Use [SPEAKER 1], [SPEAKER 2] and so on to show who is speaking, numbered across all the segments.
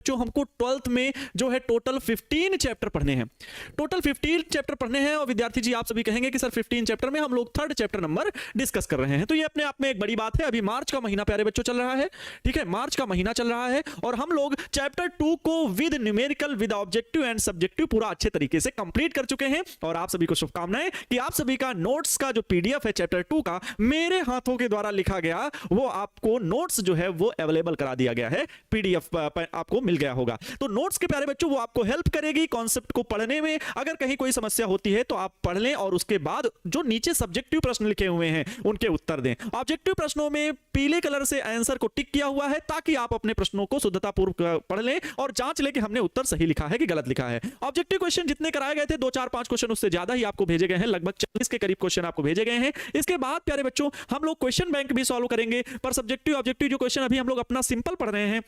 [SPEAKER 1] बच्चों हमको 12th में जो है टोटल 15 चैप्टर पढ़ने हैं। टोटल 15 चैप्टर पढ़ने हैं और विद्यार्थी जी आप सभी कहेंगे कि सर 15 चैप्टर में हम लोग 3rd चैप्टर नंबर डिस्कस कर रहे हैं, तो ये अपने आप में एक बड़ी बात है। अभी मार्च का महीना प्यारे बच्चों चल रहा है, ठीक है, मार्च का महीना चल रहा है और हम लोग चैप्टर 2 को with numerical, with objective and subjective पूरा अच्छे तरीके से कंप्लीट कर चुके हैं। और आप सभी को शुभकामनाएं कि आप सभी का नोट्स का जो पीडीएफ है चैप्टर 2 का मेरे हाथों के द्वारा लिखा गया, वो आपको नोट्स जो है वो अवेलेबल करा दिया गया है, पीडीएफ आपको मिल गया होगा। तो नोट्स के प्यारे बच्चों वो आपको हेल्प करेगी कॉन्सेप्ट को पढ़ने में। अगर कहीं कोई समस्या होती है तो आप पढ़ लें और उसके बाद जो नीचे सब्जेक्टिव प्रश्न लिखे हुए हैं उनके उत्तर दें। ऑब्जेक्टिव प्रश्नों में पीले कलर से आंसर को टिक किया हुआ है ताकि आप अपने प्रश्नों को शुद्धतापूर्वक पढ़ लें और जांच लें कि हमने उत्तर सही लिखा है कि गलत लिखा है। ऑब्जेक्टिव क्वेश्चन जितने कराए गए थे 2 4 5 क्वेश्चन उससे ज्यादा ही आपको भेजे गए हैं, लगभग 40 के करीब क्वेश्चन आपको भेजे गए हैं। इसके बाद प्यारे बच्चों हम लोग क्वेश्चन बैंक भी सॉल्व करेंगे, पर सब्जेक्टिव ऑब्जेक्टिव जो क्वेश्चन अभी हम लोग अपना सिंपल पढ़ रहे हैं,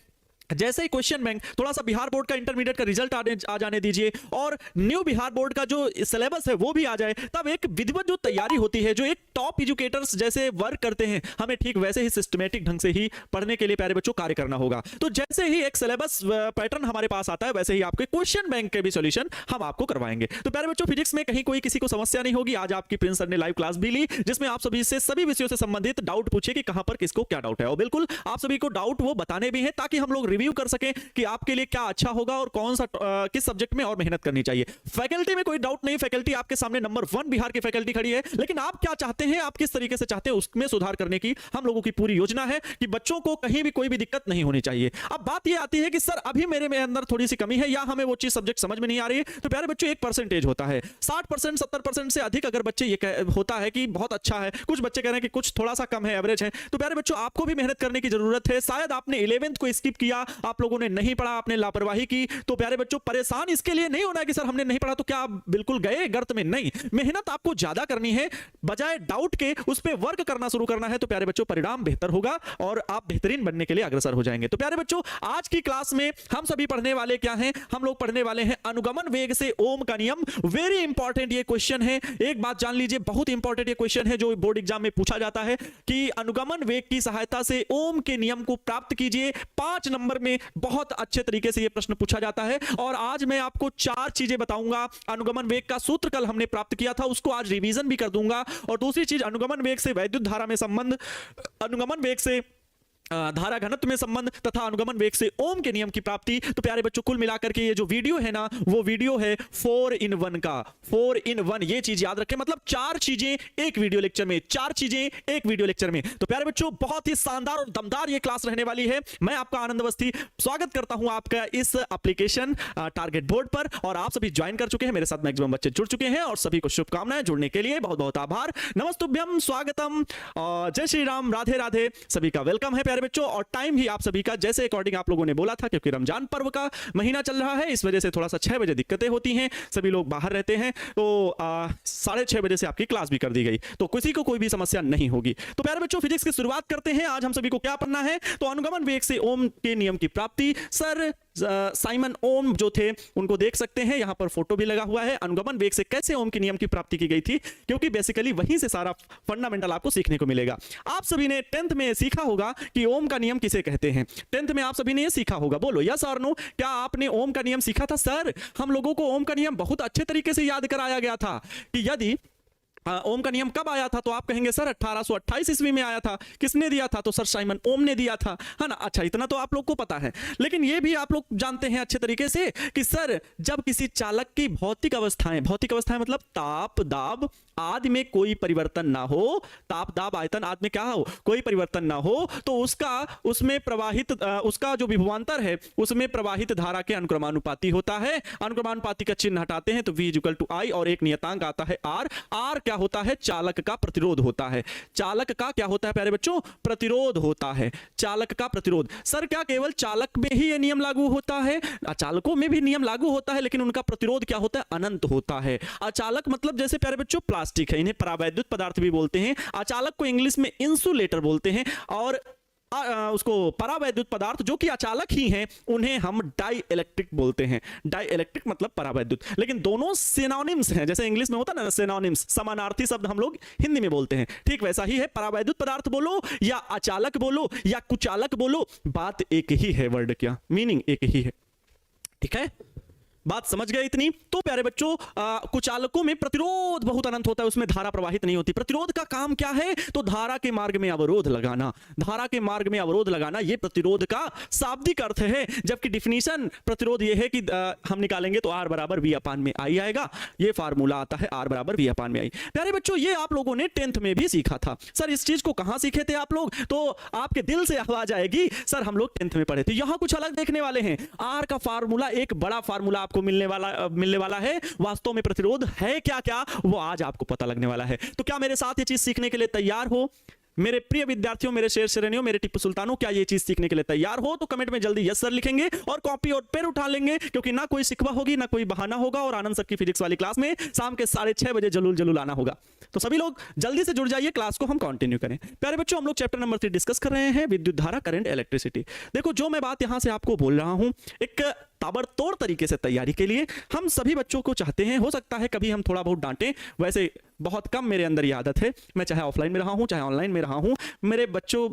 [SPEAKER 1] जैसे ही क्वेश्चन बैंक थोड़ा सा बिहार बोर्ड का इंटरमीडिएट का रिजल्ट आ जाने दीजिए और न्यू बिहार बोर्ड का जो सिलेबस है वो भी आ जाए, तब एक विधिवत जो तैयारी होती है, जो एक टॉप एजुकेटर्स जैसे वर्क करते हैं, हमें ठीक वैसे ही सिस्टमेटिक ढंग से ही पढ़ने के लिए प्यारे बच्चों कार्य करना होगा। तो जैसे ही एक सिलेबस पैटर्न हमारे पास आता है वैसे ही आपके क्वेश्चन बैंक के भी सॉल्यूशन हम आपको करवाएंगे। तो प्यारे बच्चों फिजिक्स में कहीं कोई किसी को समस्या नहीं होगी। आज आपकी प्रिंस सर ने लाइव क्लास भी ली जिसमें आप सभी से सभी विषयों से संबंधित डाउट पूछे कि कहां पर किसको क्या डाउट है, और बिल्कुल आप सभी को डाउट वो बताने भी हैं ताकि हम लोग रिव्यू कर सकें कि आपके लिए क्या अच्छा होगा और कौन सा किस सब्जेक्ट में और मेहनत करनी चाहिए। फैकल्टी में कोई डाउट नहीं, फैकल्टी आपके सामने नंबर 1 बिहार की फैकल्टी खड़ी है, लेकिन आप क्या चाहते हैं, आप किस तरीके से चाहते हैं उसमें सुधार करने की हम लोगों की पूरी योजना है कि बच्चों को कहीं भी कोई भी दिक्कत नहीं होनी चाहिए। अब बात यह आती है कि सर अभी मेरे में अंदर थोड़ी सी कमी है या हमें वो चीज सब्जेक्ट समझ में नहीं आ रही है, तो प्यारे बच्चों एक परसेंटेज होता है। 60% 70% से अधिक अगर बच्चे ये होता है कि बहुत अच्छा है, कुछ बच्चे कह रहे हैं कि कुछ थोड़ा सा कम है, एवरेज है, तो प्यारे बच्चों आपको भी मेहनत करने की जरूरत है। शायद आपने 11th को स्किप किया, आप लोगों ने नहीं पढ़ा, आपने लापरवाही की, तो प्यारे बच्चों परेशान इसके लिए नहीं होना है कि सर हमने नहीं पढ़ा तो क्या आप बिल्कुल गए गर्त में, नहीं। मेहनत आपको ज्यादा करनी है, बजाय डाउट के उस पे वर्क करना शुरू करना है, तो प्यारे बच्चों परिणाम बेहतर होगा और आप बेहतरीन बनने के लिए अग्रसर हो जाएंगे। तो प्यारे बच्चों आज की क्लास में हम सभी पढ़ने वाले क्या हैं, हम लोग पढ़ने वाले हैं अनुगमन वेग से ओम का नियम। वेरी इंपॉर्टेंट ये क्वेश्चन है, एक बात जान लीजिए, बहुत इंपॉर्टेंट ये क्वेश्चन है जो बोर्ड एग्जाम में पूछा जाता है कि अनुगमन वेग की सहायता से ओम के नियम को प्राप्त कीजिए। 5 नंबर में बहुत अच्छे तरीके से ये प्रश्न पूछा जाता है और आज मैं आपको 4 चीजें बताऊंगा। अनुगमन वेग का सूत्र कल हमने प्राप्त किया था, उसको आज रिवीजन भी कर दूंगा। और दूसरी चीज अनुगमन वेग से वैद्युत धारा में संबंध, अनुगमन वेग से धारा घनत्व में संबंध तथा अनुगमन वेग से ओम के नियम की प्राप्ति। तो प्यारे बच्चों कुल मिलाकर के ये जो वीडियो है ना, वो वीडियो है 4 in 1 का, 4 in 1। ये चीज याद रखें, मतलब 4 चीजें एक वीडियो लेक्चर में, 4 चीजें एक वीडियो लेक्चर में। तो प्यारे बच्चों बहुत ही शानदार और दमदार ये क्लास रहने वाली है। मैं आपका आनंद अवस्थी स्वागत करता हूं आपका इस एप्लीकेशन टारगेट बोर्ड पर, और आप सभी ज्वाइन कर चुके हैं, मेरे साथ मैक्सिमम बच्चे जुड़ चुके हैं और सभी को शुभकामनाएं। जुड़ने के लिए बहुत बहुत आभार, नमस्तुभ्यम, स्वागतम, जय श्री राम, राधे राधे, सभी का वेलकम है प्यारे बच्चों। और टाइम भी आप सभी का जैसे अकॉर्डिंग आप लोगों ने बोला था, क्योंकि रमजान पर्व का महीना चल रहा है, इस वजह से थोड़ा सा 6 बजे दिक्कतें होती हैं, सभी लोग बाहर रहते हैं, तो 6:30 बजे से आपकी क्लास भी कर दी गई, तो किसी को कोई भी समस्या नहीं होगी। तो प्यारे बच्चों फिजिक्स की शुरुआत करते हैं। आज हम सभी को क्या पढ़ना है, तो अनुगमन वेग से ओम के नियम की प्राप्ति। सर साइमन ओम जो थे उनको देख सकते हैं, यहां पर फोटो भी लगा हुआ है। अनुगमन वेग से कैसे ओम के नियम की प्राप्ति की गई थी, क्योंकि बेसिकली वहीं से सारा फंडामेंटल आपको सीखने को मिलेगा। आप सभी ने 10th में सीखा होगा कि ओम का नियम किसे कहते हैं। 10th में आप सभी ने ये सीखा होगा, बोलो यस और नो, क्या आपने ओम का नियम सीखा था। सर हम लोगों को ओम का नियम बहुत अच्छे तरीके से याद कराया गया था कि यदि ओम का नियम कब आया था, तो आप कहेंगे सर 1828 ईस्वी में आया था। किसने दिया था, तो सर साइमन ओम ने दिया था, है ना। अच्छा इतना तो आप लोग को पता है, लेकिन ये भी आप लोग जानते हैं अच्छे तरीके से कि सर जब किसी चालक की भौतिक अवस्थाएं मतलब ताप दाब आदि में कोई परिवर्तन ना हो, ताप दाब आयतन आदि में क्या हो, कोई परिवर्तन ना हो, तो उसमें प्रवाहित उसका जो विभवांतर है उसमें प्रवाहित धारा के अनुक्रमानुपाती होता है। अनुक्रमानुपाती का चिन्ह हटाते हैं तो V = I और एक नियतांक आता है R क्या होता है, चालक का प्रतिरोध होता है। चालक का क्या होता है प्यारे बच्चों, प्रतिरोध होता है, चालक का प्रतिरोध। सर क्या केवल चालक में ही ये नियम लागू होता है, अचालकों में भी नियम लागू होता है, लेकिन उनका प्रतिरोध क्या होता है, अनंत होता है। अचालक मतलब जैसे प्यारे बच्चों प्लास्टिक है, इन्हें परावैद्युत पदार्थ भी बोलते हैं। अचालक को इंग्लिश में इंसुलेटर बोलते हैं, और उसको परावैद्युत पदार्थ जो कि अचालक ही हैं उन्हें हम डाई इलेक्ट्रिक बोलते हैं। डाई इलेक्ट्रिक मतलब परावैद्युत, लेकिन दोनों सिनोनिम्स हैं। जैसे इंग्लिश में होता है ना सिनोनिम्स, समानार्थी शब्द हम लोग हिंदी में बोलते हैं, ठीक वैसा ही है। परावैद्युत पदार्थ बोलो या अचालक बोलो या कुचालक बोलो, बात एक ही है, वर्ड क्या मीनिंग एक ही है। ठीक है, बात समझ गए इतनी? तो प्यारे बच्चों, कुचालकों में प्रतिरोध बहुत अनंत होता है, उसमें धारा प्रवाहित नहीं होती। प्रतिरोध का काम क्या है? तो धारा के मार्ग में अवरोध लगाना। धारा के मार्ग में अवरोध लगाना ये प्रतिरोध का शाब्दिक अर्थ है, जबकि डिफिनीशन प्रतिरोध ये है कि हम निकालेंगे तो R बराबर V अपान में I आएगा। ये फार्मूला आता है R बराबर V अपान में I। प्यारे बच्चों, ये आप लोगों ने 10th में भी सीखा था। सर इस चीज को कहां सीखे थे आप लोग? तो आपके दिल से आवाज आएगी, सर हम लोग 10th में पढ़े थे। यहां कुछ अलग देखने वाले हैं। R का फार्मूला, एक बड़ा फार्मूला आपको मिलने वाला है। वास्तव में प्रतिरोध है क्या क्या, वो आज आपको पता लगने वाला है। तो क्या मेरे साथ ये चीज सीखने के लिए तैयार हो? मेरे प्रिय विद्यार्थियों, मेरे शेर श्रेणियों, मेरे टिप्पू सुल्तानों, क्या ये चीज सीखने के लिए तैयार हो? तो कमेंट में जल्दी यस सर लिखेंगे और कॉपी और पेन उठा लेंगे, क्योंकि ना कोई शिकवा होगी, ना कोई बहाना होगा, और आनंद सर की फिजिक्स वाली क्लास में शाम के 6:30 बजे जरूर आना होगा। तो सभी लोग जल्दी से जुड़ जाइए, क्लास को हम कंटिन्यू करें। प्यारे बच्चों, हम लोग चैप्टर नंबर 3 डिस्कस कर रहे हैं, विद्युत धारा, करंट, इलेक्ट्रिसिटी। देखो, जो मैं बात यहां से आपको बोल रहा हूं, एक ताबड़तोड़ तरीके से तैयारी के लिए हम सभी बच्चों को चाहते हैं। हो सकता है कभी हम थोड़ा बहुत डांटें, वैसे बहुत कम मेरे अंदर ये आदत है। मैं चाहे ऑफलाइन में रहा हूं, चाहे ऑनलाइन में रहा हूं, मेरे बच्चों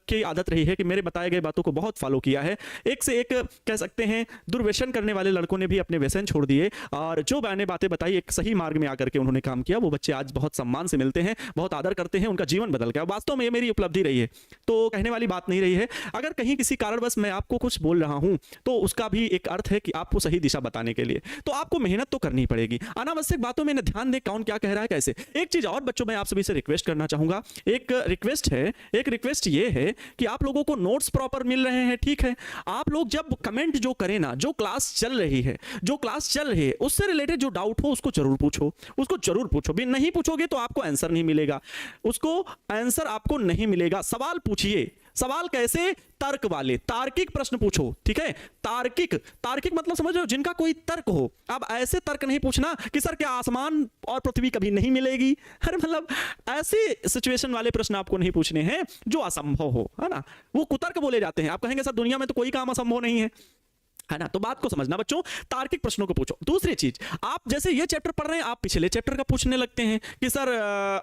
[SPEAKER 1] की आदत रही है कि मेरे बताए गए बातों को बहुत फॉलो किया है। एक से एक कह सकते हैं दुर्व्यसन करने वाले लड़कों ने भी अपने व्यसन छोड़ दिए, और जो मैंने बातें बताई एक सही मार्ग में आकर के उन्होंने काम किया, वो बच्चे आज बहुत सम्मान से मिलते हैं, बहुत आदर करते हैं, उनका जीवन बदल गया। वास्तव में ये मेरी उपलब्धि रही है, तो कहने वाली बात नहीं रही है। अगर कहीं किसी कारणवश मैं आपको कुछ बोल रहा हूं, तो उसका भी एक अर्थ है कि आपको सही दिशा बताने के लिए तो आपको मेहनत तो करनी पड़ेगी। अनावश्यक बातों में न ध्यान दें, कौन क्या कह रहा है, कैसे। एक चीज और बच्चों, मैं आप सभी से रिक्वेस्ट करना चाहूंगा। एक रिक्वेस्ट ये है कि आप लोगों को नोट्स प्रॉपर मिल रहे हैं, ठीक है। आप लोग जब कमेंट जो करें ना, जो क्लास चल रही है उससे रिलेटेड जो डाउट हो उसको जरूर पूछो। भी नहीं पूछोगे तो आपको आंसर नहीं मिलेगा, सवाल पूछिए। सवाल कैसे? तर्क वाले, तार्किक प्रश्न पूछो, ठीक है। तार्किक मतलब समझ रहे हो, जिनका कोई तर्क हो। अब ऐसे तर्क नहीं पूछना कि सर क्या आसमान और पृथ्वी कभी नहीं मिलेगी, अरे मतलब ऐसे सिचुएशन वाले प्रश्न आपको नहीं पूछने हैं जो असंभव हो, है ना। वो कुतर्क बोले जाते हैं। आप कहेंगे सर दुनिया में तो कोई काम असंभव नहीं है ना। तो बात को समझना बच्चों, तार्किक प्रश्नों को पूछो। दूसरी चीज, आप जैसे ये चैप्टर पढ़ रहे हैं, आप पिछले चैप्टर का पूछने लगते हैं कि सर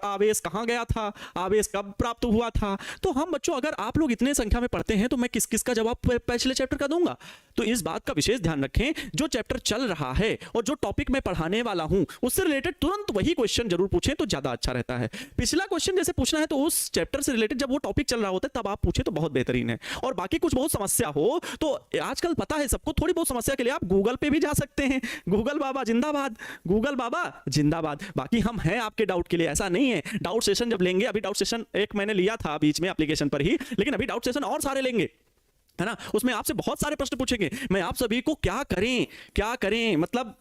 [SPEAKER 1] आवेश कहां गया था, आवेश कब प्राप्त हुआ था। तो हम बच्चों, अगर आप लोग इतने संख्या में पढ़ते हैं तो मैं किस किस का जवाब पिछले चैप्टर का दूंगा। तो इस बात का विशेष ध्यान रखें, जो चैप्टर चल रहा है और जो टॉपिक मैं पढ़ाने वाला हूं उससे रिलेटेड तुरंत वही क्वेश्चन जरूर पूछें तो ज्यादा अच्छा रहता है। पिछला क्वेश्चन जैसे पूछना है तो उस चैप्टर से रिलेटेड जब वो टॉपिक चल रहा होता है तब आप पूछे तो बहुत बेहतरीन है। और बाकी कुछ बहुत समस्या हो तो आजकल पता है सबको, थोड़ी बहुत समस्या के लिए आप गूगल पे भी जा सकते हैं। गूगल बाबा जिंदाबाद। बाकी हम हैं आपके डाउट के लिए, ऐसा नहीं है। डाउट सेशन जब लेंगे, अभी डाउट सेशन एक मैंने लिया था बीच में एप्लीकेशन पर ही, लेकिन अभी डाउट सेशन और सारे लेंगे, है ना। उसमें आपसे बहुत सारे प्रश्न पूछेंगे। मैं आप सभी को क्या करें मतलब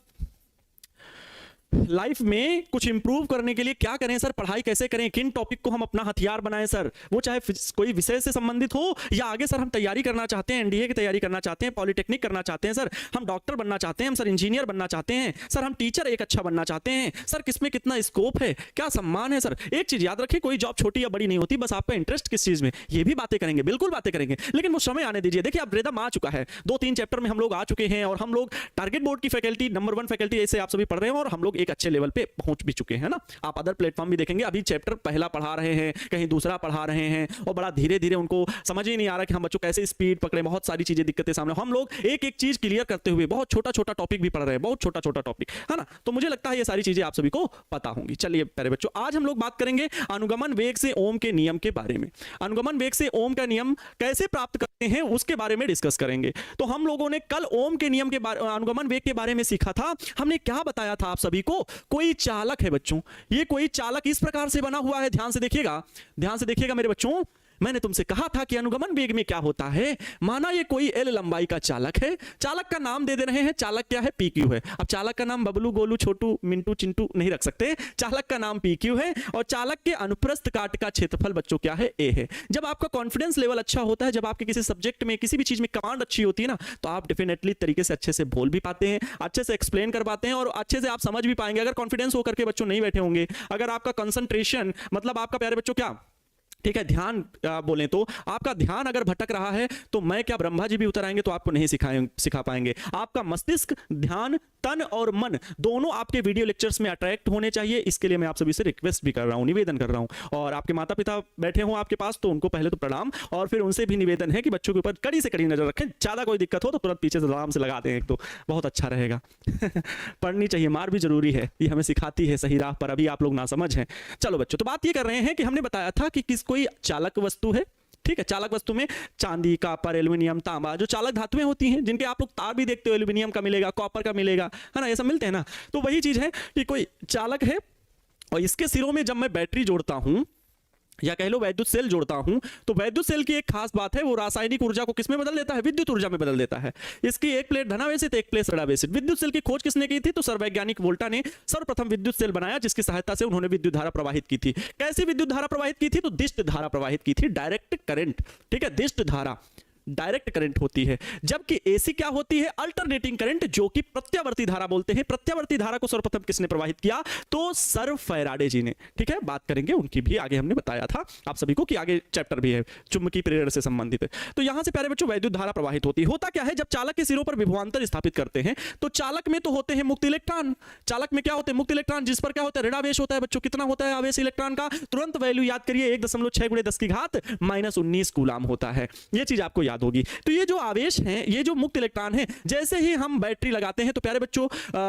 [SPEAKER 1] लाइफ में कुछ इंप्रूव करने के लिए क्या करें सर, पढ़ाई कैसे करें, किन टॉपिक को हम अपना हथियार बनाएं सर, वो चाहे कोई विषय से संबंधित हो या आगे सर हम तैयारी करना चाहते हैं, एनडीए की तैयारी करना चाहते हैं, पॉलिटेक्निक करना चाहते हैं सर, हम डॉक्टर बनना चाहते हैं, हम सर इंजीनियर बनना चाहते हैं सर, हम टीचर एक अच्छा बनना चाहते हैं सर, किसमें कितना स्कोप है, क्या सम्मान है सर। एक चीज याद रखिए, कोई जॉब छोटी या बड़ी नहीं होती, बस आपका इंटरेस्ट किस चीज में, ये भी बातें करेंगे, बिल्कुल बातें करेंगे, लेकिन वो समय आने दीजिए। देखिए अब रिदम आ चुका है, 2-3 चैप्टर में हम लोग आ चुके हैं और हम लोग टारगेट बोर्ड की फैकल्टी, नंबर 1 फैकल्टी ऐसे आप सभी पढ़ रहे हैं और हम लोग एक अच्छे लेवल पे पहुंच भी चुके हैं ना। आप अदर प्लेटफॉर्म भी देखेंगे, अभी चैप्टर पहला पढ़ा रहे हैं, कहीं दूसरा पढ़ा रहे हैं और बड़ा धीरे धीरे उनको समझ ही नहीं आ रहा कि हम बच्चों कैसे स्पीड पकड़े, बहुत सारी चीजें दिक्कतें सामने। हम लोग एक एक चीज क्लियर करते हुए बहुत छोटा छोटा टॉपिक भी पढ़ रहे हैं, बहुत छोटा छोटा टॉपिक, है ना। तो मुझे लगता है ये सारी चीजें आप सभी को पता होंगी। चलिए प्यारे बच्चों, आज हम लोग बात करेंगे अनुगमन वेग से ओम के नियम के बारे में। अनुगमन वेग से ओम का नियम कैसे प्राप्त करते हैं उसके बारे में डिस्कस करेंगे। तो हम लोगों ने कल ओम के नियम के बारे, अनुगमन वेग के बारे में सीखा था। हमने क्या बताया था आप सभी को, कोई चालक है बच्चों, ये कोई चालक इस प्रकार से बना हुआ है, ध्यान से देखिएगा मेरे बच्चों। मैंने तुमसे कहा था कि अनुगमन वेग में क्या होता है, माना ये कोई एल लंबाई का चालक है, चालक का नाम दे दे रहे हैं, चालक क्या है, पी क्यू है। अब चालक का नाम बबलू, गोलू, छोटू, मिंटू, चिंटू नहीं रख सकते, चालक का नाम पी क्यू है और चालक के अनुप्रस्थ काट का क्षेत्रफल बच्चों क्या है, ए है। जब आपका कॉन्फिडेंस लेवल अच्छा होता है, जब आपके किसी सब्जेक्ट में किसी भी चीज में कमांड अच्छी होती है ना, तो आप डेफिनेटली तरीके से अच्छे से बोल भी पाते हैं, अच्छे से एक्सप्लेन कर पाते हैं और अच्छे से आप समझ भी पाएंगे। अगर कॉन्फिडेंस होकर के बच्चों नहीं बैठे होंगे, अगर आपका कंसंट्रेशन मतलब आपका प्यारे बच्चों क्या ठीक है, ध्यान बोलें तो आपका ध्यान अगर भटक रहा है तो मैं क्या ब्रह्मा जी भी उतर आएंगे तो आपको नहीं सिखा पाएंगे। आपका मस्तिष्क, ध्यान, तन और मन दोनों आपके वीडियो लेक्चर्स में अट्रैक्ट होने चाहिए। इसके लिए मैं आप सभी से रिक्वेस्ट भी कर रहा हूं, निवेदन कर रहा हूं। और आपके माता पिता बैठे हों आपके पास तो उनको पहले तो प्रणाम, और फिर उनसे भी निवेदन है कि बच्चों के ऊपर कड़ी से कड़ी नजर रखें। ज्यादा कोई दिक्कत हो तो तुरंत पीछे से आराम से लगा दें, एक तो बहुत अच्छा रहेगा। पढ़नी चाहिए, मार भी जरूरी है, ये हमें सिखाती है सही राह पर। अभी आप लोग ना समझ हैं। चलो बच्चों, तो बात ये कर रहे हैं कि हमने बताया था कि कोई चालक वस्तु है, ठीक है। चालक वस्तु में चांदी, कॉपर, एल्युमिनियम, तांबा, जो चालक धातुएं होती हैं, जिनके आप लोग तार भी देखते हो, एल्युमिनियम का मिलेगा, कॉपर का मिलेगा, है ना, ये सब मिलते हैं ना। तो वही चीज है कि कोई चालक है और इसके सिरों में जब मैं बैटरी जोड़ता हूं या कह लो वैद्युत सेल जोड़ता हूं, तो वैद्युत सेल की एक खास बात है, वो रासायनिक ऊर्जा को किस में बदल देता है? विद्युत ऊर्जा में बदल देता है। इसकी एक प्लेट धनावेशित, एक प्लेट ऋणावेशित। विद्युत सेल की खोज किसने की थी? तो सर्ववैज्ञानिक वोल्टा ने सर्वप्रथम विद्युत सेल बनाया, जिसकी सहायता से उन्होंने विद्युत धारा प्रवाहित की थी। कैसी विद्युत धारा प्रवाहित की थी? तो दिष्ट धारा प्रवाहित की थी, डायरेक्ट करंट, ठीक है। दिष्ट धारा डायरेक्ट करंट होती है, जबकि एसी क्या होती है? अल्टरनेटिंग करंट, जो कि प्रत्यावर्ती धारा बोलते हैं। प्रत्यावर्ती धारा को सर्वप्रथम किसने प्रवाहित किया? तो सर फैराडे जी ने, ठीक है। बात करेंगे उनकी भी, आगे हमने बताया था आप सभी को कि आगे चैप्टर भी है चुंबकीय प्रेरण से संबंधित है। तो यहां से प्यारे बच्चों विद्युत धारा प्रवाहित होती है। होता क्या है, जब चालक के सिरों पर विभवांतर स्थापित करते हैं तो चालक में तो होते हैं मुक्त इलेक्ट्रॉन। चालक में क्या होते हैं? मुक्त इलेक्ट्रॉन, जिस पर क्या होता है? ऋणावेश होता है। बच्चों कितना होता है आवेश इलेक्ट्रॉन का? तुरंत वैल्यू याद करिए, 1.6 × 10⁻⁻19 कूलाम होता है। ये चीज आपको याद होगी। तो ये जो आवेश हैं, ये जो मुक्त इलेक्ट्रॉन हैं, जैसे ही हम बैटरी लगाते हैं तो प्यारे बच्चों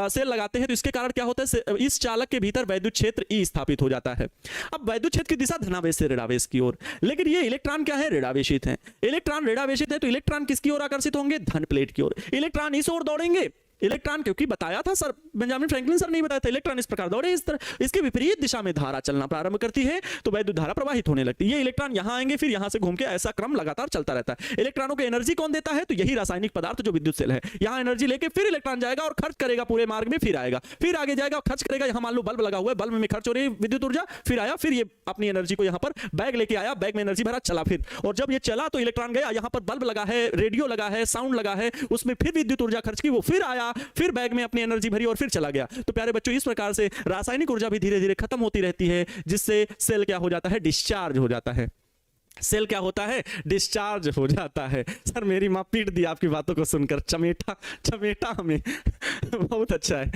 [SPEAKER 1] सेल लगाते हैं, तो इसके कारण क्या होता है? इस चालक के भीतर वैद्युत क्षेत्र E स्थापित हो जाता है। अब वैद्युत क्षेत्र की दिशा धनावेश से ऋणावेश की ओर, लेकिन ये इलेक्ट्रॉन क्या है? ऋणावेशित है। इलेक्ट्रॉन ऋणावेशित है तो इलेक्ट्रॉन किसकी ओर आकर्षित होंगे? धन प्लेट की ओर। इलेक्ट्रॉन इस ओर दौड़ेंगे। इलेक्ट्रॉन, क्योंकि बताया था सर, बेंजामिन फ्रैंकलिन सर नहीं बताया था, इलेक्ट्रॉन इस प्रकार दौड़े, इस तरह इसके विपरीत दिशा में धारा चलना प्रारंभ करती है तो वैद्युत धारा प्रवाहित होने लगती है। ये इलेक्ट्रॉन यहां आएंगे, फिर यहां से घूम के, ऐसा क्रम लगातार चलता रहता है। इलेक्ट्रॉनों को एनर्जी कौन देता है? तो यही रासायनिक पदार्थ जो विद्युत सेल है। यहां एनर्जी लेके फिर इलेक्ट्रॉन जाएगा और खर्च करेगा पूरे मार्ग में, फिर आएगा, फिर आगे जाएगा और खर्च करेगा। यहां मान लो बल्ब लगा हुआ है, बल्ब में खर्च हो रही है विद्युत ऊर्जा, फिर आया, फिर ये अपनी एनर्जी को यहां पर बैग लेके आया, बैग में एनर्जी भरा, चला फिर, और जब ये चला तो इलेक्ट्रॉन गया, यहां पर बल्ब लगा है, रेडियो लगा है, साउंड लगा है, उसमें फिर विद्युत ऊर्जा खर्च की, वो फिर आया, फिर बैग में अपनी एनर्जी भरी और फिर चला गया। तो प्यारे बच्चों, इस प्रकार से रासायनिक ऊर्जा भी धीरे धीरे खत्म होती रहती है, जिससे सेल क्या हो जाता है? डिस्चार्ज हो जाता है। सेल क्या होता है? डिस्चार्ज हो जाता है। सर मेरी मां पीट दी आपकी बातों को सुनकर, चमेटा हमें बहुत अच्छा है।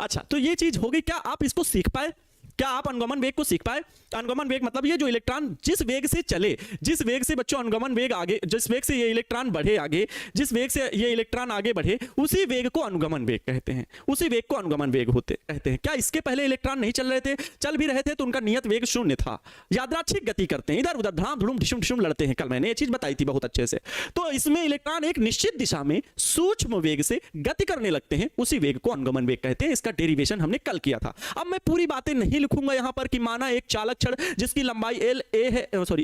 [SPEAKER 1] अच्छा, तो ये चीज हो गई। क्या आप इसको सीख पाए? क्या आप अनुगमन वेग को सीख पाए? अनुगमन वेग मतलब ये जो इलेक्ट्रॉन जिस वेग से चले, जिस वेग से बच्चों अनुगमन वेग आगे, जिस वेग से ये इलेक्ट्रॉन बढ़े आगे, जिस वेग से ये इलेक्ट्रॉन आगे बढ़े, उसी वेग को अनुगमन वेग कहते हैं। उसी वेग को अनुगमन वेग कहते हैं। क्या इसके पहले इलेक्ट्रॉन नहीं चल रहे थे? चल भी रहे थे तो उनका नियत वेग 0 था। यादृच्छिक गति करते हैं, इधर उधर धाम धुड़ुम ढिशुम ढिशुम लड़ते हैं। कल मैंने ये चीज बताई थी बहुत अच्छे से। तो इसमें इलेक्ट्रॉन एक निश्चित दिशा में सूक्ष्म वेग से गति करने लगते हैं, उसी वेग को अनुगमन वेग कहते हैं। इसका डेरिवेशन हमने कल किया था। अब मैं पूरी बातें नहीं लिखूंगा यहां पर कि माना एक चालक छड़ जिसकी लंबाई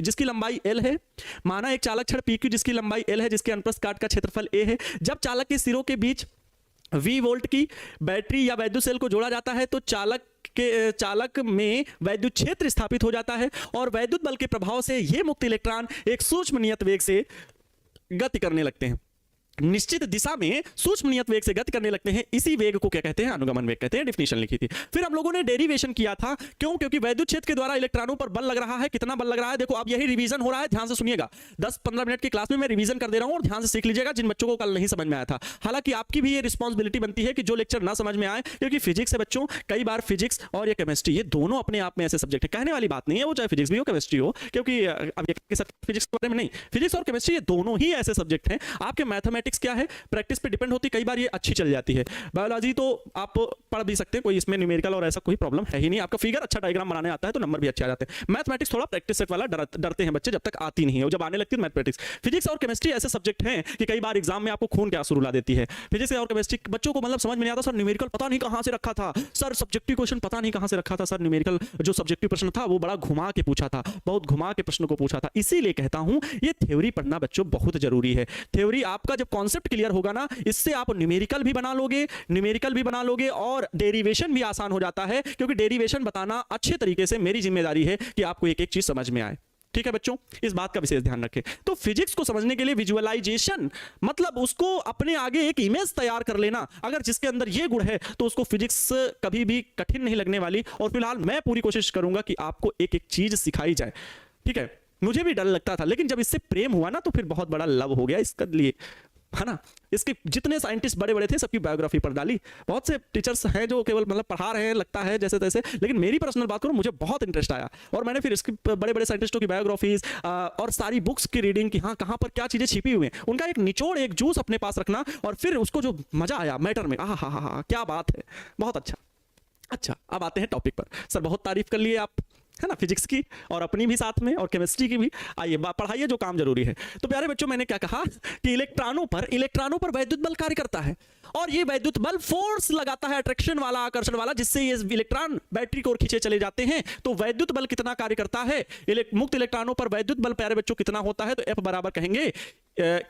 [SPEAKER 1] जिसकी लंबाई L है, माना एक चालक छड़ PQ जिसकी लंबाई L है, जिसके अनुप्रस्थ काट का क्षेत्रफल A है। जब चालक के सिरों के बीच V वोल्ट की बैटरी या वैद्युत सेल को जोड़ा जाता है तो चालक में वैद्युत क्षेत्र स्थापित हो जाता है और वैद्युत बल के प्रभाव से ये मुक्त इलेक्ट्रॉन एक सूक्ष्म नियत वेग से गति करने लगते हैं। निश्चित दिशा में सूक्ष्म नियत वेग से गति करने लगते हैं। इसी वेग को क्या कहते हैं? अनुगमन वेग कहते हैं। डेफिनेशन लिखी थी। फिर हम लोगों ने डेरिवेशन किया था। क्यों? क्योंकि वैद्युत क्षेत्र के द्वारा इलेक्ट्रॉनों पर बल लग रहा है। कितना बल लग रहा है? देखो अब यही रिवीजन हो रहा है, ध्यान से सुनिएगा। 10-15 मिनट की क्लास में मैं रिवीजन कर दे रहा हूं और ध्यान से सीख लीजिएगा जिन बच्चों को कल नहीं समझ में आया था। हालांकि आपकी भी ये रिस्पॉन्सिबिलिटी बनती है कि जो लेक्चर ना समझ में आए, क्योंकि फिजिक्स है बच्चों, कई बार फिजिक्स और ये केमिस्ट्री, ये दोनों अपने आप में ऐसे सब्जेक्ट है, कहने वाली बात नहीं है, वो चाहे फिजिक्स भी हो केमिस्ट्री हो, क्योंकि अब फिजिक्स के बारे में नहीं, फिजिक्स और केमिस्ट्री ये दोनों ही ऐसे सब्जेक्ट हैं। आपके मैथमेटिक्स क्या है? प्रैक्टिस पे डिपेंड होती है, कई बार ये अच्छी चल जाती है। बायोलॉजी तो आप पढ़ भी सकते हैं, कोई इसमें न्यूमेरिकल और ऐसा कोई प्रॉब्लम है ही नहीं। आपका फिगर अच्छा डायग्राम बनाने आता है तो नंबर भी अच्छे आ जाते हैं। मैथमेटिक्स थोड़ा प्रैक्टिस सेट वाला डरते हैं बच्चे, जब तक आती नहीं है, जब आने लगती है मैथमेटिक्स। फिजिक्स और केमिस्ट्री ऐसे सब्जेक्ट हैं कि कई बार एग्जाम में आपको खून के आंसू रुला देती है। फिजिक्स और केमिस्ट्री बच्चों को मतलब समझ में नहीं आता, सर न्यूमेरिकल पता नहीं कहां से रखा था, सर सब्जेक्टिव क्वेश्चन पता नहीं कहां से रखा था, सर न्यूमेरिकल जो सब्जेक्टिव प्रश्न था वो बड़ा घुमा के पूछा था, बहुत घुमा के प्रश्न को पूछा था। इसीलिए कहता हूं ये थ्योरी पढ़ना बच्चों बहुत जरूरी है। थ्योरी आपका जब कॉन्सेप्ट क्लियर होगा ना, इससे आप न्यूमेरिकल भी बना लोगे और डेरिवेशन भी आसान हो जाता है, क्योंकि डेरिवेशन बताना अच्छे तरीके से मेरी जिम्मेदारी है कि आपको एक एक चीज समझ में आए। ठीक है बच्चों, इस बात का विशेष ध्यान रखें। तो फिजिक्स को समझने के लिए विजुअलाइजेशन, मतलब उसको अपने आगे एक इमेज तैयार कर लेना, अगर जिसके अंदर ये गुण है तो उसको फिजिक्स कभी भी कठिन नहीं लगने वाली। और फिलहाल मैं पूरी कोशिश करूंगा कि आपको एक एक चीज सिखाई जाए। ठीक है, मुझे भी डर लगता था, लेकिन जब इससे प्रेम हुआ ना तो फिर बहुत बड़ा लव हो गया इसके लिए, है ना। इसके जितने साइंटिस्ट बड़े बड़े थे सबकी बायोग्राफी पढ़ डाली। बहुत से टीचर्स हैं जो केवल मतलब पढ़ा रहे हैं लगता है जैसे तैसे, लेकिन मेरी पर्सनल बात करूं, मुझे बहुत इंटरेस्ट आया और मैंने फिर इसकी बड़े बड़े साइंटिस्टों की बायोग्राफीज और सारी बुक्स की रीडिंग की, हाँ कहाँ पर क्या चीजें छिपी हुई हैं, उनका एक निचोड़, एक जूस अपने पास रखना, और फिर उसको जो मजा आया मैटर में, आहा हा हा, क्या बात है, बहुत अच्छा। अच्छा, अब आते हैं टॉपिक पर। सर बहुत तारीफ कर लिए आप, है ना, फिजिक्स की और अपनी भी साथ में, और केमिस्ट्री की भी। आइए पढ़ाइए जो काम जरूरी है। तो प्यारे बच्चों, मैंने क्या कहा कि इलेक्ट्रॉनों पर वैद्युत बल कार्य करता है, और ये वैद्युत बल फोर्स लगाता है, अट्रैक्शन वाला, आकर्षण वाला, जिससे ये इलेक्ट्रॉन बैटरी को ओर खींचे चले जाते हैं। तो वैद्युत बल कितना कार्य करता है, मुक्त इलेक्ट्रॉनों पर वैद्युत बल प्यारे बच्चों कितना होता है, तो F बराबर कहेंगे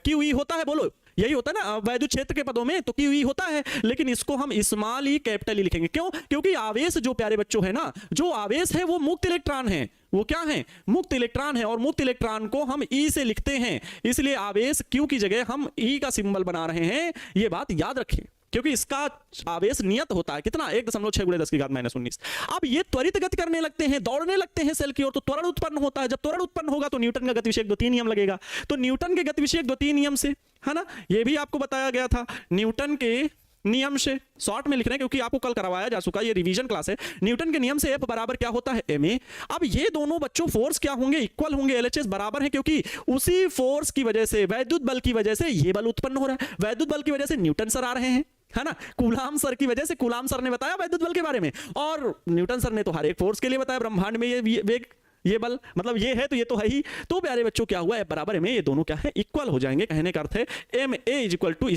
[SPEAKER 1] QE होता है, बोलो यही होता है ना वैद्युत क्षेत्र के पदों में, तो QE होता है, लेकिन इसको हम स्मॉल ई कैपिटल ई लिखेंगे। क्यों? क्योंकि आवेश जो प्यारे बच्चों है ना, जो आवेश है वो मुक्त इलेक्ट्रॉन है, वो क्या है, मुक्त इलेक्ट्रॉन है, और मुक्त इलेक्ट्रॉन को हम ई से लिखते हैं, इसलिए आवेश Q की जगह हम ई का सिंबल बना रहे हैं, ये बात याद रखें, क्योंकि इसका आवेश नियत होता है कितना, 1.6 × 10⁻⁻⁹। अब ये त्वरित गति करने लगते हैं, दौड़ने लगते हैं सेल की ओर, तो त्वरण उत्पन्न होता है। जब त्वरण उत्पन्न होगा तो न्यूटन का गतिविषयक द्वितीय नियम लगेगा। तो न्यूटन के गतिविषयक द्वितीय नियम से, है ना, ये भी आपको बताया गया था, न्यूटन के नियम से, शॉर्ट में लिख रहे हैं क्योंकि आपको कल करवाया जा चुका, ये रिवीजन क्लास है। न्यूटन के नियम से F बराबर क्या होता है, ma। अब ये दोनों बच्चों फोर्स क्या होंगे, इक्वल होंगे, LHS बराबर है, क्योंकि उसी फोर्स की वजह से, वैद्युत बल की वजह से ये बल उत्पन्न हो रहा है। वैद्युत बल की वजह से न्यूटन सर आ रहे हैं, है ना, कूलाम सर की वजह से, कूलाम सर ने बताया वैद्युत बल के बारे में, और न्यूटन सर ने तो हर एक फोर्स के लिए बताया ब्रह्मांड में ये वेग, ये बल, मतलब ये है तो ये तो है ही। तो प्यारे बच्चों क्या हुआ, F बराबर में, ये दोनों क्या है, इक्वल हो जाएंगे। कहने का अर्थ है ma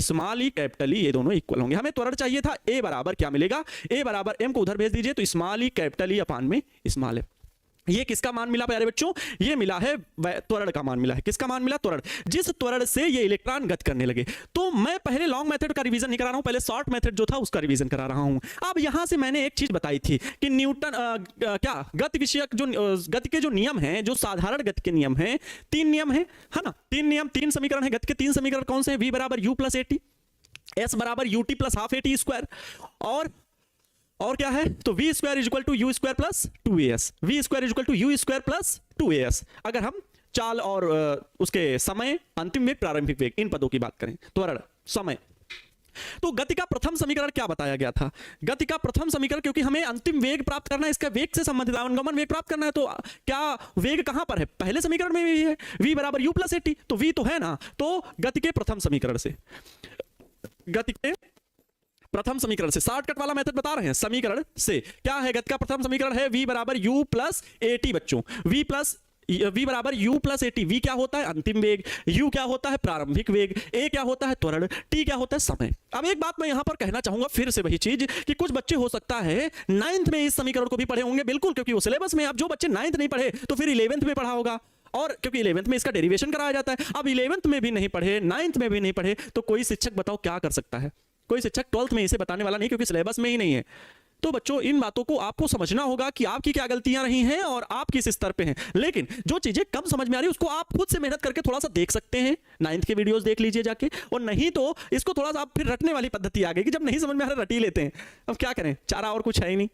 [SPEAKER 1] = स्मॉल ई कैपिटल ई, ये दोनों इक्वल होंगे। हमें त्वरण चाहिए था, A बराबर क्या मिलेगा, A बराबर m को उधर भेज दीजिए, तो स्मॉल ई कैपिटल ई अपान में स्मॉल f। ये किसका मान मिला प्यारे बच्चों, ये मिला है त्वरण का मान मिला है। किसका मान मिला, त्वरण, जिस त्वरण से ये इलेक्ट्रॉन गति करने लगे। तो मैं पहले लॉन्ग मेथड का रिवीजन नहीं करा रहा हूं, पहले शॉर्ट मेथड जो था उसका रिवीजन करा रहा हूं। अब यहां से मैंने एक चीज बताई थी कि न्यूटन क्या गति विषयक जो गति के जो नियम हैं, जो साधारण गति के नियम हैं, 3 नियम है ना, 3 नियम, 3 समीकरण है गति के। 3 समीकरण कौन से हैं, V बराबर U + AT, S बराबर UT + ½ AT², और क्या है, तो V² = U² + 2as, V² = U² + 2as। अगर हम चाल और उसके समय, अंतिम वेग, प्रारंभिक वेग, इन पदों की बात करें, त्वरण, समय। तो गति का प्रथम समीकरण क्या बताया गया था, गति का प्रथम समीकरण, क्योंकि हमें अंतिम वेग प्राप्त करना है, इसका वेग से संबंधित अनुगमन वेग प्राप्त करना है, तो क्या वेग कहां पर है, पहले समीकरण में भी है, V बराबर U + AT, तो V तो है ना, तो गति के प्रथम समीकरण से, गति के प्रथम समीकरण से, शॉर्टकट वाला मेथड बता रहे हैं, समीकरण से क्या है, गति का प्रथम समीकरण है V बराबर U + AT बच्चों, V बराबर U + AT। V क्या होता है, अंतिम वेग, U क्या होता है, प्रारंभिक वेग, A क्या होता है, त्वरण, T क्या होता है, समय। अब एक बात मैं यहां पर कहना चाहूंगा, फिर से वही चीज कि कुछ बच्चे हो सकता है 9th में इस समीकरण को भी पढ़े होंगे, बिल्कुल, क्योंकि वो सिलेबस में। अब जो बच्चे 9th नहीं पढ़े तो फिर 11th में पढ़ा होगा, और क्योंकि 11th में इसका डेरिवेशन कराया जाता है। अब 11th में भी नहीं पढ़े, 9th में भी नहीं पढ़े, तो कोई शिक्षक बताओ क्या कर सकता है, कोई शिक्षक 12th में इसे बताने वाला नहीं, क्योंकि सिलेबस में ही नहीं है। तो बच्चों इन बातों को आपको समझना होगा कि आपकी क्या गलतियां रही हैं और आप किस स्तर पे हैं। लेकिन जो चीजें कम समझ में आ रही है उसको आप खुद से मेहनत करके थोड़ा सा देख सकते हैं, 9th के वीडियोस देख लीजिए जाके, और नहीं तो इसको थोड़ा सा आप फिर रटने वाली पद्धति आ गई कि जब नहीं समझ में आ रहा रट ही लेते हैं। अब क्या करें, चारा और कुछ है ही नहीं।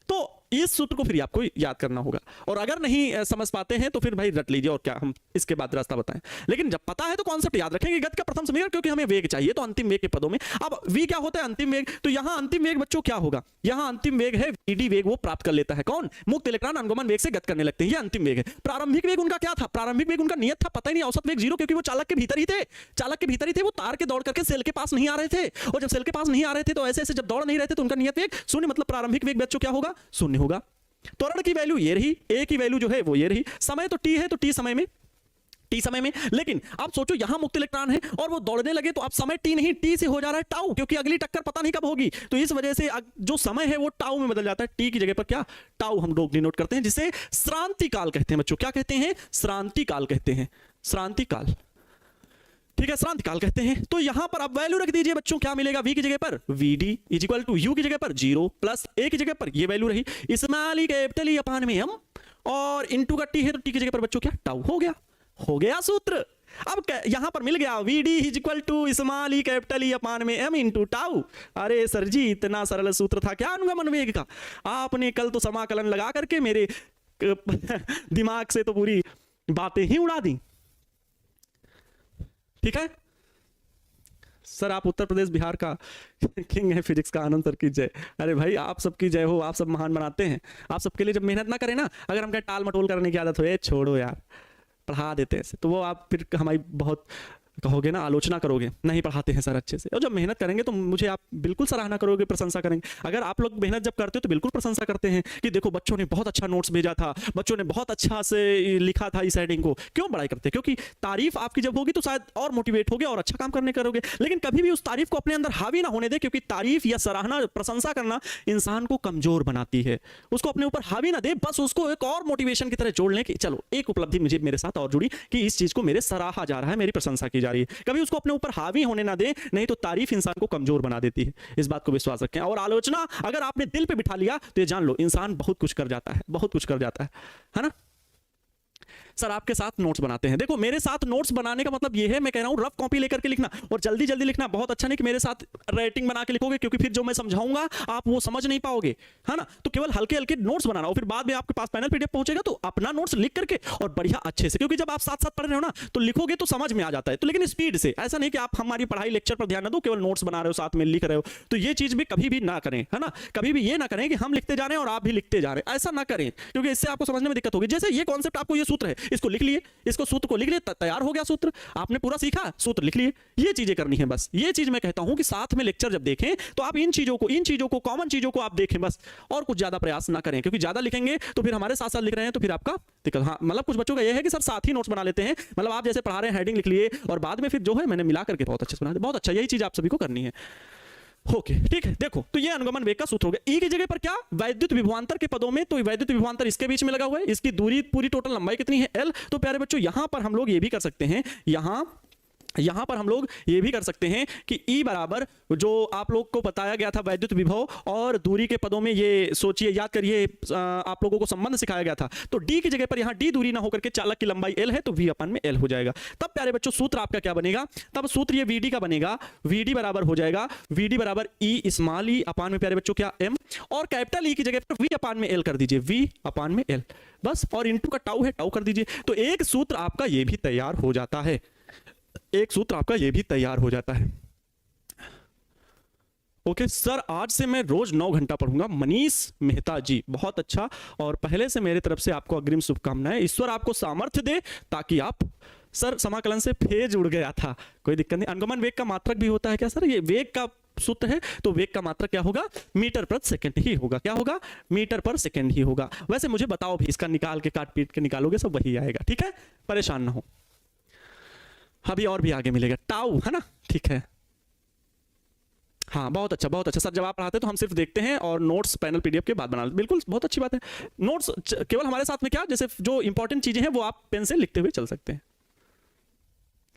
[SPEAKER 1] तो इस सूत्र को फिर आपको याद करना होगा, और अगर नहीं समझ पाते हैं तो फिर भाई रट लीजिए, और क्या हम इसके बाद रास्ता बताएं। लेकिन जब पता है तो कॉन्सेप्ट याद रखेंगे, गति का प्रथम समीकरण, क्योंकि हमें वेग चाहिए, तो अंतिम वेग के पदों में। अब V क्या होता है, अंतिम वेग, तो यहां अंतिम वेग बच्चों क्या होगा, यहां अंतिम वेग है VD वेग, वो प्राप्त कर लेता है कौन, मुक्त इलेक्ट्रॉन अनुगमन वेग से गति करने लगते हैं, ये अंतिम वेग है। प्रारंभिक वेग उनका क्या था, प्रारंभिक वेग उनका नियत था, पता ही नहीं, औसत वेग 0, क्योंकि वो चालक के भीतर ही थे, चालक के भीतर ही थे, वो तार के दौड़ करके सेल के पास नहीं आ रहे थे, और जब सेल के पास नहीं आ रहे थे तो ऐसे ऐसे जब दौड़ नहीं रहे थे तो उनका नियत वेग 0, मतलब प्रारंभिक वेग बच्चों क्या होगा, 0 होगा। त्वरण की वैल्यू ये रही, A की वैल्यू जो है वो ये रही, समय तो T है, तो T समय में। लेकिन आप सोचो यहां मुक्त इलेक्ट्रॉन है और वो दौड़ने लगे, तो अब समय T नहीं, T से हो जा रहा है टाउ, क्योंकि अगली टक्कर पता नहीं कब होगी, तो इस वजह से जो समय है वो टाउ में बदल जाता है। T की जगह पर क्या, टाउ हम लोग डिनोट करते हैं, जिसे श्रांति काल कहते हैं बच्चों। क्या कहते हैं, श्रांति काल कहते हैं, श्रांति काल, ठीक है, श्रांति काल कहते हैं। तो यहां पर अब वैल्यू रख दीजिए बच्चों, क्या मिलेगा, V की जगह पर VD = U की जगह पर 0 + A की जगह पर ये वैल्यू रही, स्मॉल ई कैपिटल ई अपान में m, और इनटू का T है, तो T की जगह पर बच्चों क्या, टाउ हो गया सूत्र। अब यहां पर मिल गया VD = स्मॉल ई कैपिटल ई अपान में m × टाउ। अरे सर जी, इतना सरल सूत्र था क्या अनुगमन वेग का, आपने कल तो समाकलन लगा करके मेरे दिमाग से तो पूरी बातें ही उड़ा दी। ठीक है सर, आप उत्तर प्रदेश बिहार का किंग है फिजिक्स का, आनंद सर की जय। अरे भाई आप सबकी जय हो, आप सब महान बनाते हैं। आप सबके लिए जब मेहनत ना करें ना, अगर हम कहें टाल मटोल करने की आदत हो, ये छोड़ो यार पढ़ा देते हैं, तो वो आप फिर हमारी बहुत कहोगे ना, आलोचना करोगे, नहीं पढ़ाते हैं सर अच्छे से। और जब मेहनत करेंगे तो मुझे आप बिल्कुल सराहना करोगे, प्रशंसा करेंगे। अगर आप लोग मेहनत जब करते हो तो बिल्कुल प्रशंसा करते हैं कि देखो बच्चों ने बहुत अच्छा नोट्स भेजा था, बच्चों ने बहुत अच्छा से लिखा था इस हेडिंग को। क्यों बड़ाई करते हैं? क्योंकि तारीफ आपकी जब होगी तो शायद और मोटिवेट होगे और अच्छा काम करने करोगे। लेकिन कभी भी उस तारीफ को अपने अंदर हावी ना होने दे, क्योंकि तारीफ या सराहना, प्रशंसा करना इंसान को कमजोर बनाती है। उसको अपने ऊपर हावी ना दे, बस उसको एक और मोटिवेशन की तरह जोड़ लें कि चलो एक उपलब्धि मुझे मेरे साथ और जुड़ी कि इस चीज को मेरे सराहा जा रहा है, मेरी प्रशंसा की जा रही है। कभी उसको अपने ऊपर हावी होने ना दे, नहीं तो तारीफ इंसान को कमजोर बना देती है। इस बात को विश्वास रखें। और आलोचना अगर आपने दिल पे बिठा लिया तो ये जान लो इंसान बहुत कुछ कर जाता है, बहुत कुछ कर जाता है ना। सर आपके साथ नोट्स बनाते हैं। देखो मेरे साथ नोट्स बनाने का मतलब ये है, मैं कह रहा हूं रफ कॉपी लेकर के लिखना और जल्दी जल्दी लिखना बहुत अच्छा नहीं कि मेरे साथ राइटिंग बना के लिखोगे, क्योंकि फिर जो मैं समझाऊंगा आप वो समझ नहीं पाओगे, है ना। तो केवल हल्के हल्के नोट्स बनाना, और फिर बाद में आपके पास फाइनल पीडीएफ पहुंचेगा तो अपना नोट्स लिख करके और बढ़िया अच्छे से, क्योंकि जब आप साथ साथ पढ़ रहे हो ना तो लिखोगे तो समझ में आ जाता है। तो लेकिन स्पीड से, ऐसा नहीं कि आप हमारी पढ़ाई लेक्चर पर ध्यान ना दो, केवल नोट्स बना रहे हो साथ में लिख रहे हो, तो ये चीज भी कभी भी ना करें, है ना। कभी भी ये ना करें कि हम लिखते जा रहे हैं और आप भी लिखते जा रहे हैं, ऐसा ना करें, क्योंकि इससे आपको समझने में दिक्कत होगी। जैसे ये कॉन्सेप्ट आपको, ये सूत्र है, इसको लिख लिए, इसको सूत्र को लिख लिए, तैयार हो गया सूत्र, आपने पूरा सीखा, सूत्र लिख लिए। ये चीजें करनी है बस। ये चीज मैं कहता हूं कि साथ में लेक्चर जब देखें तो आप इन चीजों को कॉमन चीजों को आप देखें बस, और कुछ ज्यादा प्रयास ना करें, क्योंकि ज्यादा लिखेंगे तो फिर हमारे साथ साथ लिख रहे हैं तो फिर आपका दिक्कत। हाँ मतलब कुछ बच्चों का ये है कि सर साथ ही नोट्स बना लेते हैं, मतलब आप जैसे पढ़ा रहे हैं हेडिंग लिख लिए और बाद में फिर जो है मैंने मिला करके बहुत अच्छे से बना दिया, बहुत अच्छा। यही चीज आप सभी को करनी है। ओके ठीक है। देखो तो ये अनुगमन वेग का सूत्र हो गया। ई की जगह पर क्या, वैद्युत विभवांतर के पदों में, तो वैद्युत विभवांतर इसके बीच में लगा हुआ है, इसकी दूरी पूरी टोटल लंबाई कितनी है, एल। तो प्यारे बच्चों यहां पर हम लोग ये भी कर सकते हैं, यहां पर हम लोग ये भी कर सकते हैं कि E बराबर, जो आप लोग को बताया गया था वैद्युत विभव और दूरी के पदों में, ये सोचिए, याद करिए, आप लोगों को संबंध सिखाया गया था। तो D की जगह पर यहां D दूरी ना होकर के चालक की लंबाई L है, तो V अपन में L हो जाएगा। तब प्यारे बच्चों सूत्र आपका क्या बनेगा, तब सूत्र ये VD का बनेगा, VD बराबर हो जाएगा, VD बराबर E स्मॉल e अपान में प्यारे बच्चों क्या M, और कैपिटल E की जगह पर V अपान में L कर दीजिए, V अपान में L बस, और इंटू का टाउ है, टाउ कर दीजिए। तो एक सूत्र आपका ये भी तैयार हो जाता है, एक सूत्र आपका ये भी तैयार हो जाता है। ओके सर, आज से मैं रोज 9 घंटा पढ़ूंगा। मनीष मेहता जी, बहुत अच्छा, और पहले से मेरे तरफ से आपको अग्रिम शुभकामनाएं। ईश्वर आपको सामर्थ्य दे ताकि आप, सर समाकलन से फेज उड़ गया था, कोई दिक्कत नहीं। अनुगमन वेग का मात्रक भी होता है क्या सर, ये वेग का सूत्र है तो वेग का मात्रक क्या होगा, मीटर पर सेकंड ही होगा। क्या होगा, मीटर पर सेकंड ही होगा। वैसे मुझे बताओ भी, इसका निकाल के काट पीट के निकालोगे सब वही आएगा, ठीक है, परेशान ना हो। अभी और भी आगे मिलेगा, टाउ है ना, ठीक है। हाँ बहुत अच्छा, बहुत अच्छा सर। जब आप पढ़ाते हैं तो हम सिर्फ देखते हैं और नोट्स पैनल पीडीएफ के बाद बना, बिल्कुल बहुत अच्छी बात है। नोट्स केवल हमारे साथ में क्या, जैसे जो इंपॉर्टेंट चीजें हैं वो आप पेन से लिखते हुए चल सकते हैं।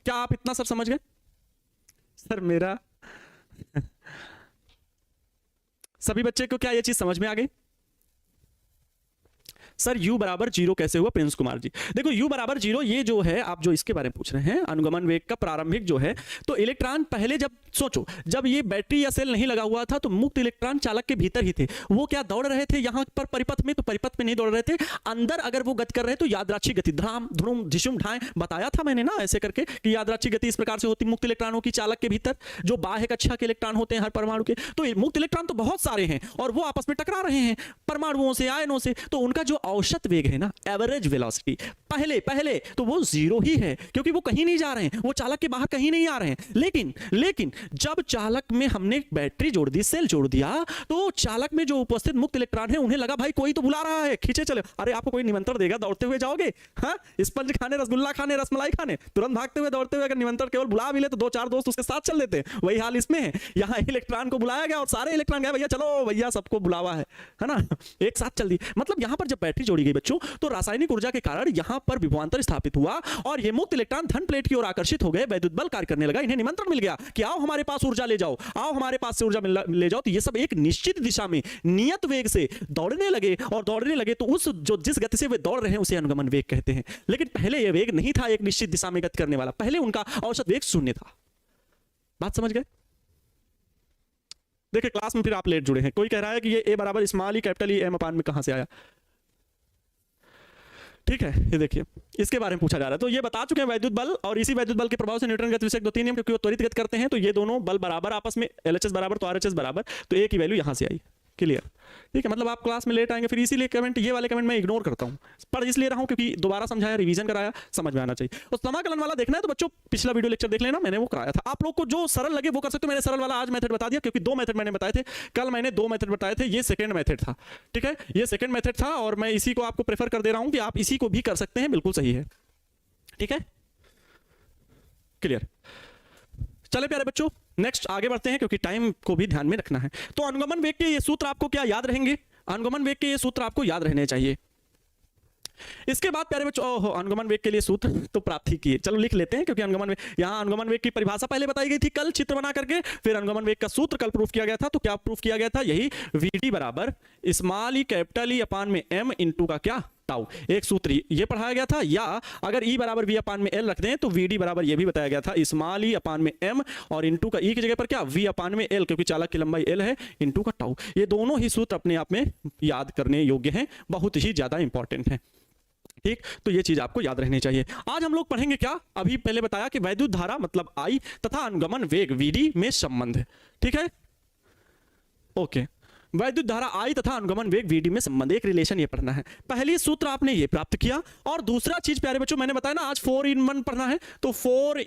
[SPEAKER 1] क्या आप इतना सर समझ गए? सर मेरा सभी बच्चे को क्या ये चीज समझ में आ गई? सर u बराबर 0 कैसे हुआ, प्रिंस कुमार जी? देखो u बराबर 0, ये जो है आप जो इसके बारे में पूछ रहे हैं, अनुगमन वेग का प्रारंभिक जो है, तो इलेक्ट्रॉन पहले, जब सोचो जब ये बैटरी या सेल नहीं लगा हुआ था तो मुक्त इलेक्ट्रॉन चालक के भीतर ही थे। वो क्या दौड़ रहे थे यहां पर परिपथ में, तो परिपथ में नहीं दौड़ रहे थे, अंदर अगर वो गति कर रहे तो यादराक्षी गति, ध्राम ध्रुम धिशुम ढाएं, बताया था मैंने ना ऐसे करके कि यादराक्षी गति इस प्रकार से होती मुक्त इलेक्ट्रॉनों की चालक के भीतर, जो बाह्य कक्षा के इलेक्ट्रॉन होते हैं हर परमाणु के। तो मुक्त इलेक्ट्रॉन तो बहुत सारे हैं और वो आपस में टकरा रहे हैं परमाणुओं से, आयनों से, तो उनका जो औसत वेग है ना, एवरेज वेलोसिटी, पहले तो वो 0 ही है, क्योंकि वो कहीं नहीं जा रहे हैं, वो चालक के बाहर कहीं नहीं आ रहे हैं। लेकिन जब चालक में हमने बैटरी जोड़ दी, सेल जोड़ दिया, तो चालक में जो उपस्थित मुक्त इलेक्ट्रॉन है उन्हें लगा भाई कोई तो बुला रहा है, खींचे चले। अरे आपको कोई निमंत्रण देगा, दौड़ते हुए जाओगे? हाँ, स्पंज खाने, रसगुल्ला खाने, रसमलाई खाने, तुरंत भागते हुए दौड़ते हुए, अगर निमंत्रण केवल बुला मिले तो 2-4 दोस्त उसके साथ चल देते। वही हाल इसमें है, यहाँ इलेक्ट्रॉन को बुलाया गया और सारे इलेक्ट्रॉन गए, भैया चलो भैया सबको बुलावा है ना, एक साथ चल दी। मतलब यहाँ पर जब बैटरी जोड़ी गई बच्चों, तो रासायनिक ऊर्जा के कारण यहां पर विभवांतर स्थापित हुआ और ये मुक्त इलेक्ट्रॉन धन प्लेट की ओर आकर्षित हो गए, वैद्युत बल कार्य करने लगा, इन्हें निमंत्रण मिल गया कि आओ हमारे पास ऊर्जा ले जाओ, आओ हमारे पास से ऊर्जा ले जाओ। तो ये सब एक निश्चित दिशा में नियत वेग से दौड़ने लगे, और दौड़ने लगे तो उस जो जिस गति से वे दौड़ रहे हैं उसे अनुगमन वेग कहते हैं। लेकिन पहले यह वेग नहीं था एक निश्चित दिशा में गति करने वाला, पहले उनका औसत वेग 0 था। बात समझ गए? देखिए क्लास में फिर आप लेट जुड़े हैं। कोई कह रहा है कि ये ए बराबर स्मॉल ई कैपिटल ई एम अपान में कहां से आया? ठीक है, ये देखिए इसके बारे में पूछा जा रहा है। तो ये बता चुके हैं वैद्युत बल, और इसी वैद्युत बल के प्रभाव से न्यूटन गति विषयक 2-3 नियम, क्योंकि वो त्वरित गति करते हैं तो ये दोनों बल बराबर आपस में, LHS बराबर तो RHS बराबर, तो ए की वैल्यू यहां से आई। क्लियर? ठीक है, मतलब आप क्लास में लेट आएंगे, फिर इसीलिए कमेंट, ये वाले कमेंट मैं इग्नोर करता हूं, पढ़ इसलिए रहा हूं क्योंकि दोबारा समझाया, रिवीजन कराया, समझ में आना चाहिए। और समाकलन वाला देखना है तो बच्चों पिछला वीडियो लेक्चर देख लेना, मैंने वो कराया था। आप लोग को जो सरल लगे वो कर सकते हो। मैंने सरल वाला आज मेथड बता दिया, क्योंकि 2 मेथड मैंने बताए थे, कल मैंने 2 मेथड बताए थे, ये सेकंड मेथड था। ठीक है, ये सेकंड मेथड था और मैं इसी को आपको प्रेफर कर दे रहा हूं कि आप इसी को भी कर सकते हैं, बिल्कुल सही है। ठीक है, क्लियर? चले प्यारे बच्चों, नेक्स्ट आगे बढ़ते हैं क्योंकि टाइम को भी ध्यान में रखना है। तो अनुगमन वेग के ये सूत्र आपको क्या याद रहेंगे? अनुगमन वेग के ये सूत्र आपको याद रहने चाहिए। इसके बाद प्यारे बच्चों, ओहो, अनुगमन वेग के लिए सूत्र तो प्राप्त ही किए, चलो लिख लेते हैं, क्योंकि अनुगमन वेग, यहाँ अनुगमन वेग की परिभाषा पहले बताई गई थी कल चित्र बना करके, फिर अनुगमन वेग का सूत्र कल प्रूफ किया गया था। तो क्या प्रूफ किया गया था? यही VD बराबर स्मॉल ई कैपिटल ई अपान में M इंटू का क्या टाउ, एक सूत्र ये पढ़ाया गया था। या अगर E बराबर V अपान में L रख दें तो VD बराबर ये भी बताया गया था स्मॉल ई अपान में M, और इंटू का E की जगह पर क्या V अपान में L, क्योंकि चालक की लंबाई L है, इंटू का टाउ। ये दोनों ही सूत्र अपने आप में याद करने योग्य हैं, बहुत ही ज्यादा इंपॉर्टेंट है। ठीक, तो ये चीज आपको याद रहनी चाहिए। आज हम लोग पढ़ेंगे क्या, अभी पहले बताया कि वैद्युत धारा मतलब I तथा अनुगमन वेग VD में संबंध है। ठीक है, ओके, वैद्युत धारा I तथा अनुगमन वेग VD में संबंध, एक रिलेशन ये पढ़ना है। पहली सूत्र आपने ये प्राप्त किया, और दूसरा चीज प्यारे बच्चों मैंने बताया ना आज 4 in 1 पढ़ना है, तो 4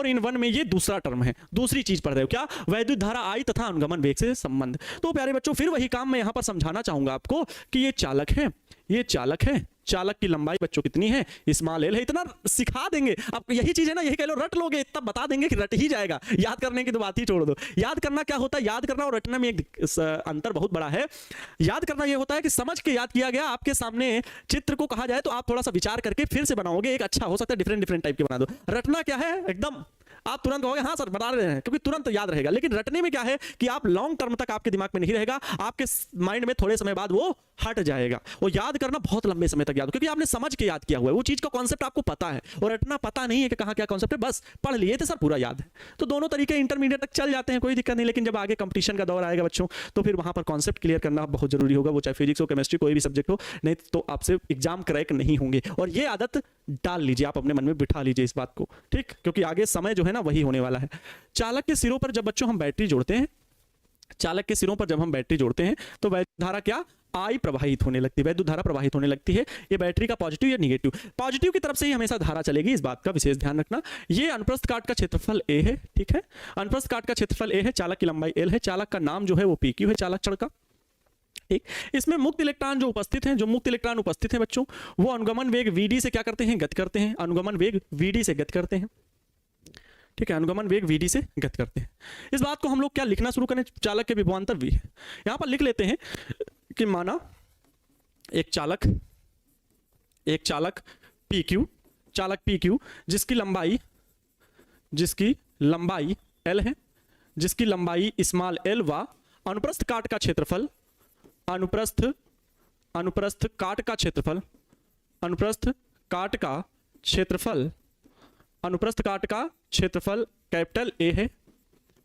[SPEAKER 1] in 1 में ये दूसरा टर्म है, दूसरी चीज पढ़ रहे हो क्या, वैद्युत धारा I तथा अनुगमन वेग से संबंध। तो प्यारे बच्चों फिर वही काम मैं यहां पर समझाना चाहूंगा आपको कि ये चालक है, ये चालक है, चालक की लंबाई बच्चों कितनी है, स्मॉल एल है, इतना सिखा देंगे आपको। यही चीज है ना, यही कह लो रट लोगे तब बता देंगे कि रट ही जाएगा, याद करने की तो बात ही छोड़ दो। याद करना क्या होता है, याद करना और रटने में एक अंतर बहुत बड़ा है। याद करना ये होता है कि समझ के याद किया गया, आपके सामने चित्र को कहा जाए तो आप थोड़ा सा विचार करके फिर से बनाओगे, एक अच्छा हो सकता है डिफरेंट टाइप के बना दो। रटना क्या है, एकदम आप तुरंत कहोगे हाँ सर बता रहे हैं, क्योंकि तुरंत याद रहेगा। लेकिन रटने में क्या है कि आप लॉन्ग टर्म तक आपके दिमाग में नहीं रहेगा, आपके माइंड में थोड़े समय बाद वो हट जाएगा। वो याद करना बहुत लंबे समय तक याद, क्योंकि आपने समझ के याद किया हुआ है, वो चीज का कॉन्सेप्ट आपको पता है, और रटना पता नहीं है कि कहाँ क्या कॉन्सेप्ट है, बस पढ़ लिए थे सर पूरा याद है। तो दोनों तरीके इंटरमीडिएट तक चल जाते हैं, कोई दिक्कत नहीं। लेकिन जब आगे कंपटीशन का दौर आएगा बच्चों, तो फिर वहां पर कॉन्सेप्ट क्लियर करना बहुत जरूरी होगा, वो चाहे फिजिक्स हो, केमिस्ट्री, कोई भी सब्जेक्ट हो, नहीं तो आपसे एग्जाम क्रैक नहीं होंगे। और ये आदत डाल लीजिए, आप अपने मन में बिठा लीजिए इस बात को, ठीक, क्योंकि आगे समय जो है ना वही होने वाला है। चालक के सिरों पर जब बच्चों हम बैटरी जोड़ते हैं, चालक के सिरों पर जब हम बैटरी जोड़ते हैं तो वैद्युत धारा क्या I प्रवाहित होने लगती है, वैद्युत धारा प्रवाहित होने लगती है। ये बैटरी का पॉजिटिव या निगेटिव, पॉजिटिव की तरफ से ही हमेशा धारा चलेगी, इस बात का विशेष ध्यान रखना। ये अनुप्रस्थ काट का क्षेत्रफल A है, ठीक है, अनुप्रस्थ काट का क्षेत्रफल A है, चालक की लंबाई L है, चालक का नाम जो है वो PQ है, चालक क्षण का। ठीक, इसमें मुक्त इलेक्ट्रॉन जो उपस्थित हैं, जो मुक्त इलेक्ट्रॉन उपस्थित हैं बच्चों, वो अनुगमन वेग VD से क्या करते हैं, गति करते हैं, अनुगमन वेग VD से गति करते हैं। ठीक है, अनुगमन वेग VD से गति करते हैं। इस बात को हम लोग क्या लिखना शुरू करें, चालक के विभवांतर V है, यहां पर लिख लेते हैं कि माना एक चालक PQ, चालक PQ जिसकी लंबाई L है, जिसकी लंबाई स्मॉल l व अनुप्रस्थ काट का क्षेत्रफल, अनुप्रस्थ काट का क्षेत्रफल, अनुप्रस्थ काट का क्षेत्रफल कैपिटल A है।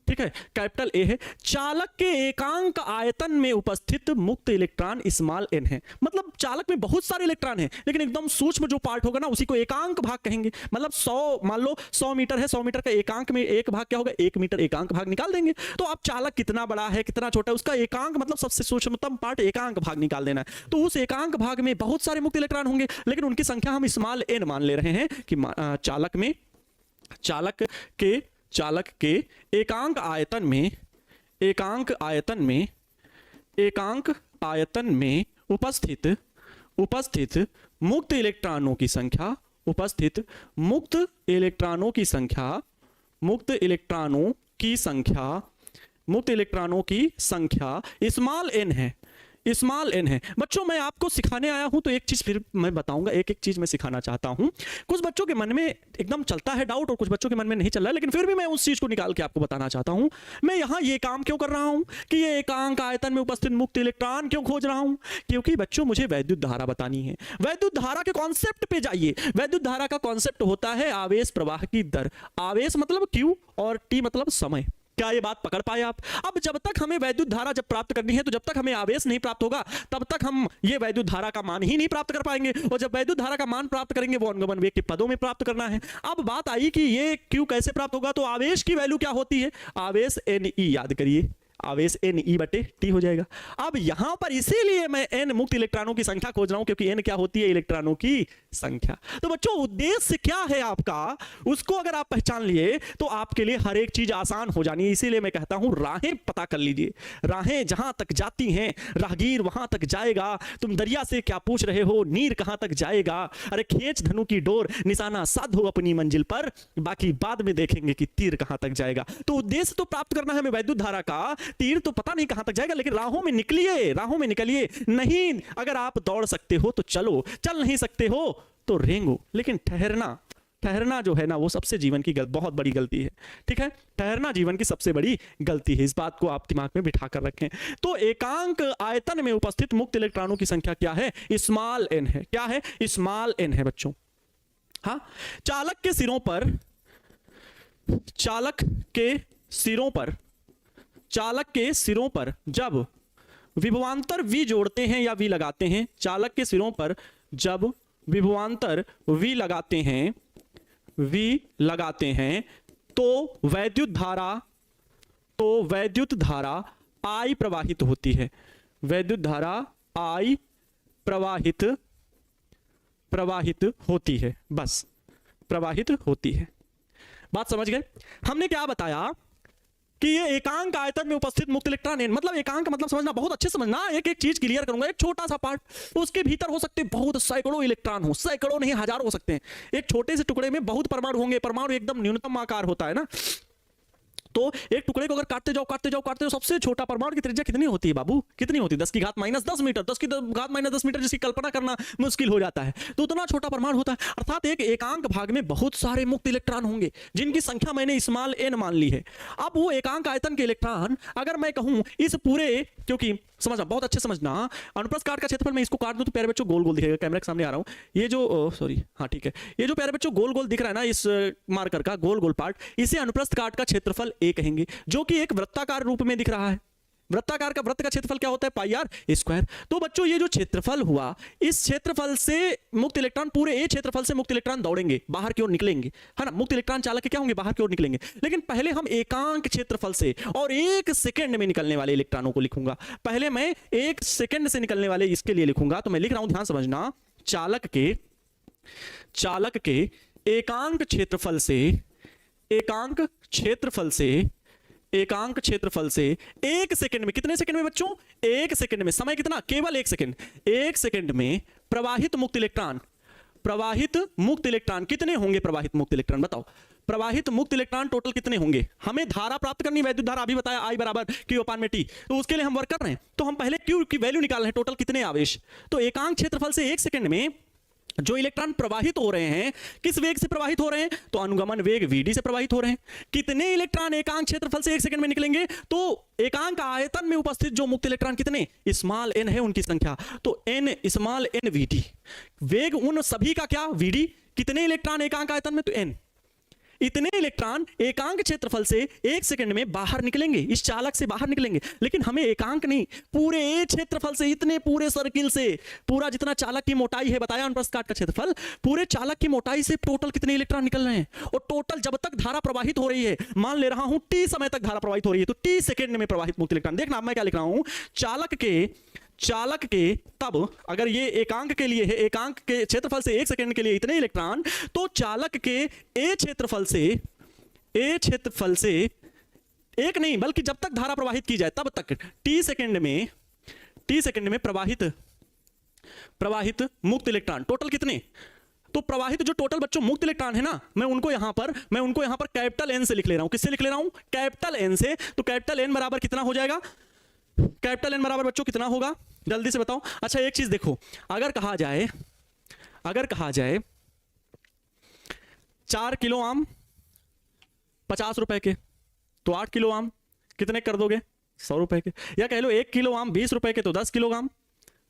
[SPEAKER 1] ठीक है, कैपिटल A है। चालक के एकांक आयतन में उपस्थित मुक्त इलेक्ट्रॉन स्मॉल n है। मतलब चालक में बहुत सारे इलेक्ट्रॉन हैं, लेकिन एकदम सूक्ष्म जो पार्ट होगा ना उसी को एकांक भाग कहेंगे। मतलब 100, मान लो 100 मीटर है, 100 मीटर का एकांक में एक भाग क्या होगा, 1 मीटर एकांक भाग निकाल देंगे। तो आप चालक कितना बड़ा है कितना छोटा है उसका एकांक, मतलब सबसे सूक्ष्मतम पार्ट एकांक भाग निकाल देना है। तो उस एकांक भाग में बहुत सारे मुक्त इलेक्ट्रॉन होंगे, लेकिन उनकी संख्या हम स्मॉल n मान ले रहे हैं कि चालक के एकांक आयतन में उपस्थित मुक्त इलेक्ट्रॉनों की संख्या स्मॉल n है। बच्चों मैं आपको सिखाने आया हूं तो एक चीज फिर मैं बताऊंगा, एक चीज मैं सिखाना चाहता हूं। कुछ बच्चों के मन में एकदम चलता है डाउट और कुछ बच्चों के मन में नहीं चल रहा है, लेकिन फिर भी मैं उस चीज को निकाल के आपको बताना चाहता हूं। मैं यहां ये काम क्यों कर रहा हूं कि ये एकांक आयतन में उपस्थित मुक्त इलेक्ट्रॉन क्यों खोज रहा हूं, क्योंकि बच्चों मुझे वैद्युत धारा बतानी है। वैद्युत धारा के कॉन्सेप्ट पे जाइए। वैद्युत धारा का कॉन्सेप्ट होता है आवेश प्रवाह की दर। आवेश मतलब Q और T मतलब समय। क्या ये बात पकड़ पाए आप? अब जब तक हमें वैद्युत धारा जब प्राप्त करनी है, तो जब तक हमें आवेश नहीं प्राप्त होगा तब तक हम ये वैद्युत धारा का मान ही नहीं प्राप्त कर पाएंगे, और जब वैद्युत धारा का मान प्राप्त करेंगे वो अनुगमन वेग के पदों में प्राप्त करना है। अब बात आई कि ये क्यू कैसे प्राप्त होगा, तो आवेश की वैल्यू क्या होती है, आवेश NE, याद करिए आवेश NE/T हो जाएगा। अब यहां पर इसीलिए मैं N मुक्त इलेक्ट्रॉनों की संख्या खोज रहा हूं, क्योंकि N क्या होती है, इलेक्ट्रॉनों की संख्या। तो बच्चों उद्देश्य क्या है आपका, उसको अगर आप पहचान लिए तो आपके लिए हर एक चीज आसान हो जानी है। इसीलिए मैं कहता हूं राहें पता कर लीजिए, राहें जहां तक जाती हैं राहगीर वहां तक जाएगा। तुम दरिया से क्या पूछ रहे हो, नीर कहां तक जाएगा, अरे खींच धनु की डोर, निशाना साधो अपनी मंजिल पर, बाकी बाद में देखेंगे कि तीर कहां तक जाएगा। तो उद्देश्य तो प्राप्त करना है हमें वैद्युत धारा का, तीर तो पता नहीं कहां तक जाएगा, लेकिन राहों में निकलिए, राहों में निकलिए। नहीं, अगर आप दौड़ सकते हो तो चलो, चल नहीं सकते हो तो रेंगो, लेकिन ठहरना जो है ना वो सबसे जीवन की बहुत बड़ी गलती है। ठीक है, ठहरना जीवन की सबसे बड़ी गलती है, इस बात को आप दिमाग में बिठा कर रखें। तो एकांक आयतन में उपस्थित मुक्त इलेक्ट्रॉनों की संख्या क्या है, स्मॉल n है। क्या है, स्मॉल n है बच्चों। हाँ, चालक के सिरों पर जब विभवांतर V जोड़ते हैं या V लगाते हैं, चालक के सिरों पर जब विभवांतर V लगाते हैं तो वैद्युत धारा I प्रवाहित होती है, वैद्युत धारा I प्रवाहित होती है, बस प्रवाहित होती है। बात समझ गए? हमने क्या बताया कि ये एकांक आयतन में उपस्थित मुक्त इलेक्ट्रॉन N, मतलब एकांक मतलब समझना, बहुत अच्छे समझना, एक एक चीज क्लियर करूंगा। एक छोटा सा पार्ट, उसके भीतर हो सकते बहुत सैकड़ों इलेक्ट्रॉन हो, सैकड़ों नहीं हजारों हो सकते हैं। एक छोटे से टुकड़े में बहुत परमाणु होंगे, परमाणु एकदम न्यूनतम आकार होता है ना, तो एक टुकड़े को अगर काटते जाओ, सबसे छोटा परमाणु की त्रिज्या कितनी होती है बाबू, कितनी होती है, 10 की घात -10 मीटर, 10 की घात -10 मीटर, जिसकी कल्पना करना मुश्किल हो जाता है। तो उतना छोटा परमाणु होता है, अर्थात एक एकांक भाग में बहुत सारे मुक्त इलेक्ट्रॉन होंगे जिनकी संख्या मैंने स्मॉल n मान ली है। अब वो एकांक आयतन के इलेक्ट्रॉन अगर मैं कहूं इस पूरे, क्योंकि समझना, बहुत अच्छे समझना, अनुप्रस्थ काट का क्षेत्रफल मैं इसको काट दूं तो प्यारे बच्चों गोल गोल दिखेगा, कैमरे के सामने आ रहा हूं, ये जो सॉरी हाँ ठीक है, ये जो प्यारे बच्चों गोल गोल दिख रहा है ना, इस मार्कर का गोल गोल पार्ट, इसे अनुप्रस्थ काट का क्षेत्रफल A कहेंगे, जो कि एक वृत्ताकार रूप में दिख रहा है। वृत्ताकार का, वृत्त का क्षेत्रफल क्या होता है, पाई आर स्क्वायर। तो बच्चों ये जो क्षेत्रफल हुआ, इस क्षेत्रफल से मुक्त इलेक्ट्रॉन, पूरे ए क्षेत्रफल से मुक्त इलेक्ट्रॉन दौड़ेंगे, बाहर की ओर निकलेंगे, है ना, मुक्त इलेक्ट्रॉन चालक के क्या होंगे, बाहर की ओर निकलेंगे। लेकिन पहले हम एकांक क्षेत्रफल से और 1 सेकंड में निकलने वाले इलेक्ट्रॉनों को लिखूंगा। पहले मैं 1 सेकंड से निकलने वाले इसके लिए लिखूंगा, तो मैं लिख रहा हूं, ध्यान समझना, चालक के एकांक क्षेत्रफल से 1 सेकंड में, कितने सेकंड में बच्चों, 1 सेकंड में, समय कितना, केवल 1 सेकंड, 1 सेकंड में प्रवाहित मुक्त इलेक्ट्रॉन कितने होंगे, प्रवाहित मुक्त इलेक्ट्रॉन बताओ, प्रवाहित मुक्त इलेक्ट्रॉन टोटल कितने होंगे। हमें धारा प्राप्त करनी, वैद्युत धारा अभी बताया I बराबर Q/T, तो उसके लिए हम वर्क कर रहे हैं, तो हम पहले Q की वैल्यू निकाल रहे हैं, टोटल कितने आवेश। तो एकांक क्षेत्रफल से 1 सेकंड में जो इलेक्ट्रॉन प्रवाहित हो रहे हैं, किस वेग से प्रवाहित हो रहे हैं, तो अनुगमन वेग Vd से प्रवाहित हो रहे हैं। कितने इलेक्ट्रॉन एकांक क्षेत्रफल से 1 सेकंड में निकलेंगे, तो एकांक आयतन में उपस्थित जो मुक्त इलेक्ट्रॉन कितने, स्मॉल n है, उनकी संख्या, तो n स्मॉल n Vd, वेग उन सभी का क्या, Vd। कितने इलेक्ट्रॉन एकांक आयतन में, तो n। इतने इलेक्ट्रॉन एकांक क्षेत्रफल से 1 सेकंड में बाहर निकलेंगे, इस चालक से बाहर निकलेंगे। लेकिन हमें एकांक नहीं, पूरे ए क्षेत्रफल से, इतने पूरे सर्किल से, पूरा जितना चालक की मोटाई है, बताया अनुप्रस्थ काट का क्षेत्रफल, पूरे चालक की मोटाई से टोटल कितने इलेक्ट्रॉन निकल रहे हैं, और टोटल जब तक धारा प्रवाहित हो रही है, मान ले रहा हूं T समय तक धारा प्रवाहित हो रही है, तो T सेकंड में प्रवाहित मुक्त इलेक्ट्रॉन। देखना मैं क्या लिख रहा हूं, चालक के तब, अगर ये एकांक के लिए है, एकांक के क्षेत्रफल से 1 सेकंड के लिए इतने इलेक्ट्रॉन, तो चालक के ए क्षेत्रफल से एक नहीं, बल्कि जब तक धारा प्रवाहित की जाए तब तक T सेकंड में प्रवाहित मुक्त इलेक्ट्रॉन टोटल कितने, तो प्रवाहित जो टोटल बच्चों मुक्त इलेक्ट्रॉन है ना, मैं उनको यहां पर कैपिटल N से लिख ले रहा हूं। किससे लिख ले रहा हूं, कैपिटल N से। तो कैपिटल N बराबर कितना हो जाएगा, कैपिटल N बराबर बच्चों कितना होगा, जल्दी से बताओ। अच्छा एक चीज देखो, अगर कहा जाए 4 किलो आम 50 रुपए के, तो 8 किलो आम कितने कर दोगे, 100 रुपए के। या कह लो 1 किलो आम 20 रुपए के, तो 10 किलो आम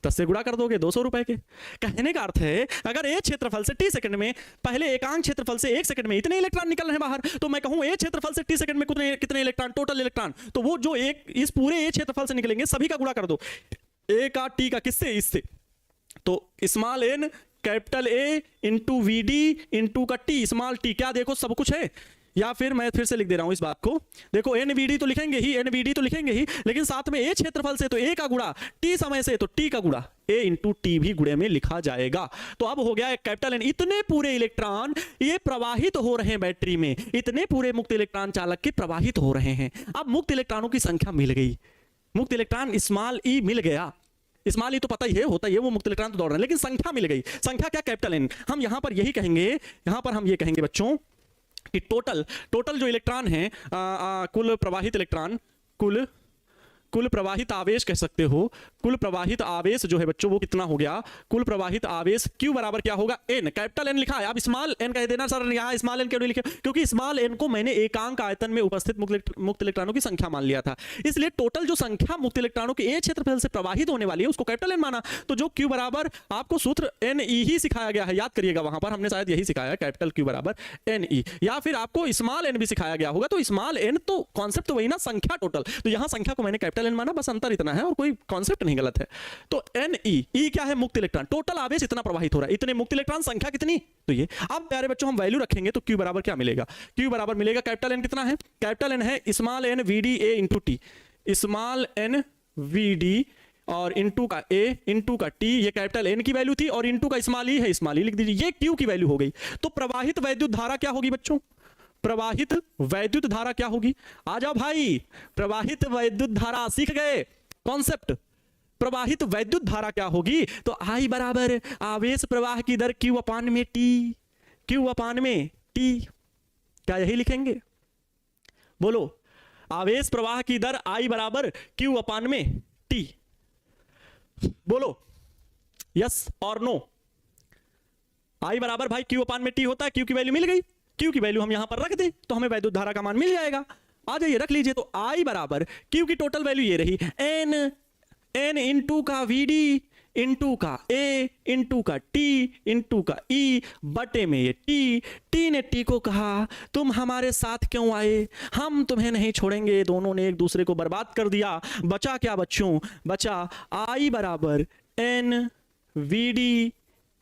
[SPEAKER 1] 10 से गुणा कर दोगे 200 रुपए के। कहने का अर्थ है अगर ए क्षेत्रफल से टी सेकंड में पहले एकांक क्षेत्रफल से 1 सेकंड में इतने इलेक्ट्रॉन निकल रहे हैं बाहर, तो मैं कहूं ए क्षेत्रफल से टी सेकंड में कितने इलेक्ट्रॉन, टोटल इलेक्ट्रॉन, तो वो जो एक इस पूरे ए क्षेत्रफल से निकलेंगे सभी का गुणा कर दो, ए का टी का, किससे, इससे, तो small N capital A into V D into का टी स्मॉल टी, क्या देखो सब कुछ है। या फिर मैं फिर से लिख दे रहा हूं इस बात को, देखो एनवीडी तो लिखेंगे ही, एनवीडी तो लिखेंगे ही, लेकिन साथ में ए क्षेत्रफल से तो ए का गुणा, टी समय से तो टी का गुणा, ए इंटू टी भी गुणे में लिखा जाएगा। तो अब हो गया एक कैपिटल एन, इतने पूरे इलेक्ट्रॉन ये प्रवाहित हो रहे हैं बैटरी में, इतने पूरे मुक्त इलेक्ट्रॉन चालक के प्रवाहित हो रहे हैं। अब मुक्त इलेक्ट्रॉनों की संख्या मिल गई, मुक्त इलेक्ट्रॉन स्मॉल ई मिल गया, स्मॉल ई तो पता ही है होता ही है, वो मुक्त इलेक्ट्रॉन तो दौड़ रहे हैं, लेकिन संख्या मिल गई। संख्या क्या, कैपिटल एन। हम यहां पर यही कहेंगे, यहां पर हम ये कहेंगे बच्चों कि टोटल जो इलेक्ट्रॉन है, कुल प्रवाहित इलेक्ट्रॉन, कुल प्रवाहित आवेश कह सकते हो, कुल प्रवाहित आवेश जो है बच्चों वो कितना हो गया, कुल प्रवाहित आवेश Q बराबर क्या होगा, N, कैपिटल N लिखा है, अब स्मॉल n कह देना सर, यहाँ स्मॉल n क्यों नहीं लिखे, क्योंकि स्मॉल n को मैंने एकांक आयतन में उपस्थित मुक्त इलेक्ट्रॉनों की संख्या मान लिया था, इसलिए टोटल जो संख्या मुक्त इलेक्ट्रॉनों के ए क्षेत्रफल से प्रवाहित होने वाली है उसको कैपिटल N माना। तो जो Q बराबर आपको सूत्र NE ही सिखाया गया है, याद करिएगा वहां पर हमने शायद यही सिखाया, कैपिटल Q बराबर NE, या फिर आपको स्मॉल n भी सिखाया गया होगा। तो स्मॉल n तो कॉन्सेप्ट तो वही ना, संख्या टोटल, तो यहां संख्या को मैंने कैपिटल N माना, बस अंतर इतना है और कोई कॉन्सेप्ट नहीं गलत है। तो NE, E क्या है, मुक्त इलेक्ट्रॉन, टोटल आवेश इतना प्रवाहित हो रहा है, इतने मुक्त इलेक्ट्रॉन, संख्या कितनी, तो ये। अब प्यारे बच्चों हम वैल्यू रखेंगे तो Q बराबर क्या मिलेगा, Q बराबर मिलेगा कैपिटल N कितना है, कैपिटल N है small n VD A into T, small n VD और इंटू का A इंटू का T, ये कैपिटल N की वैल्यू थी, और इंटू का स्मॉल ई है, स्मॉल ई लिख दीजिए, ये Q की वैल्यू हो गई। तो प्रवाहित वैद्युत धारा क्या होगी बच्चों, प्रवाहित वैद्युत धारा क्या होगी, आ जाओ भाई, प्रवाहित वैद्युत धारा सीख गए कॉन्सेप्ट, प्रवाहित वैद्युत धारा क्या होगी, तो I बराबर आवेश प्रवाह की दर Q अपान में T, Q अपान में T, क्या यही लिखेंगे, बोलो, आवेश प्रवाह की दर I बराबर Q अपान में T, बोलो यस और नो। I बराबर भाई Q अपान में T होता है, Q की वैल्यू मिल गई, Q की वैल्यू हम यहां पर रख दें तो हमें वैद्युत धारा का मान मिल जाएगा, आ जाइए रख लीजिए। तो I बराबर Q की टोटल वैल्यू ये रही, n इंटू का VD इंटू का A इंटू का T इंटू का E बटे में ये T ने T को कहा तुम हमारे साथ क्यों आए, हम तुम्हें नहीं छोड़ेंगे, दोनों ने एक दूसरे को बर्बाद कर दिया, बचा क्या बच्चों, बचा I बराबर n VD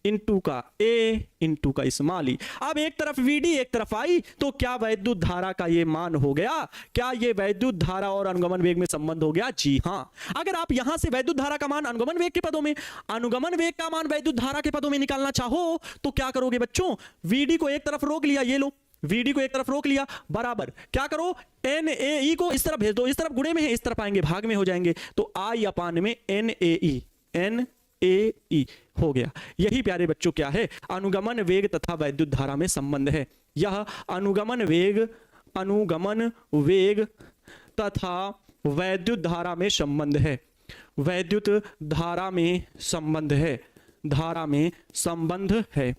[SPEAKER 1] इंटू का A इंटू का स्मॉल ई। अब एक तरफ VD एक तरफ I, तो क्या वैद्युत धारा का ये मान हो गया, क्या ये वैद्युत धारा और अनुगमन वेग में संबंध हो गया, जी हाँ। अगर आप यहां से वैद्युत धारा का मान अनुगमन वेग के पदों में, अनुगमन वेग का मान वैद्युत धारा के पदों में निकालना चाहो तो क्या करोगे बच्चों, VD को एक तरफ रोक लिया, ये लो VD को एक तरफ रोक लिया, बराबर क्या करो, NAE को इस तरफ भेज दो, इस तरफ गुणे में है, इस तरफ आएंगे भाग में हो जाएंगे, तो I अपान में NAE हो गया। यही प्यारे बच्चों क्या है, अनुगमन वेग तथा वैद्युत धारा में संबंध है। यह अनुगमन वेग तथा वैद्युत धारा में संबंध है, वैद्युत धारा में संबंध है, धारा में संबंध है।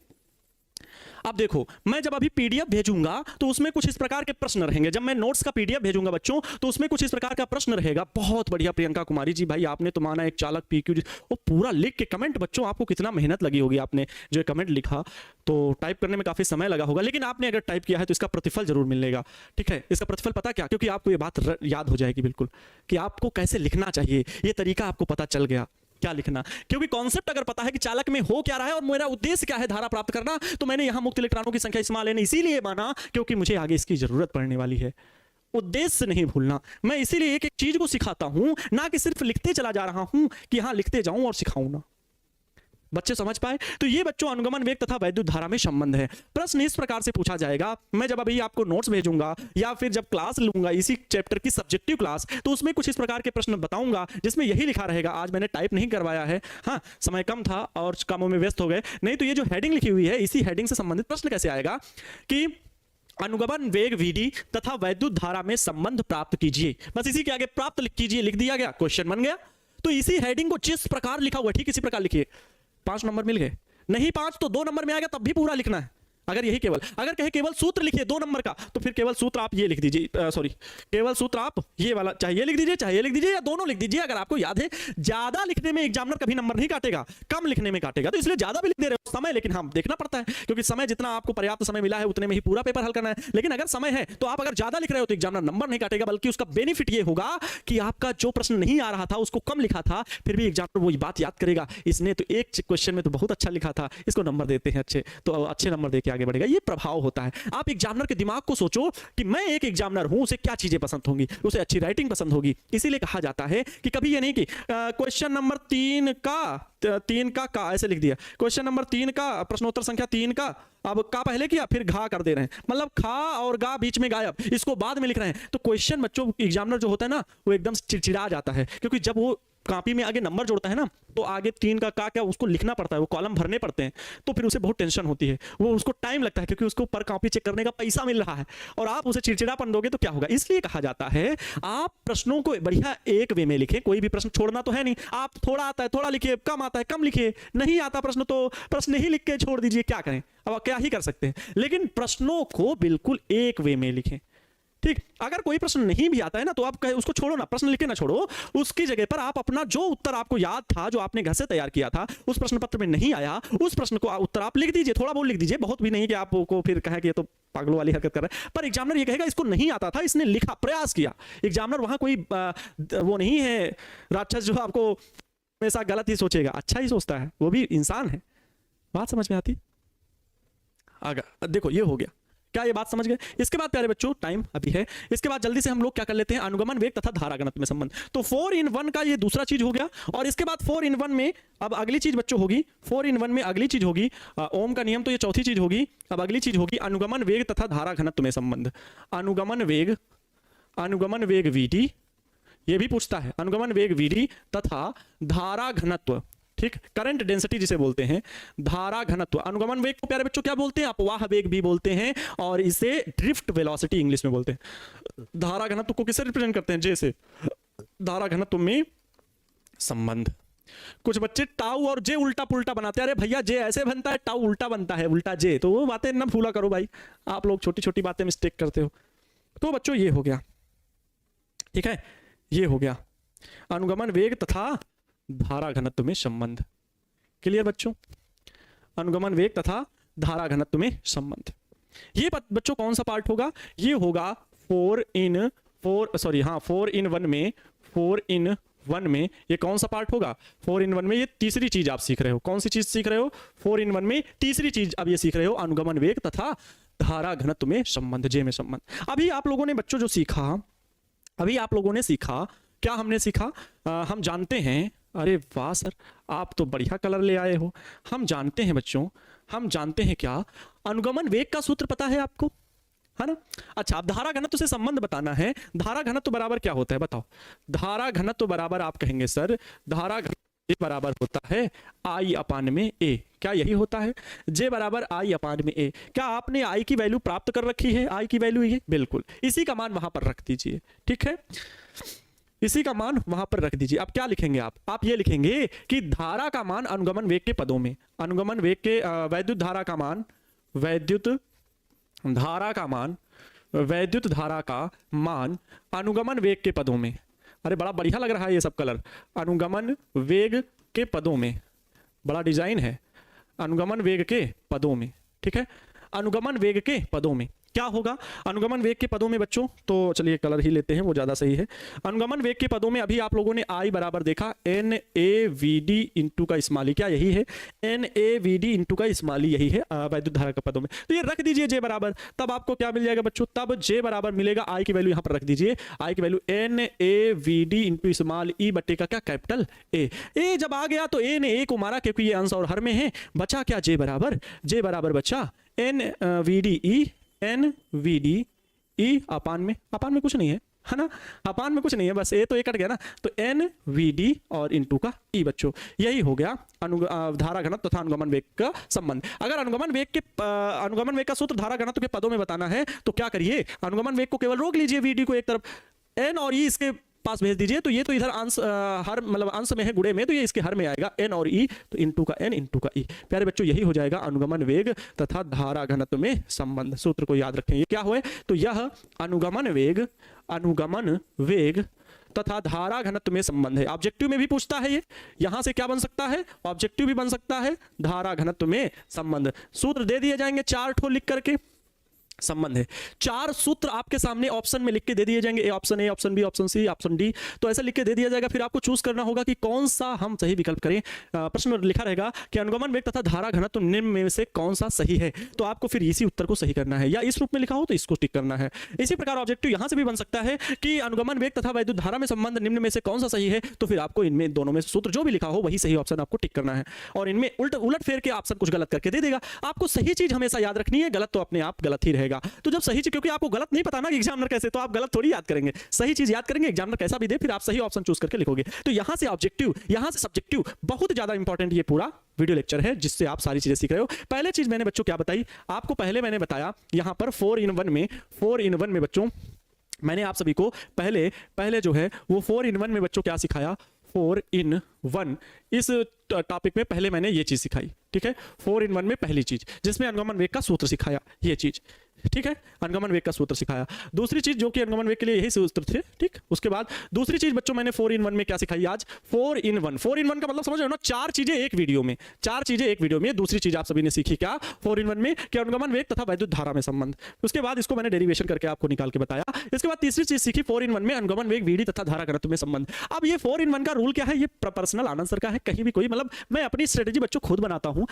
[SPEAKER 1] अब देखो मैं जब अभी पीडीएफ भेजूंगा तो उसमें कुछ इस प्रकार के प्रश्न रहेंगे, जब मैं नोट्स का पीडीएफ भेजूंगा बच्चों तो उसमें कुछ इस प्रकार का प्रश्न रहेगा। बहुत बढ़िया प्रियंका कुमारी जी, भाई आपने तो माना एक चालक पीक्यू, वो पूरा लिख के कमेंट, बच्चों आपको कितना मेहनत लगी होगी, आपने जो कमेंट लिखा तो टाइप करने में काफी समय लगा होगा, लेकिन आपने अगर टाइप किया है तो इसका प्रतिफल जरूर मिलेगा, ठीक है। इसका प्रतिफल पता क्या, क्योंकि आपको ये बात याद हो जाएगी बिल्कुल कि आपको कैसे लिखना चाहिए, ये तरीका आपको पता चल गया क्या लिखना, क्योंकि कॉन्सेप्ट अगर पता है कि चालक में हो क्या रहा है और मेरा उद्देश्य क्या है धारा प्राप्त करना, तो मैंने यहां मुक्त इलेक्ट्रॉनों की संख्या स्मॉल n इसीलिए माना क्योंकि मुझे आगे इसकी जरूरत पड़ने वाली है। उद्देश्य नहीं भूलना, मैं इसीलिए एक एक चीज को सिखाता हूं, ना कि सिर्फ लिखते चला जा रहा हूं कि हाँ लिखते जाऊं और सिखाऊं ना। बच्चे समझ पाए, तो ये बच्चों अनुगमन वेग तथा वैद्युत धारा में संबंध है। प्रश्न इस प्रकार से पूछा जाएगा, मैं जब अभी आपको नोट्स भेजूंगा या फिर जब क्लास लूंगा इसी चैप्टर की सब्जेक्टिव क्लास, तो उसमें कुछ इस प्रकार के प्रश्न बताऊंगा जिसमें यही लिखा रहेगा। आज मैंने टाइप नहीं करवाया है, हाँ समय कम था और कामों में व्यस्त हो गए, नहीं तो ये जो हेडिंग लिखी हुई है इसी हेडिंग से संबंधित प्रश्न कैसे आएगा कि अनुगमन वेग VD तथा वैद्युत धारा में संबंध प्राप्त कीजिए, बस इसी के आगे प्राप्त कीजिए लिख दिया गया, क्वेश्चन बन गया। तो इसी हेडिंग को जिस प्रकार लिखा हुआ ठीक इसी प्रकार लिखिए, 5 नंबर मिल गए, नहीं 5 तो 2 नंबर में आएगा, तब भी पूरा लिखना है। अगर यही केवल, अगर कहे केवल सूत्र लिखिए 2 नंबर का, तो फिर केवल सूत्र आप ये लिख दीजिए, सॉरी केवल सूत्र आप ये वाला चाहे ये लिख दीजिए, चाहे ये लिख दीजिए, या दोनों लिख दीजिए। अगर आपको याद है, ज्यादा लिखने में एग्जामिनर कभी नंबर नहीं काटेगा, कम लिखने में काटेगा। तो इसलिए ज्यादा भी लिख दे रहे हो समय, लेकिन हम देखना पड़ता है, क्योंकि समय जितना आपको पर्याप्त समय मिला है उतने में ही पूरा पेपर हल करना है। लेकिन अगर समय है तो आप अगर ज्यादा लिख रहे हो तो एग्जामिनर नंबर नहीं काटेगा, बल्कि उसका बेनिफिट ये होगा कि आपका जो प्रश्न नहीं आ रहा था उसको कम लिखा था, फिर भी एग्जामिनर वही बात याद करेगा, इसने तो एक क्वेश्चन में तो बहुत अच्छा लिखा था, इसको नंबर देते हैं अच्छे, तो अच्छे नंबर देके आगे बढ़ेगा। ये प्रभाव होता है। आप एग्जामिनर के दिमाग को सोचो कि मैं एक एग्जामिनर हूं, उसे क्या चीजें पसंद होंगी, उसे अच्छी राइटिंग पसंद होगी। इसीलिए कहा जाता है कि कभी ये नहीं कि क्वेश्चन नंबर 3 का ऐसे लिख दिया, क्वेश्चन नंबर 3 का प्रश्नोत्तर संख्या 3 का, अब का पहले किया फिर घा कर दे रहे हैं, मतलब खा और गा बीच में गायब, इसको बाद में लिख रहे हैं। तो क्वेश्चन बच्चों एग्जामिनर जो होता है ना, वो एकदम चिड़चिड़ा जाता है, क्योंकि जब वो कॉपी में आगे नंबर जोड़ता है ना, तो आगे 3 का क्या उसको लिखना पड़ता है, वो कॉलम भरने पड़ते हैं, तो फिर उसे बहुत टेंशन होती है, वो उसको टाइम लगता है, क्योंकि उसको पर कॉपी चेक करने का पैसा मिल रहा है, और आप उसे चिड़चिड़ापन दोगे तो क्या होगा। इसलिए कहा जाता है आप प्रश्नों को बढ़िया एक वे में लिखें, कोई भी प्रश्न छोड़ना तो है नहीं। आप थोड़ा आता है थोड़ा लिखिए, कम आता है कम लिखिए, नहीं आता प्रश्न तो प्रश्न ही लिख के छोड़ दीजिए, क्या करें, अब क्या ही कर सकते हैं। लेकिन प्रश्नों को बिल्कुल एक वे में लिखें, ठीक। अगर कोई प्रश्न नहीं भी आता है ना, तो आप उसको छोड़ो ना, प्रश्न लिख के ना छोड़ो, उसकी जगह पर आप अपना जो उत्तर आपको याद था, जो आपने घर से तैयार किया था, उस प्रश्न पत्र में नहीं आया, उस प्रश्न को उत्तर आप लिख दीजिए, थोड़ा बहुत लिख दीजिए, बहुत भी नहीं कि आपको फिर कहे कि ये तो पागलों वाली हरकत कर रहा है। पर एग्जामिनर ये कहेगा इसको नहीं आता था, इसने लिखा, प्रयास किया। एग्जामिनर वहां कोई वो नहीं है राक्षस जो आपको हमेशा गलत ही सोचेगा, अच्छा ही सोचता है, वो भी इंसान है। बात समझ में आती? आगे देखो, ये हो गया, क्या ये बात समझ गए? इसके बाद प्यारे बच्चों टाइम अभी है, इसके बाद जल्दी से हम लोग क्या कर लेते हैं, अनुगमन वेग तथा धारा घनत्व में संबंध। तो 4 in 1 का ये दूसरा चीज हो गया, और इसके बाद 4 in 1 में अब अगली चीज बच्चों होगी, 4 in 1 में अगली चीज होगी ओम का नियम, तो ये चौथी चीज होगी। अब अगली चीज होगी अनुगमन वेग तथा धारा घनत्व में संबंध। अनुगमन वेग VD, ये भी पूछता है, अनुगमन वेग VD तथा धारा घनत्व, ठीक, करंट डेंसिटी जिसे बोलते हैं, धारा घनत्व। अनुगमन वेग को प्यारे बच्चों क्या बोलते हैं, अपवाह वेग भी बोलते हैं, और इसे ड्रिफ्ट वेलोसिटी इंग्लिश में बोलते हैं। धारा घनत्व को किससे रिप्रेजेंट करते हैं, जे से, धारा घनत्व में संबंध। कुछ बच्चे टाउ और जे उल्टा पुल्टा बनाते हैं, अरे भैया जे ऐसे बनता है, टाउ उल्टा बनता है, उल्टा जे, तो वो बातें ना भूला करो भाई, आप लोग छोटी छोटी बातें मिस्टेक करते हो। तो बच्चों ये हो गया, ठीक है, ये हो गया अनुगमन वेग तथा धारा घनत्व में संबंध। क्लियर बच्चों? अनुगमन वेग तथा धारा घनत्व में संबंध। ये बच्चों कौन सा पार्ट होगा, ये होगा 4 in 1 में ये कौन सा पार्ट होगा, 4 in 1 में ये तीसरी चीज आप सीख रहे हो। कौन सी चीज सीख रहे हो, 4 in 1 में तीसरी चीज अब ये सीख रहे हो, अनुगमन वेग तथा धारा घनत्व में संबंध, जे में संबंध। अभी आप लोगों ने बच्चों जो सीखा, अभी आप लोगों ने सीखा, क्या हमने सीखा, हम जानते हैं, अरे वाह सर आप तो बढ़िया कलर ले आए हो। हम जानते हैं बच्चों, हम जानते हैं क्या, अनुगमन वेग का सूत्र पता है आपको, है ना? अच्छा, अब धारा घनत्व से संबंध बताना है। धारा घनत्व बराबर क्या होता है बताओ? धारा घनत्व बराबर आप कहेंगे सर, धारा घनत्व बराबर होता है I अपान में A। क्या यही होता है? J बराबर I अपान में A। क्या आपने I की वैल्यू प्राप्त कर रखी है? I की वैल्यू ये, बिल्कुल इसी का मान वहां पर रख दीजिए, ठीक है, इसी का मान वहां पर रख दीजिए। अब क्या लिखेंगे आप ये लिखेंगे कि धारा का मान अनुगमन वेग के पदों में, अनुगमन वेग के वैद्युत धारा का मान, वैद्युत धारा का मान, वैद्युत धारा का मान अनुगमन वेग के पदों में। अरे बड़ा बढ़िया लग रहा है ये सब कलर, अनुगमन वेग के पदों में, बड़ा डिजाइन है, अनुगमन वेग के पदों में, ठीक है, अनुगमन वेग के पदों में क्या होगा, अनुगमन वेग के पदों में बच्चों, तो चलिए कलर ही लेते हैं वो ज्यादा सही है। अनुगमन वेग के पदों में अभी आप लोगों ने I बराबर देखा NAVD इंटू का स्मॉली, क्या यही है, NAVD इंटू का स्मॉली, यही है वैद्युत धारा के पदों में। तो ये रख दीजिए J बराबर, तब आपको क्या मिल जाएगा बच्चों, तब J बराबर मिलेगा, I की वैल्यू यहां पर रख दीजिए, I की value NAVD into small E बट्टे का क्या, कैपिटल A जब आ गया तो A ने A को मारा क्योंकि ये अंश और हर में है, बचा क्या J बराबर बचा NVDE अपान में कुछ नहीं है ना, अपान में कुछ नहीं है, बस ए तो ए कट गया ना, तो NVD और इनटू का E बच्चों, यही हो गया धारा घनत्व तथा अनुगमन वेग का संबंध। अगर अनुगमन वेग का सूत्र धारा घनत्व के पदों में बताना है तो क्या करिए, अनुगमन वेग को केवल रोक लीजिए, VD को एक तरफ, N और E इसके पास भेज दीजिए। तो ये तो इधर अंश हर मतलब अंश में है, गुणे में, तो ये इसके हर में आएगा n और e, तो इनटू का n इनटू का e। प्यारे बच्चों यही हो जाएगा अनुगमन वेग तथा धारा घनत्व में संबंध। सूत्र को याद रखें, ये क्या हुए, तो यह अनुगमन वेग तथा धारा घनत्व में संबंध है। ऑब्जेक्टिव में भी पूछता है, ये यहां से क्या बन सकता है, ऑब्जेक्टिव भी बन सकता है, धारा घनत्व में संबंध। सूत्र दे दिए जाएंगे 4 ठो लिख करके, संबंध है 4 सूत्र आपके सामने ऑप्शन में लिख के दे दिए जाएंगे, option A, option B, option C, option D, तो ऐसा लिख के दे दिया जाएगा। फिर आपको चूज करना होगा कि कौन सा हम सही विकल्प करें। प्रश्न में लिखा रहेगा कि अनुगमन वेग तथा धारा घनत्व निम्न में से कौन सा सही है, तो आपको फिर इसी उत्तर को सही करना है, या इस रूप में लिखा हो तो इसको टिक करना है। इसी प्रकार ऑब्जेक्टिव यहां से भी बन सकता है कि अनुगमन वेग तथा वैद्युत धारा में संबंध निम्न में से कौन सा सही है, तो फिर आपको इनमें दोनों में सूत्र जो भी लिखा हो वही सही ऑप्शन आपको टिक करना है, और इनमें उलट फेर के ऑप्शन कुछ गलत करके दे देगा। आपको सही चीज हमेशा याद रखनी है, गलत तो अपने आप गलत ही रहेगा। तो जब सही, क्योंकि आपको गलत नहीं पता ना कि एग्जामिनर कैसे, तो आप गलत थोड़ी याद करेंगे, सही चीज याद करेंगे, एग्जामिनर कैसा भी दे फिर आप सही ऑप्शन चूज करके लिखोगे। तो यहां से ऑब्जेक्टिव, यहां से सब्जेक्टिव, बहुत ज्यादा इंपॉर्टेंट ये पूरा वीडियो लेक्चर है, जिससे आप सारी चीजें सीख रहे हो। पहले चीज मैंने बच्चों क्या बताई आपको, पहले मैंने बताया यहां पर 4 in 1 में बच्चों मैंने आप सभी को पहले जो है वो 4 in 1 में बच्चों क्या सिखाया, 4 in 1 इस टॉपिक में पहले मैंने ये चीज सिखाई, ठीक है। 4 in 1 में पहली चीज जिसमें अनुगमन वेग का सूत्र सिखाया, ये चीज, ठीक है, अनुगमन वेग का सूत्र सिखाया। दूसरी चीज जो कि अनुगमन वेग के लिए यही सूत्र थे, ठीक। उसके बाद दूसरी चीज बच्चों मैंने 4 in 1 में क्या सिखाई आज, 4 in 1 का मतलब समझ रहे हो ना, 4 चीजें एक वीडियो में, 4 चीजें एक वीडियो में। दूसरी चीज आप सभी ने सीखी क्या, 4 in 1 में कि अनुगमन वेग तथा वैद्युत धारा में संबंध। उसके बाद इसको मैंने डेरिवेशन करके आपको निकाल के बताया। इसके बाद तीसरी चीज सीखी 4 in 1 में अनुगमन वेग वीडी तथा धारा घनत्व में संबंध। अब ये 4 in 1 का रूल क्या है, ये पर्सनल आनंद सर का है, कहीं भी कोई मतलब मैं अपनी स्ट्रेटेजी बच्चों खुद बनाता हूं,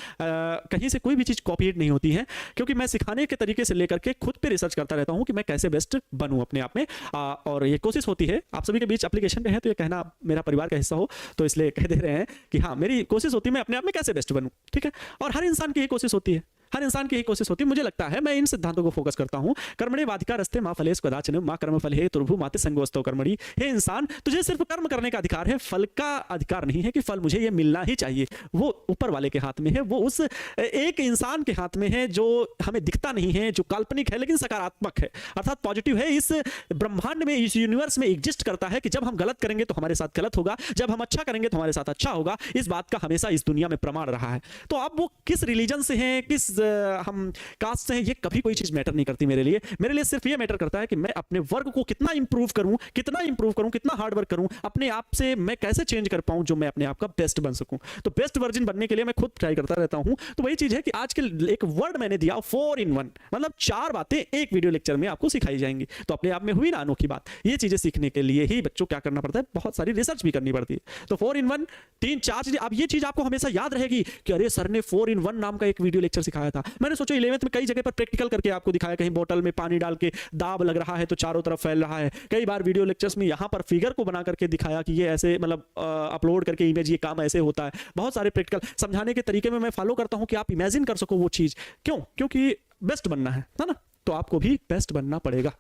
[SPEAKER 1] कहीं से कोई भी चीज कॉपीड नहीं होती है, क्योंकि मैं सिखाने के तरीके से लेकर के खुद पे रिसर्च करता रहता हूं कि मैं कैसे बेस्ट बनूं अपने आप में, और ये कोशिश होती है आप सभी के बीच एप्लीकेशन पे है, तो ये कहना मेरा परिवार का हिस्सा हो तो इसलिए कह दे रहे हैं कि हाँ मेरी कोशिश होती है मैं अपने आप में कैसे बेस्ट बनूं, ठीक है। और हर इंसान की ये कोशिश होती है, हर इंसान की यही कोशिश होती है। मुझे लगता है मैं इन सिद्धांतों को फोकस करता हूं। कर्मणे वाधिकारस्ते मां फलेषु कदाचन मां कर्मफल हे तुर्भु माते संगोस्तव कर्मणि। हे इंसान, तुझे सिर्फ कर्म करने का अधिकार है, फल का अधिकार नहीं है कि फल मुझे ये मिलना ही चाहिए। वो ऊपर वाले के हाथ में है, वो उस एक इंसान के हाथ में है जो हमें दिखता नहीं है, जो काल्पनिक है लेकिन सकारात्मक है, अर्थात पॉजिटिव है। इस ब्रह्मांड में, इस यूनिवर्स में एग्जिस्ट करता है कि जब हम गलत करेंगे तो हमारे साथ गलत होगा, जब हम अच्छा करेंगे तो हमारे साथ अच्छा होगा। इस बात का हमेशा इस दुनिया में प्रमाण रहा है। तो अब वो किस रिलीजन से हैं, किस हम कास्ट से हैं, ये कभी कोई चीज मैटर नहीं करती मेरे लिए सिर्फ ये मैटर करता है कि मैं अपने वर्क को कितना इंप्रूव करूं, कितना हार्ड वर्क करूं, अपने आप से मैं कैसे चेंज कर पाऊं जो मैं अपने आप का बेस्ट बन सकूं। तो बेस्ट वर्जन बनने के लिए मैं खुद ट्राई करता रहता हूं। तो वही चीज है कि आज के एक वर्ड मैंने दिया 4 in 1, मतलब 4 बातें एक वीडियो लेक्चर में आपको सिखाई जाएंगी। तो अपने आप में हुई ना अनोखी बात। ये चीजें सीखने के लिए ही बच्चों क्या करना पड़ता है, बहुत सारी रिसर्च भी करनी पड़ती है। तो 4 in 1 3-4 चीजें। अब ये चीज आपको हमेशा याद रहेगी कि अरे सर ने 4 in 1 नाम का एक वीडियो लेक्चर सिखाया था। मैंने सोचा 11th में कई जगह पर प्रैक्टिकल करके आपको दिखाया, कहीं बोतल में पानी डाल के दाब लग रहा है तो चारों तरफ फैल रहा है। कई बार वीडियो लेक्चर्स में यहाँ पर फिगर को बना करके दिखाया कि ये ऐसे मतलब अपलोड करके इमेज ये काम ऐसे होता है। बहुत सारे प्रैक्टिकल समझाने के तरीके में मैं फॉलो करता हूं कि आप इमेजिन कर सको वो चीज। क्यों? क्योंकि बेस्ट बनना है ना, तो आपको भी बेस्ट बनना पड़ेगा,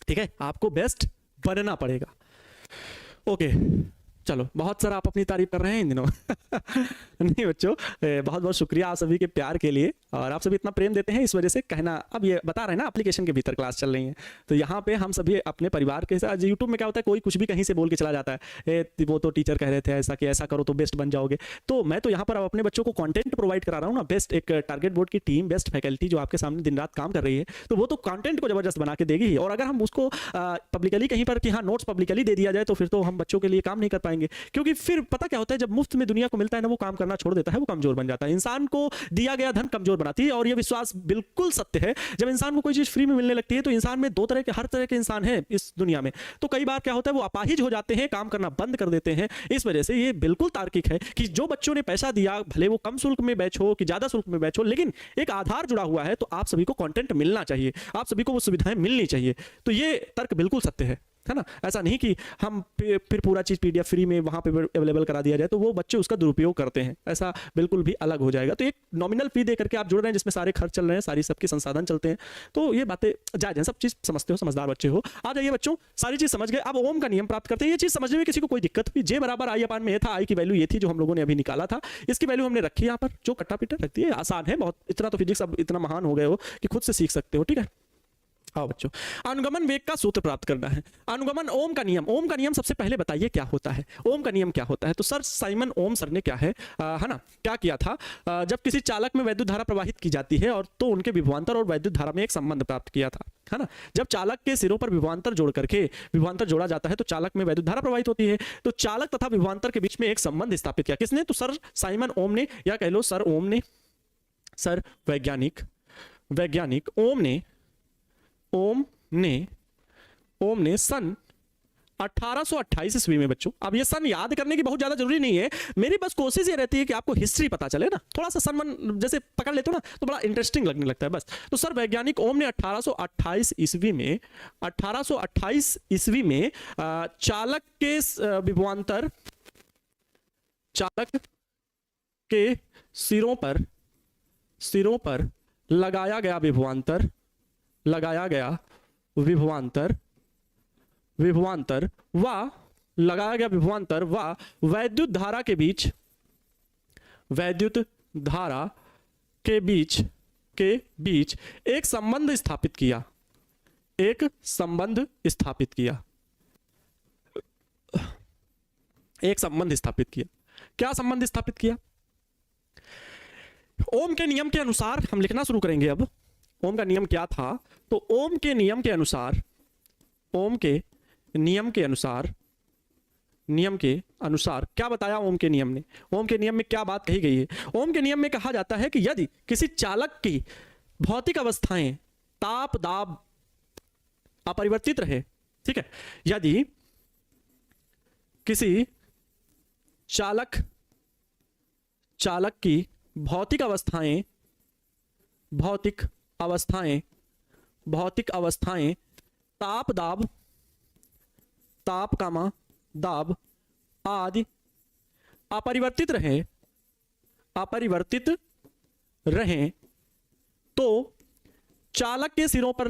[SPEAKER 1] ठीक है, आपको बेस्ट बनना पड़ेगा। ओके चलो, बहुत सारा आप अपनी तारीफ कर रहे हैं इन दिनों नहीं बच्चों, बहुत बहुत शुक्रिया आप सभी के प्यार के लिए, और आप सभी इतना प्रेम देते हैं इस वजह से कहना। अब ये बता रहे हैं ना एप्लीकेशन के भीतर क्लास चल रही है, तो यहाँ पे हम सभी अपने परिवार के साथ, यूट्यूब में क्या होता है कोई कुछ भी कहीं से बोल के चला जाता है, वो तो टीचर कह रहे थे ऐसा कि ऐसा करो तो बेस्ट बन जाओगे। तो मैं तो यहाँ पर अपने बच्चों को कंटेंट प्रोवाइड करा रहा हूँ ना, बेस्ट एक टारगेट बोर्ड की टीम, बेस्ट फैकल्टी जो आपके सामने दिन रात काम कर रही है, तो वो तो कंटेंट को जबरदस्त बना के देगी ही। और अगर हम उसको पब्लिकली कहीं पर कि हाँ नोट्स पब्लिकली दे दिया जाए तो फिर तो हम बच्चों के लिए काम नहीं कर पाएंगे, क्योंकि फिर पता क्या होता है, जब मुफ्त में दुनिया को मिलता है ना, वो काम करना छोड़ देता है, वो कमजोर बन जाता है। इंसान को दिया गया धन कमजोर बनाती है, और ये विश्वास बिल्कुल सत्य है। जब इंसान को कोई चीज फ्री में मिलने लगती है तो इंसान में हर तरह के इंसान है इस दुनिया में, तो कई बार क्या होता है वो अपाहिज हो जाते हैं, काम करना बंद कर देते हैं। इस वजह से ये बिल्कुल तार्किक है कि जो बच्चों ने पैसा दिया, भले वो कम शुल्क में बैच हो कि ज्यादा शुल्क में बैच हो, लेकिन एक आधार जुड़ा हुआ है, तो आप सभी को कंटेंट मिलना चाहिए, आप सभी को वो सुविधाएं मिलनी चाहिए। तो ये तर्क बिल्कुल सत्य है ना। ऐसा नहीं कि हम फिर पूरा चीज पीडीएफ फ्री में वहां पे अवेलेबल करा दिया जाए तो वो बच्चे उसका दुरुपयोग करते हैं, ऐसा बिल्कुल भी अलग हो जाएगा। तो एक नॉमिनल फी दे करके आप जुड़ रहे हैं जिसमें सारे खर्च चल रहे हैं, सारी सबके संसाधन चलते हैं, तो ये बातें जायज हैं, सब चीज समझते हो, समझदार बच्चे हो। आ जाइए बच्चों, सारी चीज समझ गए, अब ओम का नियम प्राप्त करते हैं। ये चीज समझने में किसी को कोई दिक्कत हुई, जे बराबर आई अपान में था, आई की वैल्यू ये थी जो हम लोगों ने अभी निकाला था, इसकी वैल्यू हमने रखी यहाँ पर, जो कट्टा पिटा रखती है, आसान है बहुत, इतना तो फिजिक्स अब इतना महान हो गए हो कि खुद से सीख सकते हो, ठीक है। आओ बच्चों, अनुगमन वेग का सूत्र प्राप्त करना है। अनुगमन ओम का नियम, ओम का नियम सबसे पहले बताइए क्या होता है, ओम का नियम क्या होता है। तो सर साइमन ओम सर ने क्या है ना, क्या किया था, जब किसी चालक में वैद्युत धारा प्रवाहित की जाती है और तो उनके विभवांतर और वैद्युत धारा में एक संबंध प्राप्त किया था, है ना। जब चालक के सिरों पर विभवांतर जोड़ करके विभवांतर जोड़ा जाता है तो चालक में वैद्युत धारा प्रवाहित होती है। तो चालक तथा विभवांतर के बीच में एक संबंध स्थापित किया, किसने, तो सर साइमन ओम ने, या कह लो सर ओम ने, सर वैज्ञानिक ओम ने सन 1828 ईस्वी में। बच्चों अब ये सन याद करने की बहुत ज्यादा जरूरी नहीं है, मेरी बस कोशिश ये रहती है कि आपको हिस्ट्री पता चले ना, थोड़ा सा सन जैसे पकड़ लेते हो ना तो बड़ा इंटरेस्टिंग लगने लगता है बस। तो सर वैज्ञानिक ओम ने 1828 ईस्वी में चालक के विभवांतर, चालक के सिरों पर लगाया गया विभवांतर व वैद्युत धारा के बीच एक संबंध स्थापित किया, क्या संबंध स्थापित किया। ओम के नियम के अनुसार हम लिखना शुरू करेंगे। अब ओम का नियम क्या था, तो ओम के नियम के अनुसार क्या बताया ओम के नियम ने, ओम के नियम में क्या बात कही गई है। ओम के नियम में कहा जाता है कि यदि किसी चालक की भौतिक अवस्थाएं ताप दाब अपरिवर्तित रहे, ठीक है, यदि किसी चालक की भौतिक अवस्थाएं ताप दाब आदि अपरिवर्तित रहे तो चालक के सिरों पर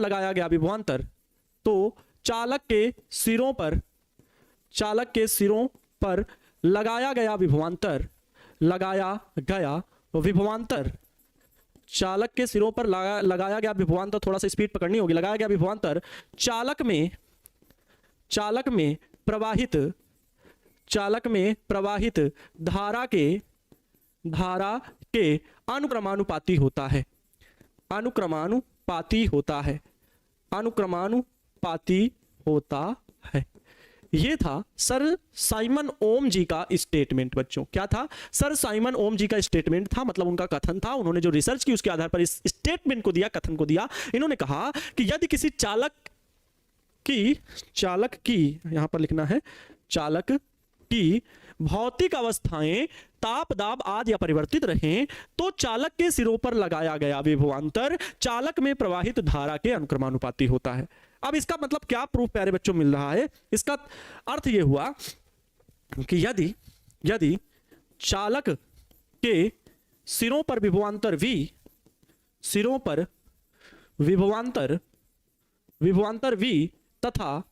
[SPEAKER 1] लगाया गया विभवांतर, लगाया गया विभवांतर, थोड़ा सा स्पीड पकड़नी होगी, लगाया गया विभवांतर चालक में प्रवाहित धारा के अनुक्रमानुपाती होता है। ये था सर साइमन ओम जी का स्टेटमेंट। बच्चों क्या था, सर साइमन ओम जी का स्टेटमेंट था, मतलब उनका कथन था, उन्होंने जो रिसर्च की उसके आधार पर इस स्टेटमेंट को दिया, कथन को दिया। इन्होंने कहा कि यदि किसी चालक की यहां पर लिखना है, चालक की भौतिक अवस्थाएं ताप दाब आदि अपरिवर्तित रहें तो चालक के सिरों पर लगाया गया विभवांतर चालक में प्रवाहित धारा के अनुक्रमानुपाती होता है। अब इसका मतलब क्या प्रूफ प्यारे बच्चों मिल रहा है, इसका अर्थ यह हुआ कि यदि चालक के सिरों पर विभवांतर V तथा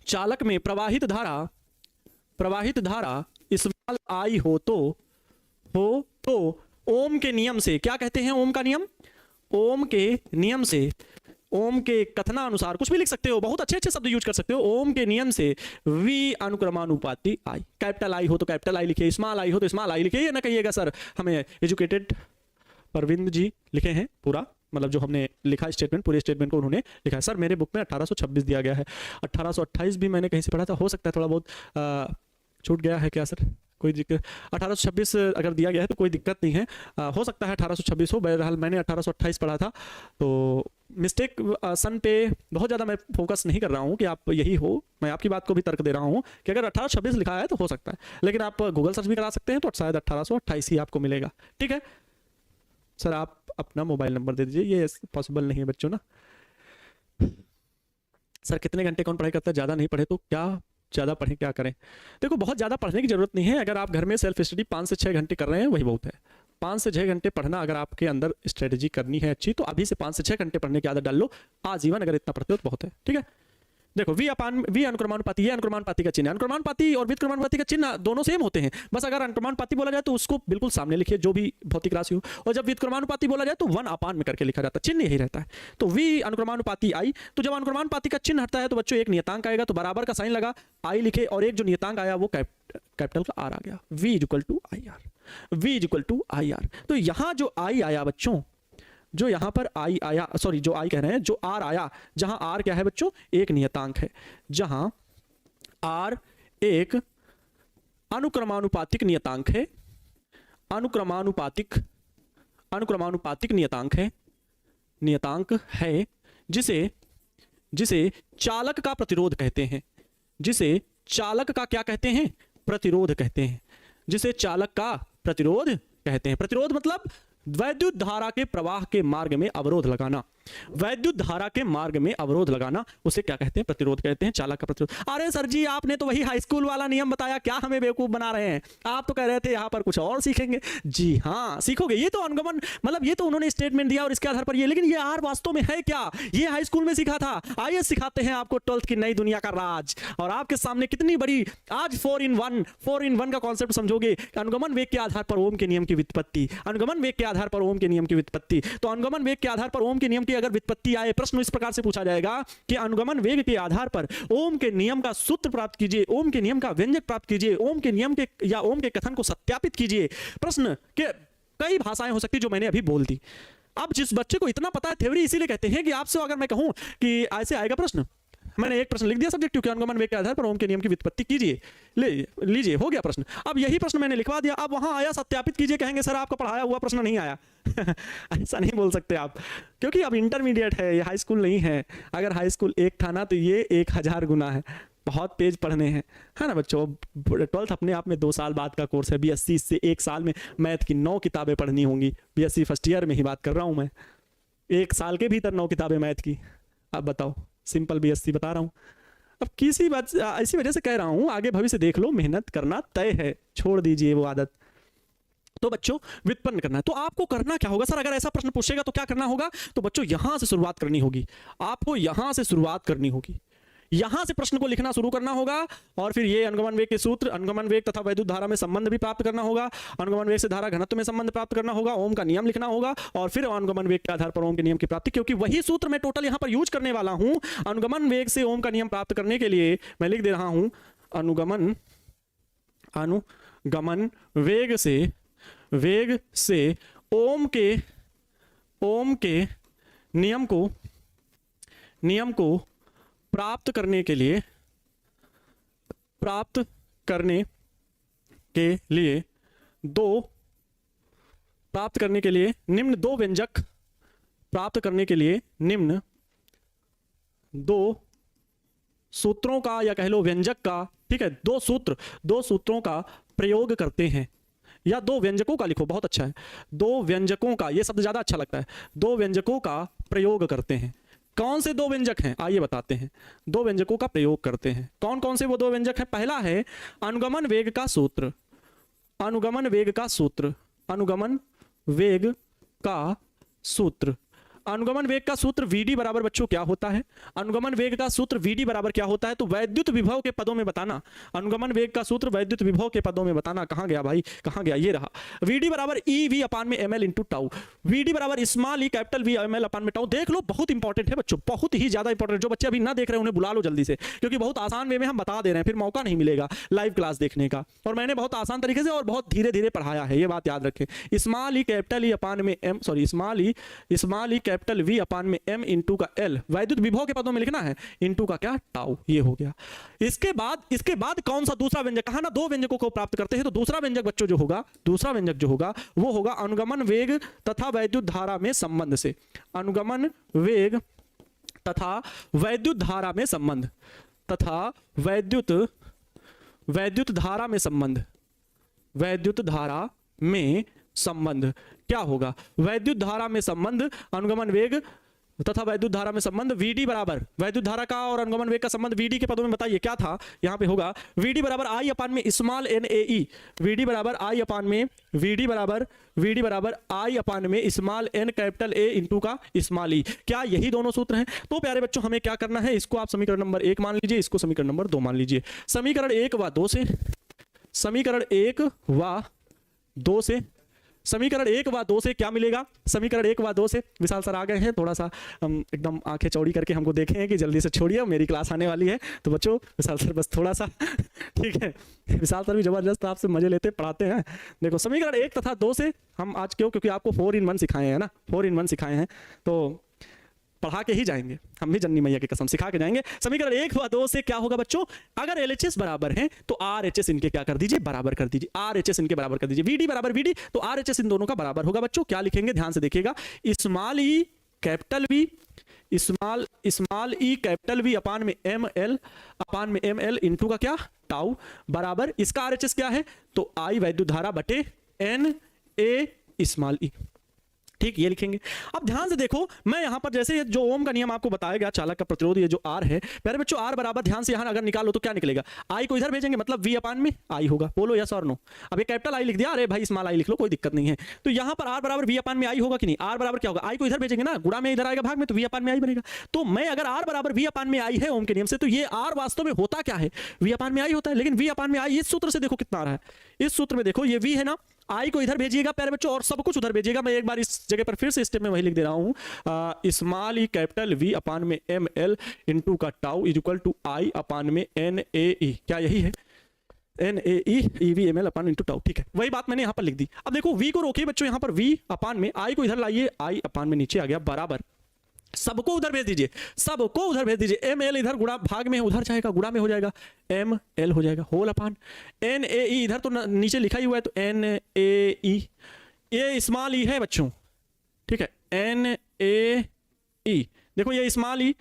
[SPEAKER 1] चालक में प्रवाहित धारा स्मॉल I हो तो ओम के नियम से, क्या कहते हैं ओम का नियम, ओम के कथनानुसार, कुछ भी लिख सकते हो, बहुत अच्छे शब्द यूज कर सकते हो। ओम के नियम से V अनुक्रमानुपाती I, कैपिटल I हो तो कैपिटल I लिखिए, स्मॉल I हो तो स्मॉल I लिखिए। ये ना कहिएगा सर हमें एजुकेटेड परविंद जी लिखे हैं पूरा, मतलब जो हमने लिखा स्टेटमेंट, पूरे स्टेटमेंट को उन्होंने लिखा है। सर मेरे बुक में 1826 दिया गया है, 1828 भी मैंने कहीं से पढ़ा था, हो सकता है थोड़ा बहुत छूट गया है क्या सर, कोई दिक्कत। 1826 अगर दिया गया है तो कोई दिक्कत नहीं है, हो सकता है 1826 हो, बहरहाल मैंने 1828 पढ़ा था। तो मिस्टेक सन पे बहुत ज़्यादा मैं फोकस नहीं कर रहा हूँ कि आप यही हो, मैं आपकी बात को भी तर्क दे रहा हूँ कि अगर 1826 लिखा है तो हो सकता है, लेकिन आप गूगल सर्च भी करा सकते हैं तो शायद 1828 ही आपको मिलेगा। ठीक है सर, आप अपना मोबाइल नंबर दे दीजिए, ये पॉसिबल नहीं है बच्चों ना। सर कितने घंटे कौन पढ़ाई करता है, ज़्यादा नहीं पढ़े तो क्या, ज़्यादा पढ़ें क्या करें। देखो बहुत ज़्यादा पढ़ने की जरूरत नहीं है, अगर आप घर में सेल्फ स्टडी 5 से 6 घंटे कर रहे हैं वही बहुत है। 5 से 6 घंटे पढ़ना, अगर आपके अंदर स्ट्रेटजी करनी है अच्छी तो अभी से 5 से 6 घंटे पढ़ने की आदत डाल लो, आजीवन अगर इतना पढ़ते हो तो बहुत है। ठीक है, देखो v अनुक्रमानुपाती, ये अनुक्रमानुपाती का चिन्ह है। अनुक्रमानुपाती और व्युत्क्रमानुपाती का चिन्ह दोनों सेम होते हैं, बस अगर अनुक्रमानुपाती बोला जाए तो उसको बिल्कुल सामने लिखिए जो भी भौतिक राशि हो, और जब व्युत्क्रमानुपाती बोला जाए तो 1 अपान में करके लिखा जाता है, चिन्ह यही रहता है। तो v अनुक्रमानुपाती i, तो जब अनुक्रमानुपाती का चिन्ह हटता है तो बच्चों एक नियतांक आएगा, तो बराबर का साइन लगा, i लिखे और एक जो नियतांक आया वो कैपिटल का r आ गया, v equal to I R, v equal to I R. तो यहां जो i आया बच्चों, जो यहां पर i आया, सॉरी जो i कह रहे हैं, जो r आया, जहां r क्या है बच्चों, एक नियतांक है, जहां r एक अनुक्रमानुपातिक नियतांक है, अनुक्रमानुपातिक नियतांक है, जिसे चालक का प्रतिरोध कहते हैं, जिसे चालक का क्या कहते हैं, प्रतिरोध कहते हैं, जिसे चालक का प्रतिरोध कहते हैं। प्रतिरोध मतलब वैद्युत धारा के प्रवाह के मार्ग में अवरोध लगाना, वैद्युत धारा के मार्ग में अवरोध लगाना, उसे क्या कहते हैं, प्रतिरोध कहते हैं, चालक का प्रतिरोध। अरे सर जी आपने तो वही हाई स्कूल वाला नियम बताया, क्या हमें बेवकूफ बना रहे हैं, आप तो कह रहे थे यहां पर कुछ और सीखेंगे। जी हाँ सीखोगे, ये तो अनुगमन मतलब ये तो उन्होंने स्टेटमेंट दिया और इसके आधार पर ये, लेकिन ये आर वास्तव में है क्या, ये हाई स्कूल में सीखा था, आइए सिखाते हैं आपको 12th की नई दुनिया का राज, और आपके सामने कितनी बड़ी आज 4 in 1 का कॉन्सेप्ट समझोगे। अनुगमन वेग के आधार पर ओम के नियम की व्युत्पत्ति, अनुगमन वेग के आधार पर ओम के नियम की व्युत्पत्ति। तो अनुगमन वेग के आधार पर ओम के नियम की अगर व्युत्पत्ति आए, प्रश्न इस प्रकार से पूछा जाएगा कि अनुगमन वेग के आधार पर ओम के नियम का सूत्र प्राप्त कीजिए, ओम के नियम का व्यंजक प्राप्त कीजिए, ओम के नियम के या ओम के कथन को सत्यापित कीजिए। प्रश्न के कई भाषाएं हो सकती जो मैंने अभी बोल दी। अब जिस बच्चे को इतना पता है थ्योरी, इसीलिए कहते हैं कि आपसे अगर मैं कहूं कि ऐसे आएगा प्रश्न, मैंने एक प्रश्न लिख दिया सब्जेक्टिव के अनुगमन वेग के आधार पर ओम के नियम की व्युत्पत्ति कीजिए, लीजिए हो गया प्रश्न। अब यही प्रश्न मैंने लिखवा दिया, अब वहां आया सत्यापित कीजिए, कहेंगे सर आपका पढ़ाया हुआ प्रश्न नहीं आया। ऐसा नहीं बोल सकते आप, क्योंकि अब इंटरमीडिएट है, ये हाई स्कूल नहीं है। अगर हाई स्कूल 1 था ना तो ये 1000 गुना है, बहुत पेज पढ़ने हैं, है ना बच्चों। 12th अपने आप में 2 साल बाद का कोर्स है, BSc से 1 साल में मैथ की 9 किताबें पढ़नी होंगी। BSc फर्स्ट ईयर में ही बात कर रहा हूं मैं, 1 साल के भीतर 9 किताबें मैथ की। अब बताओ, सिंपल BSc बता रहा हूं। अब किसी बात इसी वजह से कह रहा हूं, आगे भविष्य देख लो, मेहनत करना तय है, छोड़ दीजिए वो आदत। तो बच्चों व्युत्पन्न करना है, तो आपको करना क्या होगा सर, अगर ऐसा प्रश्न पूछेगा तो क्या करना होगा, तो बच्चों यहां से शुरुआत करनी होगी, आपको यहां से शुरुआत करनी होगी, यहां से प्रश्न को लिखना शुरू करना होगा, और फिर ये अनुगमन वेग के सूत्र, अनुगमन वेग तथा वैद्युत धारा में संबंध भी प्राप्त करना होगा, अनुगमन वेग से धारा घनत्व में संबंध प्राप्त करना होगा, ओम का नियम लिखना होगा, और फिर अनुगमन वेग के आधार पर ओम के नियम की प्राप्ति, क्योंकि वही सूत्र मैं टोटल यहां पर यूज करने वाला हूं। अनुगमन वेग से ओम का नियम प्राप्त करने के लिए मैं लिख दे रहा हूं, अनुगमन वेग से ओम के नियम को प्राप्त करने के लिए निम्न दो व्यंजक प्राप्त करने के लिए निम्न 2 सूत्रों का, या कह लो व्यंजक का, ठीक है, 2 सूत्रों का प्रयोग करते हैं, या 2 व्यंजकों का लिखो, बहुत अच्छा है, 2 व्यंजकों का, ये शब्द ज्यादा अच्छा लगता है, 2 व्यंजकों का प्रयोग करते हैं। कौन से 2 व्यंजक हैं, आइए बताते हैं। 2 व्यंजकों का प्रयोग करते हैं, कौन कौन से वो 2 व्यंजक हैं। पहला है अनुगमन वेग का सूत्र, अनुगमन वेग का सूत्र, अनुगमन वेग का सूत्र। अनुगमन वेग का सूत्र VD बराबर बच्चों क्या होता है, अनुगमन वेग का सूत्र VD बराबर क्या होता है, तो वैद्युत विभव के पदों में बताना। अनुगमन वेग का सूत्र वैद्युत विभव के पदों में बताना। कहां गया भाई, कहां गया, ये रहा। VD बराबर EV अपान में ML इंटू टाउ, VD बराबर स्मॉल ई कैपिटल V ML अपान में टाउ। देख लो, बहुत इंपॉर्टेंट है बच्चों, बहुत ही ज्यादा इंपॉर्टेंट। जो बच्चे अभी ना देख रहे हैं उन्हें बुला लो जल्दी से, क्योंकि बहुत आसान वे में हम बता दे रहे हैं, फिर मौका नहीं मिलेगा लाइव क्लास देखने का। और मैंने बहुत आसान तरीके से और बहुत धीरे धीरे पढ़ाया है, ये बात याद रखें। स्मॉल ई कैपिटल ई अपान में M, सॉरी स्मॉल ई कैपिटल V अपान में M इंटू का L, वैद्युत विभव के पदों में लिखना है, इंटू का क्या, टाउ, ये हो गया। इसके बाद कौन सा दूसरा व्यंजक, कहा ना 2 व्यंजकों को प्राप्त करते हैं, तो दूसरा व्यंजक बच्चों जो होगा, दूसरा व्यंजक जो होगा वो होगा अनुगमन वेग तथा वैद्युत धारा में संबंध से। अनुगमन वेग तथा वैद्युत धारा में संबंध, तथा वैद्युत धारा में संबंध, वैद्युत धारा में संबंध क्या होगा, वैद्युत धारा में संबंध अनुगमन वेग तथा वैद्युत धारा में संबंध VD बराबर, वैद्युत धारा का और अनुगमन वेग का संबंध VD के पदों में बताइए क्या था। यहाँ पे होगा VD बराबर I अपान में स्मॉल NAE, VD बराबर I अपान में VD बराबर I अपान में small n capital A into का स्मॉल E। क्या यही दोनों सूत्र हैं? तो प्यारे बच्चों हमें क्या करना है, इसको आप समीकरण नंबर 1 मान लीजिए, इसको समीकरण नंबर 2 मान लीजिए। समीकरण 1 व 2 से, समीकरण 1 व 2 से, समीकरण 1 व 2 से क्या मिलेगा? समीकरण 1 व 2 से विशाल सर आ गए हैं, थोड़ा सा एकदम आंखें चौड़ी करके हमको देखें कि जल्दी से छोड़िए, मेरी क्लास आने वाली है। तो बच्चों विशाल सर बस थोड़ा सा ठीक है, विशाल सर भी जबरदस्त आपसे मजे लेते पढ़ाते हैं। देखो समीकरण 1 तथा 2 से हम आज क्योंकि आपको 4 in 1 सिखाए हैं ना, 4 in 1 सिखाए हैं, तो पढ़ा के ही जाएंगे, हम भी जननी मैया की कसम सिखा के जाएंगे। समीकरण 1 व 2 से क्या होगा बच्चों, अगर LHS बराबर है तो RHS इनके क्या कर दीजिए, बराबर कर दीजिए, RHS इनके बराबर कर दीजिए। VD बराबर VD तो RHS इन दोनों का बराबर होगा। बच्चों क्या लिखेंगे, ध्यान से देखिएगा, स्मॉल ई कैपिटल V, स्मॉल ई कैपिटल V अपान में ML इंटू का क्या, टाउ बराबर, इसका RHS क्या है तो I वैद्युत धारा बटे NA स्मॉल ई। ठीक, ये लिखेंगे। अब ध्यान से देखो, मैं यहां पर जैसे जो ओम का नियम आपको बताया गया, चालक का प्रतिरोध ये जो R है, प्यारे बच्चों R बराबर, ध्यान से यहां अगर निकालो तो क्या निकलेगा, I को इधर भेजेंगे मतलब V अपान में I होगा। बोलो यस और नो। अब ये कैपिटल I लिख दिया, अरे भाई स्मॉल I लिख लो, कोई दिक्कत नहीं है। तो यहां पर R बराबर V अपान में I होगा कि नहीं, R बराबर क्या होगा, I को इधर भेजेंगे ना, गुणा में इधर आएगा भाग में, तो V अपान में I बनेगा। तो मैं अगर R बराबर V अपान में I है ओम के नियम से, तो ये R वास्तव में होता क्या है, V अपान में I होता है। लेकिन V अपान में I इस सूत्र से देखो कितना आ रहा है, इस सूत्र में देखो ये V है ना, I को इधर भेजिएगा प्यारे बच्चों और सब कुछ उधर भेजिएगा। मैं एक बार इस जगह पर फिर से स्टेप में वही लिख दे रहा हूं, स्मॉल ई कैपिटल V अपान में ML इंटू का tau is equal to I अपान में NAE। क्या यही है, NAE EV ML अपान इंटू टाउ। ठीक है, वही बात मैंने यहां पर लिख दी। अब देखो V को रोकिए बच्चों, यहां पर V अपान में I को इधर लाइए, I अपान में नीचे आ गया बराबर, सबको उधर भेज दीजिए, सबको उधर भेज दीजिए। ML इधर गुणा भाग में उधर जाएगा, गुणा में हो जाएगा, ML हो जाएगा होल अपान NAE, इधर तो नीचे लिखा ही हुआ है तो NAE, ये स्मॉल ई है बच्चों, ठीक है, NAE देखो ये स्मॉल ई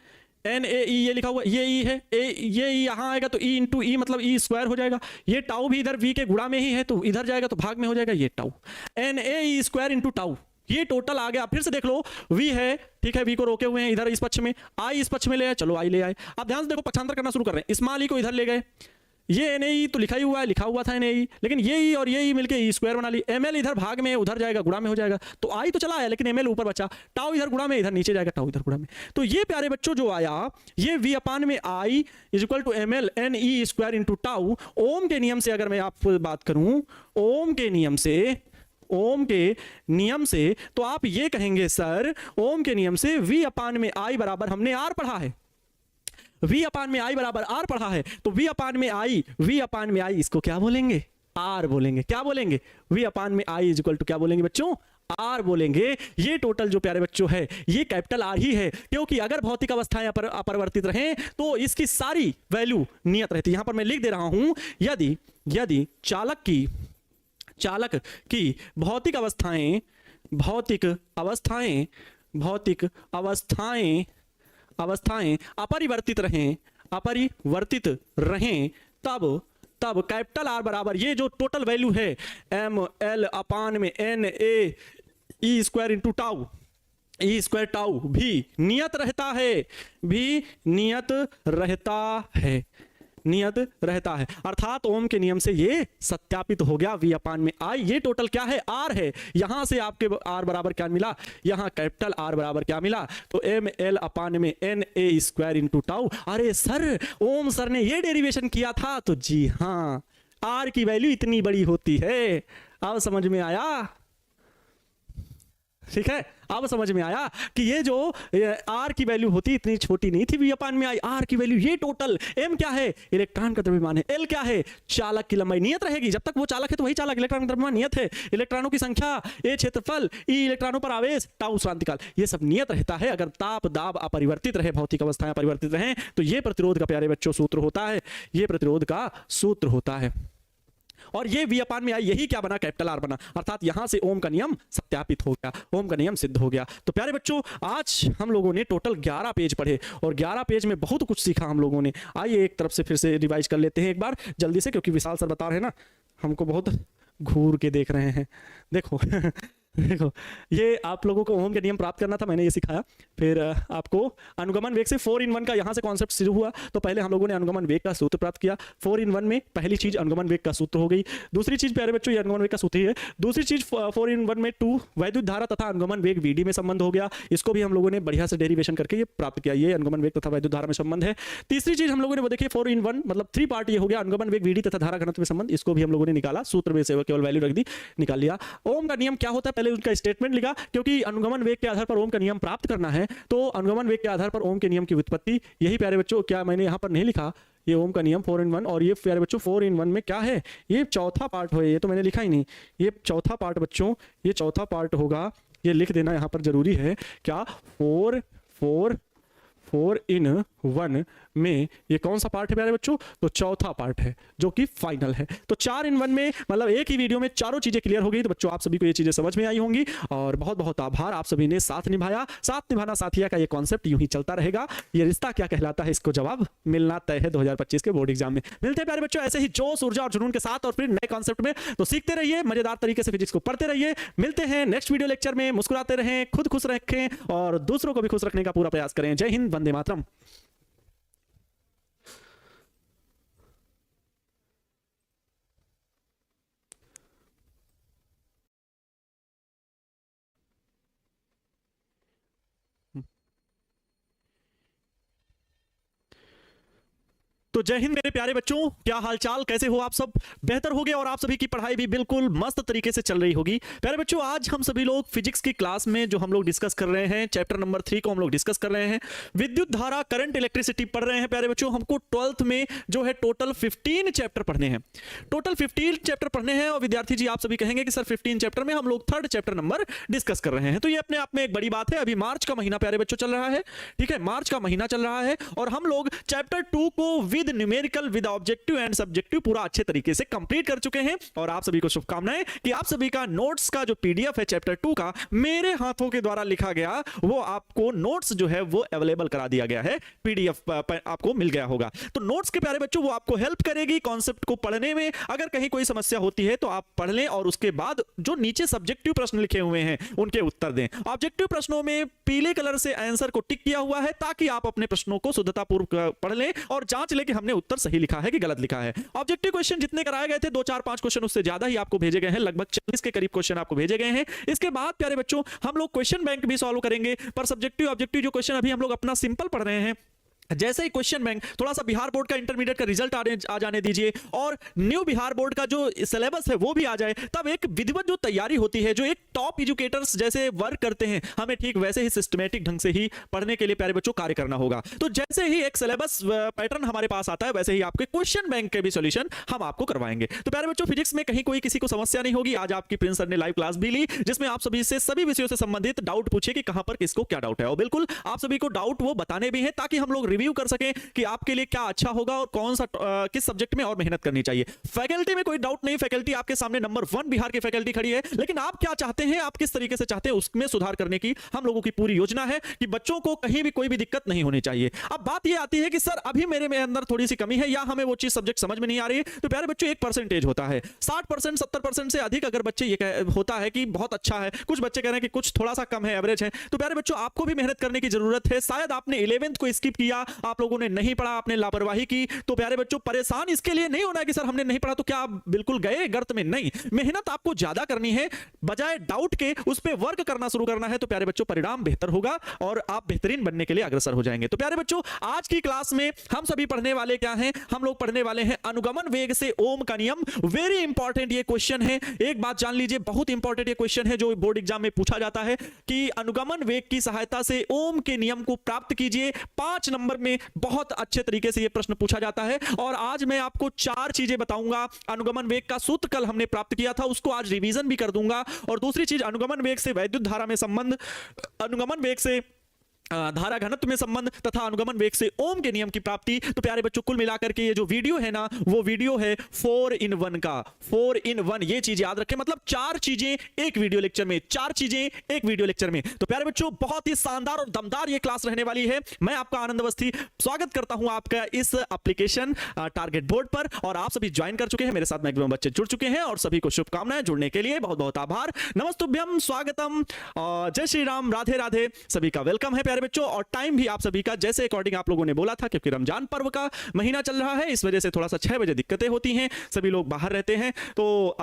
[SPEAKER 1] NAE ये लिखा हुआ, ये ई है, ये ई यहाँ आएगा तो ई इंटू ई मतलब ई स्क्वायर हो जाएगा। ये टाउ भी इधर V के गुणा में ही है तो इधर जाएगा तो भाग में हो जाएगा, ये tau NAE square into tau, ये टोटल आ गया। फिर से देख लो V है, ठीक है, V को रोके हुए हैं इधर इस पक्ष में, I इस पक्ष में ले आए, चलो I ले आए। अब ध्यान से देखो पक्षांतर करना शुरू कर रहे हैं, स्मॉल ई को इधर ले गए, ये NAE तो लिखा ही हुआ है, लिखा हुआ था NAE, लेकिन ये ई और ये ई मिलके ई स्क्वायर बना ली। ML इधर भाग में उधर जाएगा, गुणा में हो जाएगा, तो I तो चला है लेकिन ML ऊपर बचा, टाउ इधर गुणा में इधर नीचे जाएगा, टाउ इधर गुणा में। तो ये प्यारे बच्चों जो आया ये V अपान में I is equal to ML NE square into tau. Ohm के नियम से अगर मैं आपको बात करूं, ओम के नियम से तो आप ये कहेंगे सर, ओम के नियम से V अपान में I बराबर, हमने R पढ़ा है, V अपान में I बराबर R पढ़ा है, तो V अपान में I इसको क्या बोलेंगे, R बोलेंगे। क्या बोलेंगे, V अपान में I इज इक्वल टू क्या बोलेंगे बच्चों, R बोलेंगे। ये टोटल जो प्यारे बच्चों है ये कैपिटल R ही है, क्योंकि अगर भौतिक अवस्थाएं अपरिवर्तित रहें तो इसकी सारी वैल्यू नियत रहती है। यहां पर मैं लिख दे रहा हूं, यदि चालक की भौतिक अवस्थाएं अपरिवर्तित रहें तब कैपिटल R बराबर ये जो टोटल वैल्यू है ML अपान में NAE square into tau, E square tau भी नियत रहता है, अर्थात ओम के नियम से ये सत्यापित हो गया। V अपान में I ये टोटल क्या है, R है। यहां से आपके R बराबर क्या मिला, यहां कैपिटल R बराबर क्या मिला, तो ML अपान में NA स्क्वायर इंटू टाउ। अरे सर, ओम सर ने ये डेरिवेशन किया था, तो जी हाँ, R की वैल्यू इतनी बड़ी होती है। अब समझ में आया, ठीक है, अब समझ में आया कि ये जो R की वैल्यू होती इतनी छोटी नहीं थी V अपान में I। R की वैल्यू ये टोटल, M क्या है, इलेक्ट्रॉन का द्रव्यमान है, L क्या है, चालक की लंबाई नियत रहेगी, जब तक वो चालक है तो वही चालक, इलेक्ट्रॉन का द्रव्यमान नियत है, इलेक्ट्रॉनों की संख्या, A क्षेत्रफल, E इलेक्ट्रॉनों पर आवेश, टाउ शांतिकाल, ये सब नियत रहता है। अगर ताप दाब अपरिवर्तित रहे, भौतिक अवस्थाएं अपरिवर्तित रहें, तो ये प्रतिरोध का प्यारे बच्चों सूत्र होता है, ये प्रतिरोध का सूत्र होता है। और ये V अपान में I यही क्या बना, कैपिटल R बना, अर्थात यहां से ओम का नियम सत्यापित हो गया, ओम का नियम सिद्ध हो गया। तो प्यारे बच्चों आज हम लोगों ने टोटल 11 पेज पढ़े और 11 पेज में बहुत कुछ सीखा हम लोगों ने। आइए एक तरफ से फिर से रिवाइज कर लेते हैं एक बार जल्दी से, क्योंकि विशाल सर बता रहे हैं ना, हमको बहुत घूर के देख रहे हैं। देखो देखो, ये आप लोगों को ओम के नियम प्राप्त करना था, मैंने ये सिखाया। फिर आपको अनुगमन वेग से 4 in 1 का यहाँ से कॉन्सेप्ट शुरू हुआ। तो पहले हम लोगों ने अनुगमन वेग का सूत्र प्राप्त किया। 4 in 1 में पहली चीज अनुगमन वेग का सूत्र हो गई। दूसरी चीज प्यारे बच्चों, ये अनुगमन वेग का सूत्र ही है। दूसरी चीज 4 in 1 में 2 वैद्युत धारा तथा अनुगमन वेग वीडी में संबंध हो गया। इसको भी हम लोगों ने बढ़िया से डेरिवेशन करके ये प्राप्त किया, ये अनुगमन वेग तथा वैद्युत धारा में संबंध है। तीसरी चीज हम लोगों ने वो देखिए 4 in 1 मतलब 3 पार्ट ये हो गया, अनुगमन वेग वीडी तथा धारा घनत्व में संबंध। इसको भी हम लोगों ने निकाला, सूत्र में से केवल वैल्यू रख दी, निकाल लिया। ओम का नियम क्या होता है पहले उनका स्टेटमेंट लिखा, क्योंकि अनुगमन वेग के आधार पर ओम का नियम प्राप्त करना है। तो अनुगमन वेग के आधार पर ओम के नियम की व्युत्पत्ति, यही प्यारे बच्चों, क्या मैंने यहां पर नहीं लिखा ये ओम का नियम 4 in 1, और ये प्यारे बच्चों 4 in 1 में क्या है, ये चौथा पार्ट है, ये तो मैंने लिखा ही नहीं, ये चौथा पार्ट बच्चों, ये चौथा पार्ट होगा, ये लिख देना यहां पर जरूरी है। क्या 4 in 1 में ये कौन सा पार्ट है प्यारे बच्चों, तो चौथा पार्ट है जो कि फाइनल है। तो 4 in 1 में मतलब एक ही वीडियो में चारों चीजें क्लियर हो गई। तो बच्चों आप सभी को ये चीजें समझ में आई होंगी, और बहुत बहुत आभार, आप सभी ने साथ निभाया। साथ निभाना साथिया का ये कॉन्सेप्ट यूं ही चलता रहेगा। ये रिश्ता क्या कहलाता है, इसको जवाब मिलना तय है 2025 के बोर्ड एग्जाम में। मिलते हैं प्यारे बच्चों ऐसे ही जोश, ऊर्जा और जुनून के साथ, और फिर नए कॉन्सेप्ट में। तो सीखते रहिए, मजेदार तरीके से फिजिक्स को पढ़ते रहिए। मिलते हैं नेक्स्ट वीडियो लेक्चर में। मुस्कुराते रहें, खुद खुश रखें और दूसरों को भी खुश रखने का पूरा प्रयास करें। जय हिंद, वंदे मातरम। तो जय हिंद मेरे प्यारे बच्चों, क्या हालचाल, कैसे हो आप सब? बेहतर हो गए, और आप सभी की पढ़ाई भी बिल्कुल मस्त तरीके से चल रही होगी। प्यारे बच्चों, आज हम सभी लोग फिजिक्स की क्लास में जो हम लोग डिस्कस कर रहे हैं, चैप्टर नंबर 3 को हम लोग डिस्कस कर रहे हैं। विद्युत धारा, करंट, इलेक्ट्रिसिटी पढ़ रहे हैं। प्यारे बच्चों, हमको 12th में जो है टोटल 15 चैप्टर पढ़ने हैं। टोटल 15 चैप्टर पढ़ने हैं, और विद्यार्थी जी आप सभी कहेंगे कि सर 15 चैप्टर में हम लोग 3rd चैप्टर नंबर डिस्कस कर रहे हैं। तो ये अपने आप में एक बड़ी बात है। अभी मार्च का महीना प्यारे बच्चों चल रहा है, ठीक है, मार्च का महीना चल रहा है, और हम लोग चैप्टर 2 को with numerical, with objective and subjective पूरा अच्छे तरीके से कंप्लीट कर चुके हैं। और आप सभी को शुभकामनाएं कि आप सभी का नोट्स का जो पीडीएफ है चैप्टर 2 का, मेरे हाथों के द्वारा लिखा गया, वो आपको नोट्स जो है वो अवेलेबल करा दिया गया है, पीडीएफ आपको मिल गया होगा। तो नोट्स के प्यारे बच्चों वो आपको हेल्प करेगी कॉन्सेप्ट को पढ़ने में। अगर कहीं कोई समस्या होती है तो आप पढ़ लें, और उसके बाद जो नीचे सब्जेक्टिव प्रश्न लिखे हुए हैं उनके उत्तर दें। ऑब्जेक्टिव प्रश्नों में पीले कलर से आंसर को टिक किया हुआ है, ताकि आप अपने प्रश्नों को शुद्धतापूर्वक पढ़ लें और जांच लें कि हमने उत्तर सही लिखा है कि गलत लिखा है। ऑब्जेक्टिव क्वेश्चन जितने कराए गए थे, 2 4 5 क्वेश्चन, उससे ज्यादा ही आपको भेजे गए हैं, लगभग 40 के करीब क्वेश्चन आपको भेजे गए हैं। इसके बाद प्यारे बच्चों हम लोग क्वेश्चन बैंक भी सॉल्व करेंगे, पर सब्जेक्टिव ऑब्जेक्टिव जो क्वेश्चन अभी हम लोग अपना सिंपल पढ़ रहे हैं, जैसे ही क्वेश्चन बैंक, थोड़ा सा बिहार बोर्ड का इंटरमीडिएट का रिजल्ट आ जाने दीजिए, और न्यू बिहार बोर्ड का जो सिलेबस है वो भी आ जाए, तब एक विधिवत जो तैयारी होती है, जो एक टॉप एजुकेटर्स जैसे वर्क करते हैं, हमें ठीक वैसे ही सिस्टमेटिक ढंग से ही पढ़ने के लिए प्यारे बच्चों कार्य करना होगा। तो जैसे ही एक सिलेबस पैटर्न हमारे पास आता है, वैसे ही आपके क्वेश्चन बैंक के भी सॉल्यूशन हम आपको करवाएंगे। तो प्यारे बच्चों, फिजिक्स में कहीं कोई किसी को समस्या नहीं होगी। आज आपकी प्रिंस सर ने लाइव क्लास भी ली, जिसमें आप सभी से सभी विषयों से संबंधित डाउट पूछे कि कहां पर किसको क्या डाउट है, और बिल्कुल आप सभी को डाउट वो बताने भी हैं, ताकि हम लोग रिव्यू कर सकें कि आपके लिए क्या अच्छा होगा और कौन सा किस सब्जेक्ट में और मेहनत करनी चाहिए। फैकल्टी में कोई डाउट नहीं, फैकल्टी आपके सामने नंबर 1 बिहार की फैकल्टी खड़ी है, लेकिन आप क्या चाहते हैं, आप किस तरीके से चाहते हैं, उसमें सुधार करने की हम लोगों की पूरी योजना है कि बच्चों को कहीं भी कोई भी दिक्कत नहीं होनी चाहिए। अब बात यह आती है कि सर अभी मेरे में अंदर थोड़ी सी कमी है, या हमें वो चीज सब्जेक्ट समझ में नहीं आ रही है। तो प्यारे बच्चों, एक परसेंटेज होता है, 60% 70% से अधिक अगर बच्चे ये होता है कि बहुत अच्छा है, कुछ बच्चे कह रहे हैं कि कुछ थोड़ा सा कम है, एवरेज है, तो प्यारे बच्चों आपको भी मेहनत करने की जरूरत है। शायद आपने 11th को स्किप किया, आप लोगों ने नहीं पढ़ा, आपने लापरवाही की, तो प्यारे बच्चों परेशान इसके लिए नहीं होना है कि सर हमने नहीं पढ़ा तो क्या आप बिल्कुल गए गर्त में, नहीं। मेहनत आपको ज्यादा करनी है, बजाय डाउट के उस पे वर्क करना शुरू करना है। तो प्यारे बच्चों परिणाम बेहतर होगा और आप बेहतरीन बनने के लिए अग्रसर हो जाएंगे। तो प्यारे बच्चों, आज की क्लास में हम सभी पढ़ने वाले क्या हैं, हम लोग पढ़ने वाले हैं अनुगमन वेग से ओम का नियम। वेरी इंपॉर्टेंट ये क्वेश्चन है, एक बात जान लीजिए, बहुत इंपॉर्टेंट ये क्वेश्चन है जो बोर्ड एग्जाम में पूछा जाता है कि अनुगमन वेग की सहायता से ओम के नियम को प्राप्त कीजिए। 5 नंबर में बहुत अच्छे तरीके से यह प्रश्न पूछा जाता है, और आज मैं आपको 4 चीजें बताऊंगा। अनुगमन वेग का सूत्र कल हमने प्राप्त किया था, उसको आज रिवीजन भी कर दूंगा। और दूसरी चीज, अनुगमन वेग से वैद्युत धारा में संबंध, अनुगमन वेग से धारा घनत्व में संबंध तथा अनुगमन वेग से ओम के नियम की प्राप्ति। तो प्यारे बच्चों, कुल मिलाकर के ये जो वीडियो है ना, वो वीडियो है 4 in 1 का। 4 in 1 ये चीज याद रखें, मतलब 4 चीजें एक वीडियो लेक्चर में, 4 चीजें एक वीडियो लेक्चर में। तो प्यारे बच्चों, बहुत ही शानदार और दमदार ये क्लास रहने वाली है। मैं आपका आनंद अवस्थी स्वागत करता हूं आपका इस एप्लीकेशन टारगेट बोर्ड पर, और आप सभी ज्वाइन कर चुके हैं, मेरे साथ मैक्सिमम बच्चे जुड़ चुके हैं, और सभी को शुभकामनाएं। जुड़ने के लिए बहुत बहुत आभार। नमस्तुभ्यम, स्वागतम, जय श्री राम, राधे राधे, सभी का वेलकम है प्यारे बच्चों। और टाइम भी आप सभी का जैसे अकॉर्डिंग आप लोगों ने बोला था, क्योंकि रमजान पर्व का महीना चल रहा है, इस वजह से थोड़ा सा 6 बजे दिक्कतें होती हैं, सभी लोग बाहर रहते हैं, तो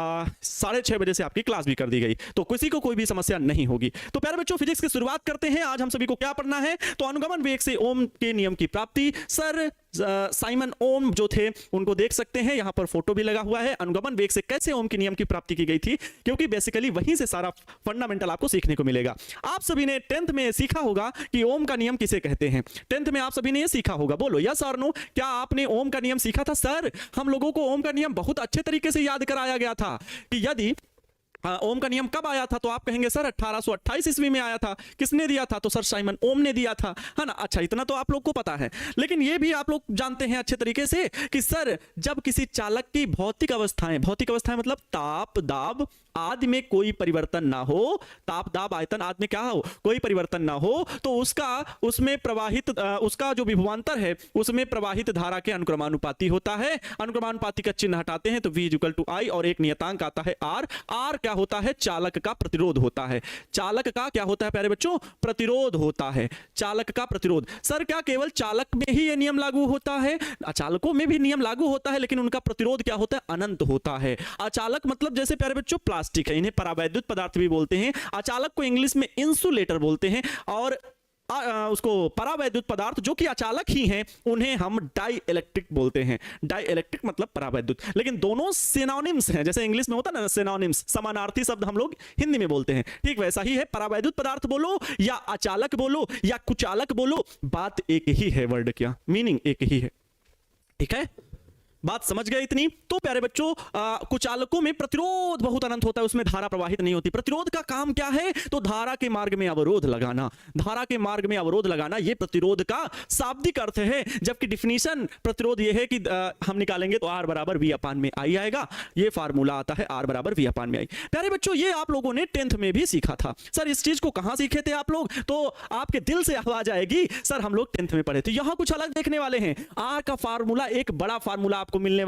[SPEAKER 1] 6:30 बजे से आपकी क्लास भी कर दी गई, तो किसी को कोई भी समस्या नहीं होगी। तो प्यारे बच्चों, फिजिक्स की शुरुआत करते हैं। आज हम सभी को क्या पढ़ना है? तो अनुगमन वेग से ओम के नियम की प्राप्ति। सर साइमन ओम जो थे उनको देख सकते हैं, यहां पर फोटो भी लगा हुआ है। अनुगमन वेग से कैसे ओम के नियम की प्राप्ति की गई थी, क्योंकि बेसिकली वहीं से सारा फंडामेंटल आपको सीखने को मिलेगा। आप सभी ने 10th में सीखा होगा कि ओम का नियम किसे कहते हैं। 10th में आप सभी ने ये सीखा होगा, बोलो यस और नो। क्या आपने ओम का नियम सीखा था? सर हम लोगों को ओम का नियम बहुत अच्छे तरीके से याद कराया गया था कि यदि ओम का नियम कब आया था, तो आप कहेंगे सर 1828 ईस्वी में आया था। किसने दिया था? तो सर साइमन ओम ने दिया था, है ना। अच्छा, इतना तो आप लोग को पता है, लेकिन ये भी आप लोग जानते हैं अच्छे तरीके से कि सर जब किसी चालक की भौतिक अवस्थाएं मतलब ताप, दाब आदि में कोई परिवर्तन ना हो, ताप, दाब, आयतन आदि में क्या हो, कोई परिवर्तन ना हो, तो उसमें प्रवाहित उसका जो विभवांतर है उसमें प्रवाहित धारा के अनुक्रमानुपाती होता है। अनुक्रमानुपाती का चिन्ह हटाते हैं तो V = I, और एक नियतांक आता है R। R क्या होता है? चालक का प्रतिरोध होता है। चालक का क्या होता है प्यारे बच्चों? प्रतिरोध होता है, चालक का प्रतिरोध। सर क्या केवल चालक में ही ये नियम लागू होता है? अचालकों में भी नियम लागू होता है, लेकिन उनका प्रतिरोध क्या होता है? अनंत होता है। अचालक मतलब जैसे प्यारे बच्चों प्लास्टिक है, इन्हें परावैद्युत पदार्थ भी बोलते हैं। अचालक को इंग्लिश में इंसुलेटर बोलते हैं, और उसको परावैद्युत पदार्थ जो कि अचालक ही हैं उन्हें हम डाई इलेक्ट्रिक बोलते हैं। डाई इलेक्ट्रिक मतलब परावैद्युत, लेकिन दोनों सिनोनिम्स हैं। जैसे इंग्लिश में होता है ना सिनोनिम्स, समानार्थी शब्द हम लोग हिंदी में बोलते हैं, ठीक वैसा ही है। परावैद्युत पदार्थ बोलो या अचालक बोलो या कुचालक बोलो, बात एक ही है, वर्ड क्या मीनिंग एक ही है, ठीक है। बात समझ गए इतनी? तो प्यारे बच्चों, कुचालकों में प्रतिरोध बहुत अनंत होता है, उसमें धारा प्रवाहित नहीं होती। प्रतिरोध का काम क्या है? तो धारा के मार्ग में अवरोध लगाना। धारा के मार्ग में अवरोध लगाना ये प्रतिरोध का शाब्दिक अर्थ है, जबकि डिफिनीशन प्रतिरोध ये है कि हम निकालेंगे तो R = V/I आएगा। ये फार्मूला आता है R = V/I। प्यारे बच्चों, ये आप लोगों ने 10th में भी सीखा था। सर इस चीज को कहां सीखे थे आप लोग? तो आपके दिल से आवाज आएगी, सर हम लोग 10th में पढ़े थे। यहां कुछ अलग देखने वाले हैं। R का फार्मूला एक बड़ा फार्मूला को मिलने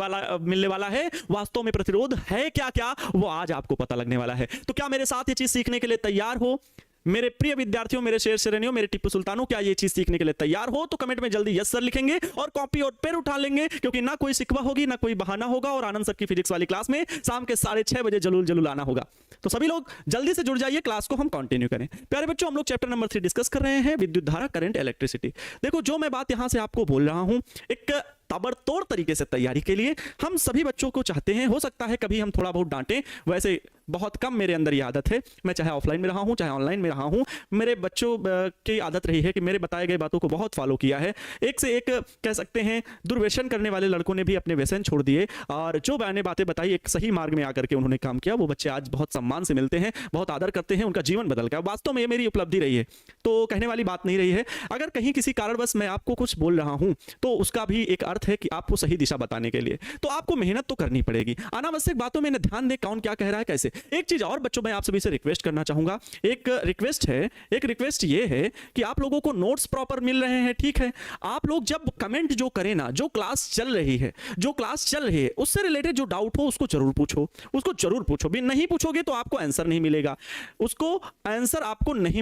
[SPEAKER 1] वाला है। वास्तव में प्रतिरोध है क्या क्या, वो आज आपको पता लगने वाला है। तो क्या मेरे साथ ये चीज सीखने के लिए तैयार हो? मेरे प्रिय विद्यार्थियों, मेरे शेर श्रेणियों, मेरे टिप्पू सुल्तानों, क्या ये चीज सीखने के लिए तैयार हो? तो कमेंट में जल्दी यस सर लिखेंगे और कॉपी और पेन उठा लेंगे, क्योंकि ना कोई शिकवा होगी ना कोई बहाना होगा, और आनंद सर की फिजिक्स वाली क्लास में शाम के 6:30 बजे जरूर आना होगा। तो सभी लोग जल्दी से जुड़ जाइए, क्लास को हम कंटिन्यू करें। प्यारे बच्चों, हम लोग चैप्टर नंबर 3 डिस्कस कर रहे हैं, विद्युत धारा, करंट, इलेक्ट्रिसिटी। देखो, जो मैं बात यहां से आपको बोल रहा हूं, एक ताबड़तोड़ तरीके से तैयारी के लिए हम सभी बच्चों को चाहते हैं। हो सकता है कभी हम थोड़ा बहुत डांटें, वैसे बहुत कम मेरे अंदर ये आदत है। मैं चाहे ऑफलाइन में रहा हूं चाहे ऑनलाइन में रहा हूं, मेरे बच्चों की आदत रही है कि मेरे बताए गए बातों को बहुत फॉलो किया है। एक से एक कह सकते हैं दुर्व्यसन करने वाले लड़कों ने भी अपने व्यसन छोड़ दिए, और जो मैंने बातें बताई एक सही मार्ग में आकर के उन्होंने काम किया, वो बच्चे आज बहुत सम्मान से मिलते हैं, बहुत आदर करते हैं, उनका जीवन बदल गया। वास्तव में ये मेरी उपलब्धि रही है, तो कहने वाली बात नहीं रही है। अगर कहीं किसी कारणवश मैं आपको कुछ बोल रहा हूं, तो उसका भी एक अर्थ है कि आपको सही दिशा बताने के लिए तो आपको मेहनत तो करनी पड़ेगी। अनावश्यक बातों में ध्यान दें, कौन क्या कह रहा है कैसे। एक चीज और बच्चों, मैं आप सभी से रिक्वेस्ट करना चाहूंगा। एक रिक्वेस्ट ये है कि आप लोगों को नोट्स प्रॉपर मिल रहे हैं, ठीक है। आप लोग जब कमेंट जो करें ना, जो क्लास चल रही है उससे रिलेटेड जो डाउट हो उसको जरूर पूछो। भी नहीं पूछोगे तो आपको आंसर नहीं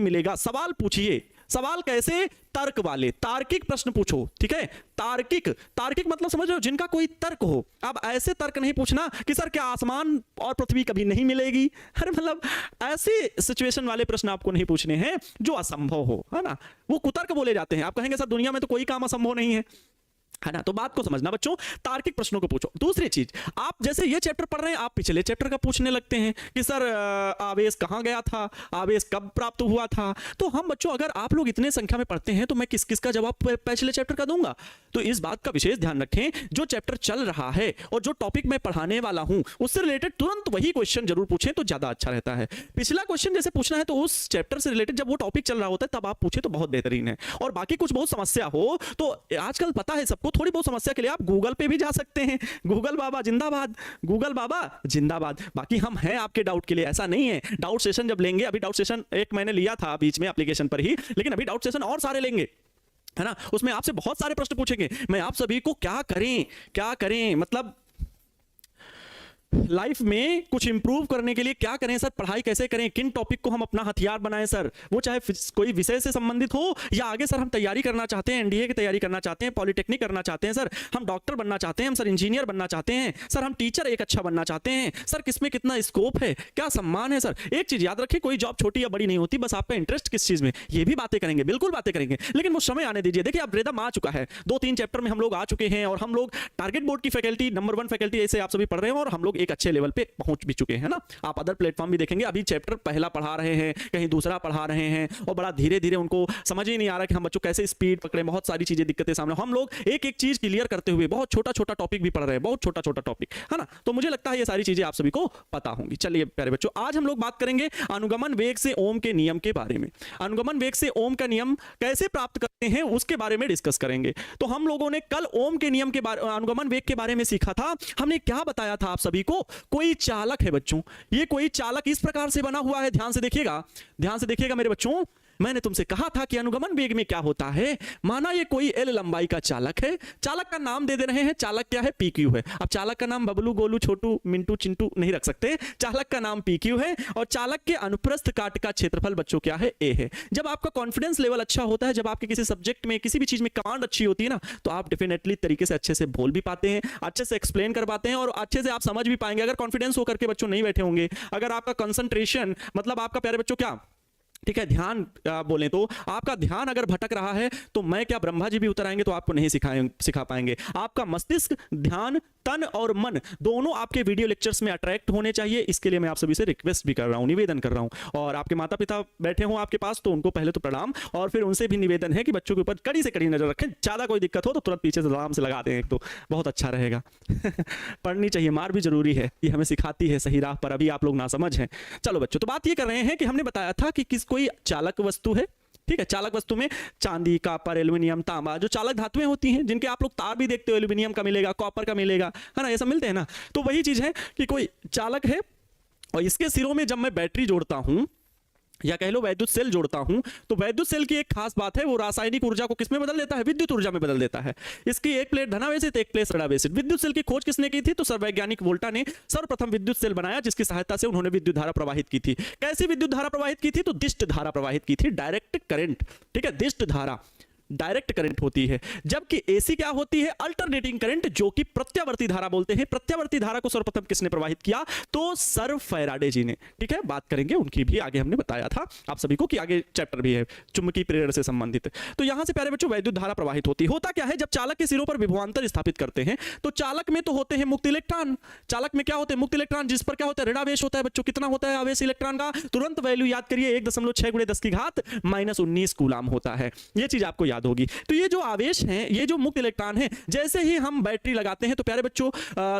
[SPEAKER 1] मिलेगा, सवाल पूछिए। सवाल कैसे? तर्क वाले, तार्किक प्रश्न पूछो, ठीक है। तार्किक मतलब समझ रहे हो, जिनका कोई तर्क हो। अब ऐसे तर्क नहीं पूछना कि सर क्या आसमान और पृथ्वी कभी नहीं मिलेगी, अरे मतलब ऐसे सिचुएशन वाले प्रश्न आपको नहीं पूछने हैं जो असंभव हो, है ना। वो कुतर्क बोले जाते हैं। आप कहेंगे सर दुनिया में तो कोई काम असंभव नहीं है, है ना। तो बात को समझना बच्चों, तार्किक प्रश्नों को पूछो। दूसरी चीज, आप जैसे ये चैप्टर पढ़ रहे हैं, आप पिछले चैप्टर का पूछने लगते हैं कि सर आवेश कहां गया था, आवेश कब प्राप्त हुआ था। तो हम बच्चों, अगर आप लोग इतने संख्या में पढ़ते हैं तो मैं किस किस का जवाब पिछले चैप्टर का दूंगा। तो इस बात का विशेष ध्यान रखें, जो चैप्टर चल रहा है और जो टॉपिक मैं पढ़ाने वाला हूं उससे रिलेटेड तुरंत वही क्वेश्चन जरूर पूछें तो ज्यादा अच्छा रहता है। पिछला क्वेश्चन जैसे पूछना है तो उस चैप्टर से रिलेटेड जब वो टॉपिक चल रहा होता है तब आप पूछे तो बहुत बेहतरीन है। और बाकी कुछ बहुत समस्या हो तो आजकल पता है सबको, थोड़ी बहुत समस्या के लिए आप गूगल पे भी जा सकते हैं। गूगल बाबा जिंदाबाद, गूगल बाबा जिंदाबाद। बाकी हम हैं आपके डाउट के लिए, ऐसा नहीं है। डाउट सेशन जब लेंगे, अभी डाउट सेशन एक मैंने लिया था बीच में एप्लीकेशन पर ही, लेकिन अभी डाउट सेशन और सारे लेंगे, है ना। उसमें आपसे बहुत सारे प्रश्न पूछेंगे। मैं आप सभी को क्या करें मतलब लाइफ में कुछ इंप्रूव करने के लिए क्या करें सर, पढ़ाई कैसे करें, किन टॉपिक को हम अपना हथियार बनाएं सर, वो चाहे कोई विषय से संबंधित हो या आगे सर हम तैयारी करना चाहते हैं, एनडीए की तैयारी करना चाहते हैं, पॉलिटेक्निक करना चाहते हैं सर, हम डॉक्टर बनना चाहते हैं, हम सर इंजीनियर बनना चाहते हैं सर, हम टीचर एक अच्छा बनना चाहते हैं सर, किसमें कितना स्कोप है, क्या सम्मान है सर। एक चीज याद रखिए, कोई जॉब छोटी या बड़ी नहीं होती, बस आपका इंटरेस्ट किस चीज में, ये भी बातें करेंगे, बिल्कुल बातें करेंगे, लेकिन वो समय आने दीजिए। देखिए अब रिदम आ चुका है, 2-3 चैप्टर में हम लोग आ चुके हैं और हम लोग टारगेट बोर्ड की फैकल्टी, नंबर 1 फैकल्टी ऐसे आप सभी पढ़ रहे हैं और हम लोग एक अच्छे लेवल पे पहुंच भी चुके हैं ना। आप अदर प्लेटफॉर्म भी देखेंगे, अभी चैप्टर पहला पढ़ा रहे हैं, कहीं दूसरा पढ़ा रहे हैं और बड़ा धीरे धीरे उनको समझ ही नहीं आ रहा कि हम बच्चों कैसे स्पीड पकड़े, बहुत सारी चीजें दिक्कतें सामने। हम लोग एक एक चीज क्लियर करते हुए बहुत छोटा छोटा टॉपिक भी पढ़ रहे हैं, बहुत छोटा छोटा टॉपिक, है ना। तो मुझे लगता है ये सारी चीजें आप सभी को पता होंगी। चलिए प्यारे बच्चों, आज हम लोग बात करेंगे अनुगमन वेग से ओम के नियम के बारे में। अनुगमन वेग से ओम का नियम कैसे प्राप्त करते हैं उसके बारे में डिस्कस करेंगे। तो हम लोगों ने कल ओम के नियम के बारे, अनुगमन वेग के बारे में सीखा था। हमने क्या बताया था आप सभी को, कोई चालक है बच्चों, ये कोई चालक इस प्रकार से बना हुआ है, ध्यान से देखिएगा मेरे बच्चों। मैंने तुमसे कहा था कि अनुगमन वेग में क्या होता है, माना ये कोई एल लंबाई का चालक है, चालक का नाम दे रहे हैं, चालक क्या है, पीक्यू है। अब चालक का नाम बबलू, गोलू, छोटू, मिंटू, चिंटू नहीं रख सकते, चालक का नाम पीक्यू है और चालक के अनुप्रस्थ काट का क्षेत्रफल बच्चों क्या है, ए है। जब आपका कॉन्फिडेंस लेवल अच्छा होता है, जब आपके किसी सब्जेक्ट में किसी भी चीज में कमांड अच्छी होती है ना, तो आप डेफिनेटली तरीके से अच्छे से बोल भी पाते हैं, अच्छे से एक्सप्लेन कर पाते हैं और अच्छे से आप समझ भी पाएंगे। अगर कॉन्फिडेंस होकर के बच्चों नहीं बैठे होंगे, अगर आपका कंसंट्रेशन मतलब आपका प्यारे बच्चों क्या, ठीक है, ध्यान बोलें तो आपका ध्यान अगर भटक रहा है तो मैं क्या ब्रह्मा जी भी उतर आएंगे तो आपको नहीं सिखा पाएंगे। आपका मस्तिष्क, ध्यान, तन और मन दोनों आपके वीडियो लेक्चर्स में अट्रैक्ट होने चाहिए। इसके लिए मैं आप सभी से रिक्वेस्ट भी कर रहा हूं, निवेदन कर रहा हूं। और आपके माता पिता बैठे हों आपके पास तो उनको पहले तो प्रणाम और फिर उनसे भी निवेदन है कि बच्चों के ऊपर कड़ी से कड़ी नजर रखें। ज्यादा कोई दिक्कत हो तो तुरंत पीछे से आराम से लगा दें, एक तो बहुत अच्छा रहेगा। पढ़नी चाहिए, मार भी जरूरी है, ये हमें सिखाती है सही राह पर, अभी आप लोग ना समझ हैं। चलो बच्चों, तो बात ये कर रहे हैं कि हमने बताया था कि कोई चालक वस्तु है, ठीक है। चालक वस्तु में चांदी, कॉपर, एल्युमिनियम, तांबा, जो चालक धातुएं होती हैं, जिनके आप लोग तार भी देखते हो, एल्युमिनियम का मिलेगा, कॉपर का मिलेगा, है ना, ये सब मिलते हैं ना। तो वही चीज है कि कोई चालक है और इसके सिरों में जब मैं बैटरी जोड़ता हूं या कह लो वैद्युत सेल जोड़ता हूं, तो वैद्युत सेल की एक खास बात है, वो रासायनिक ऊर्जा को किसमें बदल देता है, विद्युत ऊर्जा में बदल देता है। इसकी एक प्लेट धनावेशित, एक प्लेट ऋणावेशित। विद्युत सेल की खोज किसने की थी, तो सर्ववैज्ञानिक वोल्टा ने सर्वप्रथम विद्युत सेल बनाया, जिसकी सहायता से उन्होंने विद्युत धारा प्रवाहित की थी। कैसी विद्युत धारा प्रवाहित की थी, तो दिष्ट धारा प्रवाहित की थी, डायरेक्ट करंट, ठीक है, दिष्ट धारा डायरेक्ट करंट होती है। जबकि एसी क्या होती है, अल्टरनेटिंग करंट, जो कि प्रत्यावर्ती धारा बोलते हैं। प्रत्यावर्ती धारा को सर्वप्रथम किसने प्रवाहित किया, तो सर फैराडे जी ने, ठीक है। बात करेंगे उनकी भी, आगे हमने बताया था आप सभी को कि आगे चैप्टर भी है चुंबकीय प्रेरण से संबंधित। तो यहां से प्यारे बच्चों वैद्युत धारा प्रवाहित होती है। होता क्या है, जब चालक के सिरों पर विभवांतर स्थापित करते हैं तो चालक में तो होते हैं मुक्त इलेक्ट्रॉन, चालक में क्या होते हैं, मुक्त इलेक्ट्रॉन, जिस पर क्या होता है, ऋणावेश होता है बच्चों। कितना होता है आवेश इलेक्ट्रॉन का, तुरंत वैल्यू याद करिए, 1.6 × 10⁻19 कूलाम होता है। यह चीज आपको याद होगी। तो ये जो आवेश हैं, ये जो मुक्त इलेक्ट्रॉन हैं, जैसे ही हम बैटरी लगाते हैं तो प्यारे बच्चों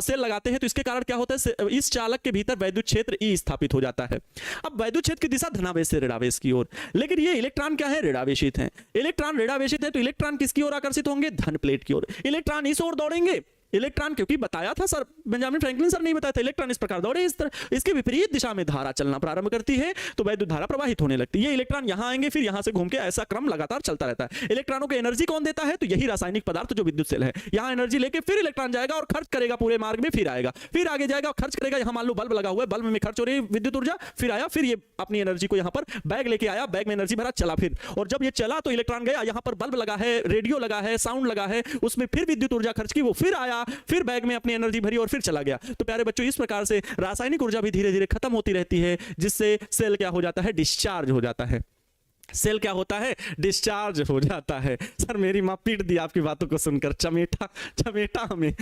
[SPEAKER 1] सेल लगाते हैं, तो इसके कारण क्या होता है, इस चालक के भीतर वैद्युत क्षेत्र ई स्थापित हो जाता है। अब वैद्युत क्षेत्र की दिशा धनावेश से ऋणावेश की ओर, लेकिन ये इलेक्ट्रॉन क्या है, ऋणावेशित हैं। इलेक्ट्रॉन ऋणावेशित है तो इलेक्ट्रॉन किसकी ओर आकर्षित होंगे, धन प्लेट की ओर। इलेक्ट्रॉन इस ओर दौड़ेंगे, इलेक्ट्रॉन, क्योंकि बताया था सर, बेंजामिन फ्रैंकलिन सर नहीं बताया था, इलेक्ट्रॉन इस प्रकार दौड़े, इस तरह, इसके विपरीत दिशा में धारा चलना प्रारंभ करती है तो वैद्युत धारा प्रवाहित होने लगती है। ये इलेक्ट्रॉन यहां आएंगे, फिर यहां से घूम के, ऐसा क्रम लगातार चलता रहता है। इलेक्ट्रॉनों को एनर्जी कौन देता है, तो यही रासायनिक पदार्थ जो विद्युत सेल है। यहां एनर्जी लेके फिर इलेक्ट्रॉन जाएगा और खर्च करेगा पूरे मार्ग में, फिर आएगा, फिर आगे जाएगा और खर्च करेगा। यहां मान लो बल्ब लगा हुआ है, बल्ब में खर्च हो रही है विद्युत ऊर्जा, फिर आया, फिर ये अपनी एनर्जी को यहां पर बैग लेके आया, बैग में एनर्जी भरा, चला फिर, और जब ये चला तो इलेक्ट्रॉन गया, यहां पर बल्ब लगा है, रेडियो लगा है, साउंड लगा है, उसमें फिर विद्युत ऊर्जा खर्च की, वो फिर आया, फिर बैग में अपनी एनर्जी भरी और फिर चला गया। तो प्यारे बच्चों, इस प्रकार से रासायनिक ऊर्जा भी धीरे धीरे खत्म होती रहती है, जिससे सेल क्या हो जाता है, डिस्चार्ज हो जाता है। सेल क्या होता है, डिस्चार्ज हो जाता है। सर मेरी माँ पीट दी आपकी बातों को सुनकर, चमेटा चमेटा हमें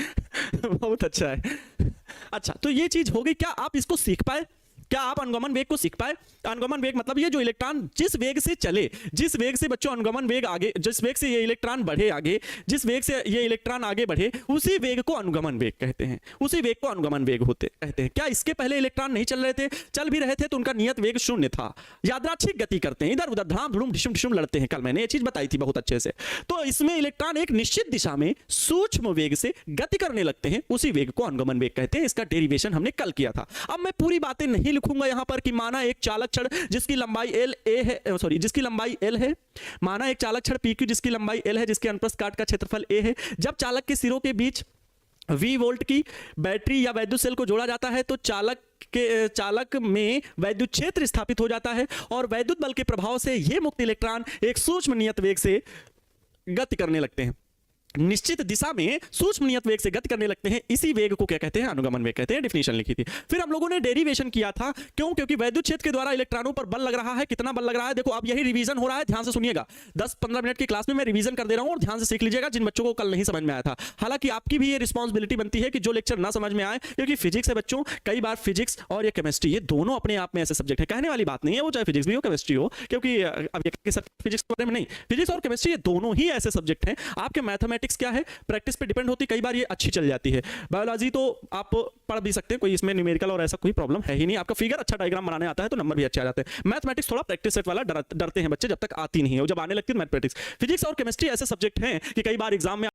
[SPEAKER 1] बहुत अच्छा है। अच्छा तो ये चीज हो गई, क्या आप इसको सीख पाए, क्या आप अनुगमन वेग को सीख पाए? अनुगमन वेग मतलब ये जो इलेक्ट्रॉन जिस वेग से चले, जिस वेग से बच्चों अनुगमन वेग आगे, जिस वेग से ये इलेक्ट्रॉन बढ़े आगे, जिस वेग से ये इलेक्ट्रॉन आगे बढ़े, उसी वेग को अनुगमन वेग कहते हैं, उसी वेग को अनुगमन वेग होते कहते हैं। क्या इसके पहले इलेक्ट्रॉन नहीं चल रहे थे? चल भी रहे थे तो उनका नियत वेग शून्य था, यादृच्छिक गति करते हैं, इधर उधर धाम धुड़ुम ढिशुम ढिशुम लड़ते हैं। कल मैंने ये चीज बताई थी बहुत अच्छे से। तो इसमें इलेक्ट्रॉन एक निश्चित दिशा में सूक्ष्म वेग से गति करने लगते हैं, उसी वेग को अनुगमन वेग कहते हैं। इसका डेरिवेशन हमने कल किया था। अब मैं पूरी बातें नहीं लिखूंगा यहां पर कि माना एक चालक छड़ जिसकी लंबाई एल ए है, सॉरी जिसकी लंबाई एल है, माना एक चालक छड़ पी क्यू जिसकी लंबाई एल है, जिसके अनुप्रस्थ काट का क्षेत्रफल ए है। जब चालक के सिरों के बीच V वोल्ट की बैटरी या वैद्युत सेल को जोड़ा जाता है तो चालक में वैद्युत क्षेत्र स्थापित हो जाता है और वैद्युत बल के प्रभाव से ये मुक्त इलेक्ट्रॉन एक सूक्ष्म नियत वेग से गति करने लगते हैं, निश्चित दिशा में सूक्ष्म नियत वेग से गति करने लगते हैं। इसी वेग को क्या कहते हैं? अनुगमन वेग कहते हैं। डेफिनेशन लिखी थी। फिर हम लोगों ने डेरिवेशन किया था, क्यों? क्योंकि वैद्युत क्षेत्र के द्वारा इलेक्ट्रॉनों पर बल लग रहा है। कितना बल लग रहा है? देखो अब यही रिवीजन हो रहा है, ध्यान से सुनिएगा। 10-15 मिनट की क्लास में मैं रिवीजन कर दे रहा हूं और ध्यान से सीख लीजिएगा जिन बच्चों को कल नहीं समझ में आया था। हालांकि आपकी भी ये रिस्पॉन्सिबिलिटी बनती है कि जो लेक्चर ना समझ में आए, क्योंकि फिजिक्स है बच्चों, कई बार फिजिक्स और ये केमिस्ट्री, ये दोनों अपने आप में ऐसे सब्जेक्ट है, कहने वाली बात नहीं है, वो चाहे फिजिक्स भी हो केमिस्ट्री हो, क्योंकि अब ये फिजिक्स के बारे में नहीं, फिजिक्स और केमिस्ट्री ये दोनों ही ऐसे सब्जेक्ट हैं। आपके मैथमेटिक्स क्या है, प्रैक्टिस पे डिपेंड होती, कई बार ये अच्छी चल जाती है। बायोलॉजी तो आप पढ़ भी सकते हैं, कोई इसमें न्यूमेरिकल और ऐसा कोई प्रॉब्लम है ही नहीं। आपका फिगर अच्छा डायग्राम बनाने आता है तो नंबर भी अच्छे आ जाते हैं। मैथमेटिक्स थोड़ा प्रैक्टिस सेट वाला डरते हैं बच्चे, जब तक आती नहीं है, जब आने लगती है मैथमेटिक्स। फिजिक्स और केमिस्ट्री ऐसे सब्जेक्ट हैं कि कई बार एग्जाम में